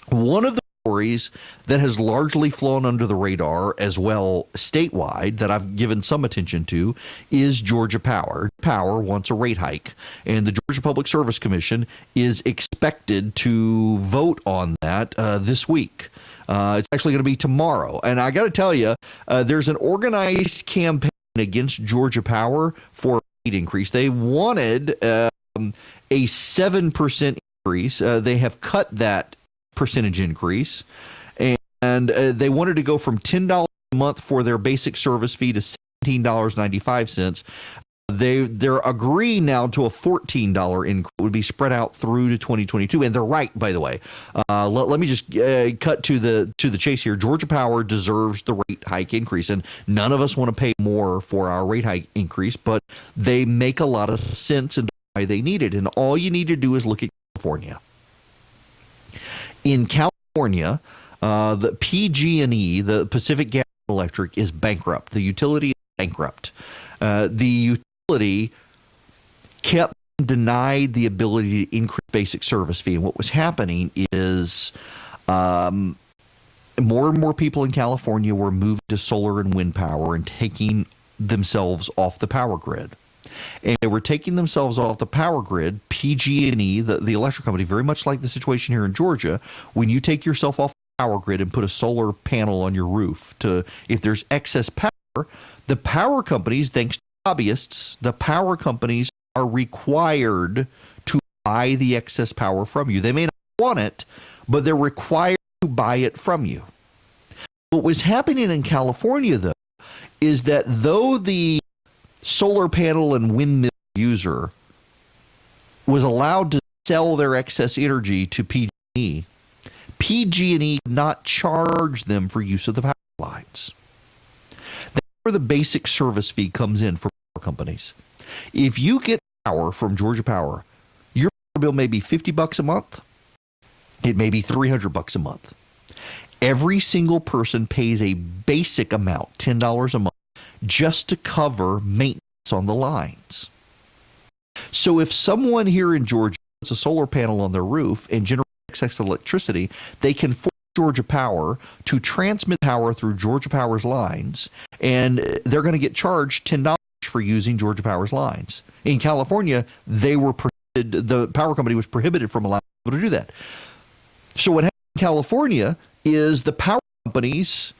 One of the stories that has largely flown under the radar as well statewide that I've given some attention to is Georgia Power. Power wants a rate hike, and the Georgia Public Service Commission is expected to vote on that this week. It's actually going to be tomorrow. And I got to tell you, there's an organized campaign against Georgia Power for a rate increase. They wanted a 7% increase. They have cut that percentage increase, and they wanted to go from $10 a month for their basic service fee to $17.95. They're agreeing now to a $14 increase. It would be spread out through to 2022, and they're right, by the way. Let me just cut to the chase here. Georgia Power deserves the rate hike increase, and none of us want to pay more for our rate hike increase, but they make a lot of sense and why they need it. And all you need to do is look at California. In California, the PG&E, the Pacific Gas and Electric, is bankrupt. The utility is bankrupt. The utility kept denied the ability to increase basic service fee. And what was happening is more and more people in California were moving to solar and wind power and taking themselves off the power grid. And they were taking themselves off the power grid. PG&E, the electric company, very much like the situation here in Georgia, when you take yourself off the power grid and put a solar panel on your roof, if there's excess power, the power companies, thanks to lobbyists, the power companies are required to buy the excess power from you. They may not want it, but they're required to buy it from you. What was happening in California, though, is that though the solar panel and windmill user was allowed to sell their excess energy to PG&E, PG&E could not charge them for use of the power lines. That's where the basic service fee comes in for power companies. If you get power from Georgia Power, your power bill may be $50 a month. It may be $300 a month. Every single person pays a basic amount, $10 a month, just to cover maintenance on the lines. So if someone here in Georgia puts a solar panel on their roof and generates excess electricity, they can force Georgia Power to transmit power through Georgia Power's lines, and they're going to get charged $10 for using Georgia Power's lines. In California, the power company was prohibited from allowing people to do that. So what happened in California is the power companies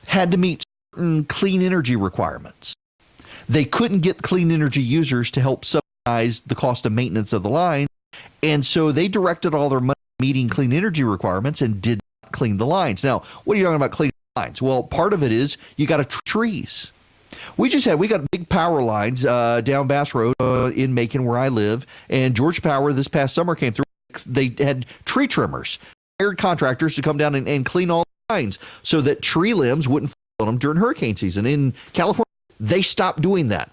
had to meet certain clean energy requirements. They couldn't get clean energy users to help subsidize the cost of maintenance of the line, and so they directed all their money meeting clean energy requirements and did not clean the lines. Now, what are you talking about cleaning lines? Well, part of it is you got to trees. We got big power lines down Bass Road in Macon, where I live, and Georgia Power this past summer came through. They had tree trimmers, hired contractors to come down and clean all the lines so that tree limbs wouldn't fall on them during hurricane season. In California, they stopped doing that.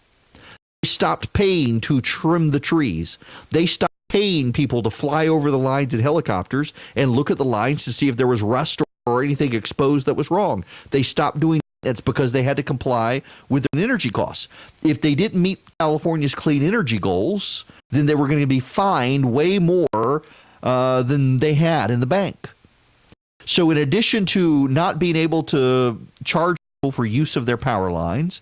They stopped paying to trim the trees. They stopped paying people to fly over the lines in helicopters and look at the lines to see if there was rust or anything exposed that was wrong. They stopped doing that. It's because they had to comply with their energy costs. If they didn't meet California's clean energy goals, then they were going to be fined way more than they had in the bank. So in addition to not being able to charge people for use of their power lines,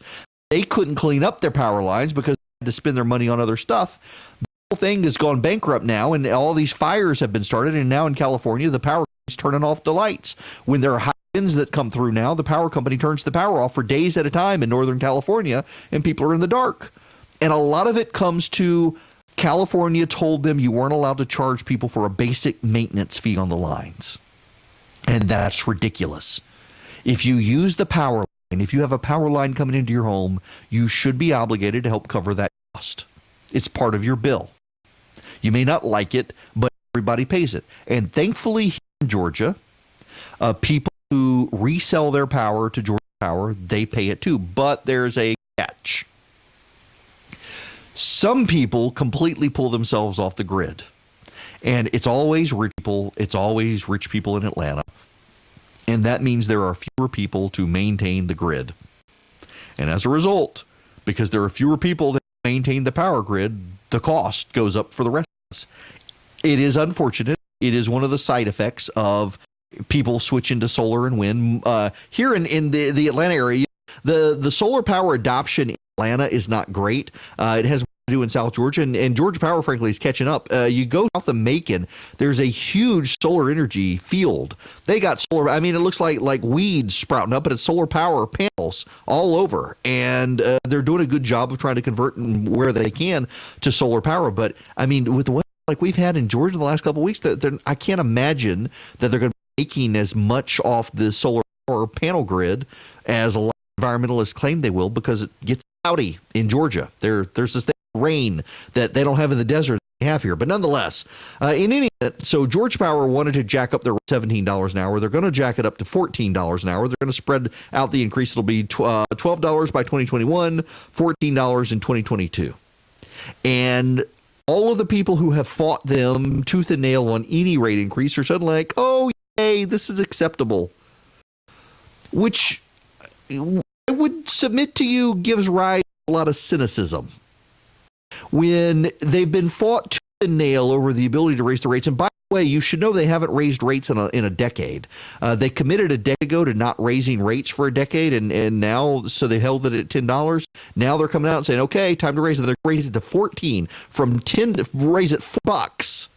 they couldn't clean up their power lines because they had to spend their money on other stuff. The whole thing has gone bankrupt now, and all these fires have been started, and now in California, the power company is turning off the lights. When there are high winds that come through now, the power company turns the power off for days at a time in Northern California, and people are in the dark. And a lot of it comes to California told them you weren't allowed to charge people for a basic maintenance fee on the lines. And that's ridiculous. If you use the power line, if you have a power line coming into your home, you should be obligated to help cover that cost. It's part of your bill. You may not like it, but everybody pays it. And thankfully here in Georgia, people who resell their power to Georgia Power, they pay it too. But there's a catch. Some people completely pull themselves off the grid. And it's always rich people. It's always rich people in Atlanta. And that means there are fewer people to maintain the grid. And as a result, because there are fewer people that maintain the power grid, the cost goes up for the rest of us. It is unfortunate. It is one of the side effects of people switching to solar and wind. Here in the Atlanta area, the solar power adoption in Atlanta is not great. It has more to do in South Georgia, and Georgia Power, frankly, is catching up. You go south of Macon, there's a huge solar energy field. They got solar, I mean, it looks like weeds sprouting up, but it's solar power panels all over, and they're doing a good job of trying to convert where they can to solar power. But, I mean, with the weather like we've had in Georgia the last couple of weeks, I can't imagine that they're going to be making as much off the solar power panel grid as a lot of environmentalists claim they will, because it gets cloudy in Georgia. There's this thing, rain, that they don't have in the desert they have here. But nonetheless, in any event, so Georgia Power wanted to jack up their $17 an hour. They're going to jack it up to $14 an hour. They're going to spread out the increase. It'll be $12 by 2021, $14 in 2022. And all of the people who have fought them tooth and nail on any rate increase are suddenly like, oh, yay, this is acceptable. Which I would submit to you gives rise to a lot of cynicism. when they've been fought tooth and nail over the ability to raise the rates. And by the way, you should know they haven't raised rates in a decade. They committed a decade ago to not raising rates for a decade, and now, so they held it at $10. Now they're coming out and saying, okay, time to raise it. They're raising it to 14 from 10 to raise it $4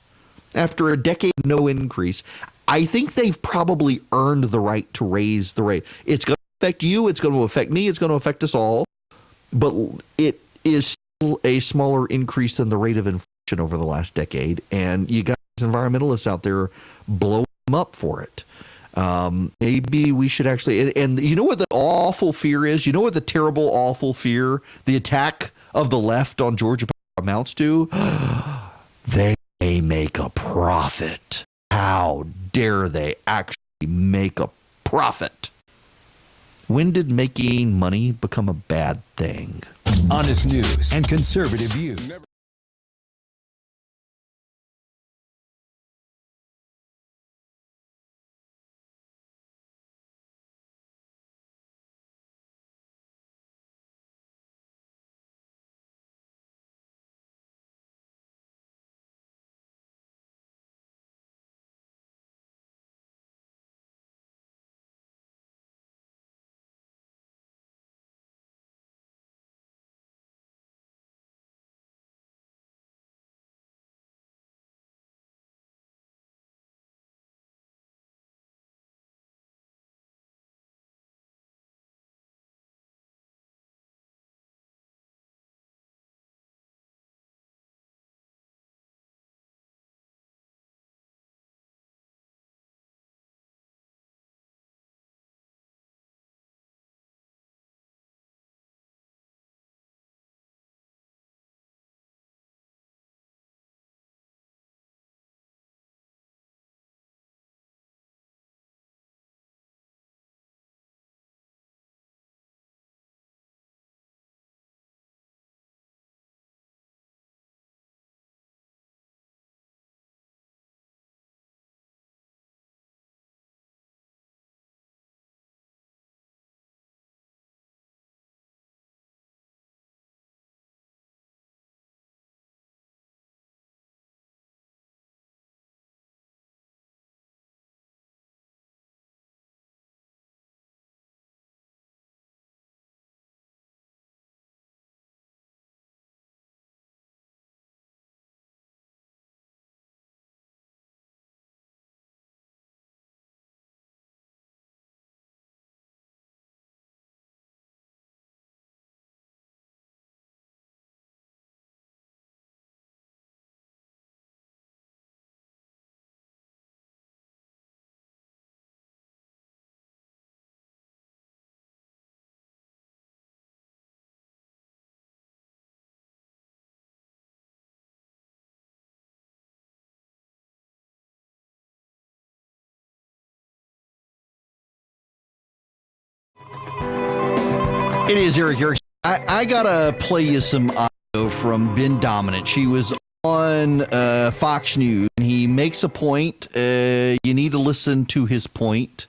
after a decade of no increase. I think they've probably earned the right to raise the rate. It's going to affect you. It's going to affect me. It's going to affect us all. But it is still a smaller increase than the rate of inflation over the last decade. And you got environmentalists out there blowing them up for it. Maybe we should actually, and you know what the awful fear is? You know what the terrible, awful fear, the attack of the left on Georgia amounts to? They make a profit. How dare they actually make a profit? When did making money become a bad thing? Honest news and conservative views. It is Erick Erickson. I got to play you some audio from Ben Dominant. She was on Fox News, and he makes a point. You need to listen to his point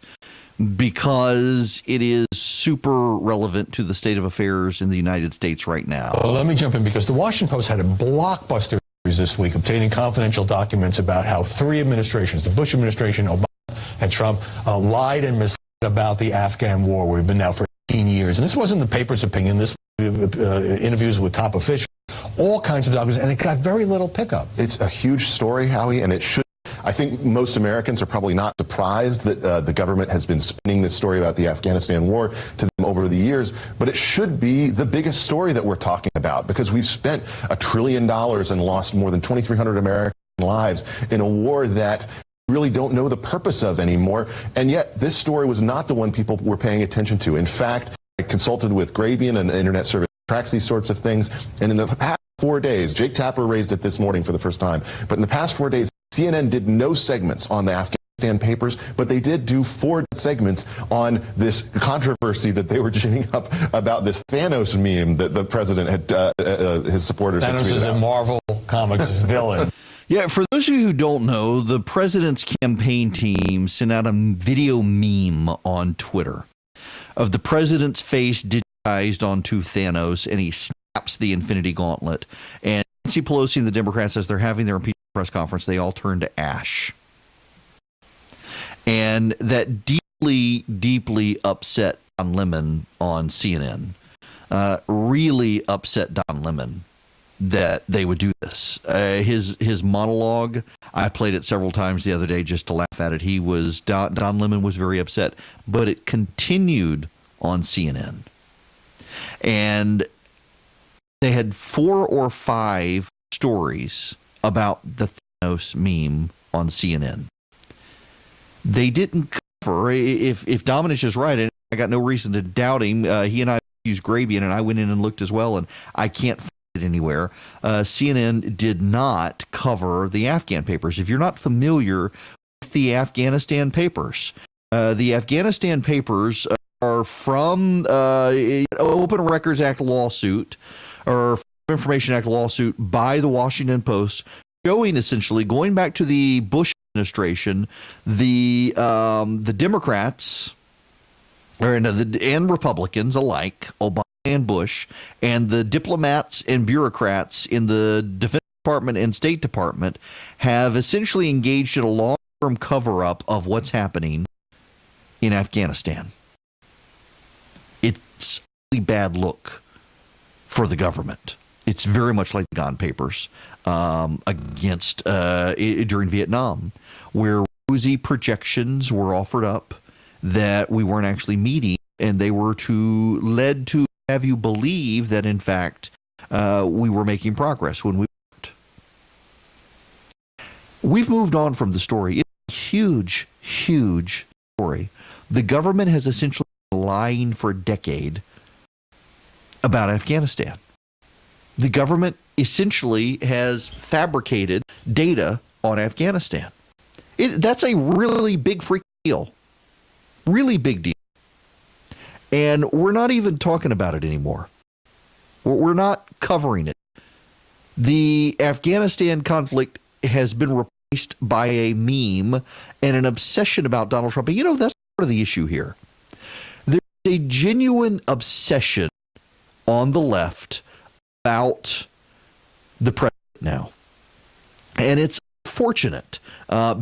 because it is super relevant to the state of affairs in the United States right now. Well, let me jump in because the Washington Post had a blockbuster series this week obtaining confidential documents about how three administrations, the Bush administration, Obama, and Trump, lied and misled about the Afghan war. We've been now for 18 years. And this wasn't the paper's opinion. This was interviews with top officials, all kinds of documents, and it got very little pickup. It's a huge story, Howie, and it should. I think most Americans are probably not surprised that the government has been spinning this story about the Afghanistan war to them over the years, but it should be the biggest story that we're talking about because we've spent $1 trillion and lost more than 2,300 American lives in a war that really don't know the purpose of anymore. And yet this story was not the one people were paying attention to. In fact, I consulted with Grabian, an internet service that tracks these sorts of things. And in the past 4 days, Jake Tapper raised it this morning for the first time, but in the past 4 days, CNN did no segments on the Afghanistan papers, but they did do 4 segments on this controversy that they were ginning up about this Thanos meme that the president had, his supporters had tweeted out. Thanos is a Marvel Comics villain. Yeah, for those of you who don't know, the president's campaign team sent out a video meme on Twitter of the president's face digitized onto Thanos, and he snapped collapse the Infinity Gauntlet. And Nancy Pelosi and the Democrats, as they're having their impeachment press conference, they all turn to ash. And that deeply, deeply upset Don Lemon on CNN. Really upset Don Lemon that they would do this. His monologue, I played it several times the other day just to laugh at it. Don Lemon was very upset, but it continued on CNN. And they had 4 or 5 stories about the Thanos meme on CNN. They didn't cover, if Dominic is right, and I got no reason to doubt him, he and I used Grabian, and I went in and looked as well, and I can't find it anywhere. CNN did not cover the Afghan papers. If you're not familiar with the Afghanistan papers, the Afghanistan papers are from Open Records Act lawsuit, or Information Act lawsuit by the Washington Post, showing essentially, going back to the Bush administration, the Democrats and Republicans alike, Obama and Bush, and the diplomats and bureaucrats in the Defense Department and State Department have essentially engaged in a long-term cover-up of what's happening in Afghanistan. It's a really bad look for the government. It's very much like the Gone Papers against during Vietnam, where rosy projections were offered up that we weren't actually meeting, and they were led to have you believe that, in fact, we were making progress when we weren't. We've moved on from the story. It's a huge, huge story. The government has essentially been lying for a decade about Afghanistan. The government essentially has fabricated data on Afghanistan. That's a really big freaking deal. Really big deal. And we're not even talking about it anymore. We're not covering it. The Afghanistan conflict has been replaced by a meme and an obsession about Donald Trump. And that's part of the issue here. There's a genuine obsession on the left about the president now. And it's fortunate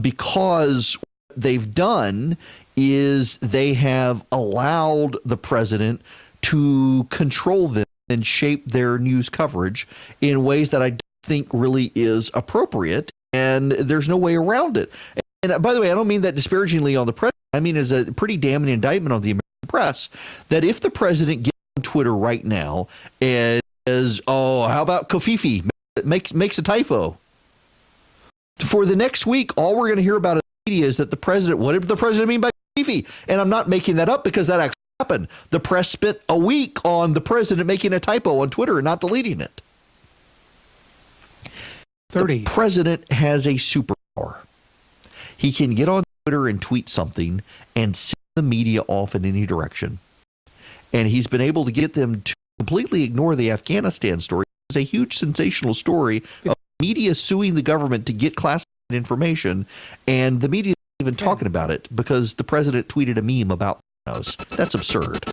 because what they've done is they have allowed the president to control them and shape their news coverage in ways that I don't think really is appropriate, and there's no way around it. And by the way, I don't mean that disparagingly on the president. I mean as a pretty damning indictment on the American press, that if the president gets on Twitter right now and says, how about Kofifi makes a typo, for the next week, all we're going to hear about in the media is that the president, what did the president mean by Kofifi? And I'm not making that up because that actually happened. The press spent a week on the president making a typo on Twitter and not deleting it. 30. The president has a superpower. He can get on Twitter and tweet something and send the media off in any direction. And he's been able to get them to completely ignore the Afghanistan story. It's a huge sensational story of media suing the government to get classified information, and the media isn't even talking about it because the president tweeted a meme about those. That's absurd.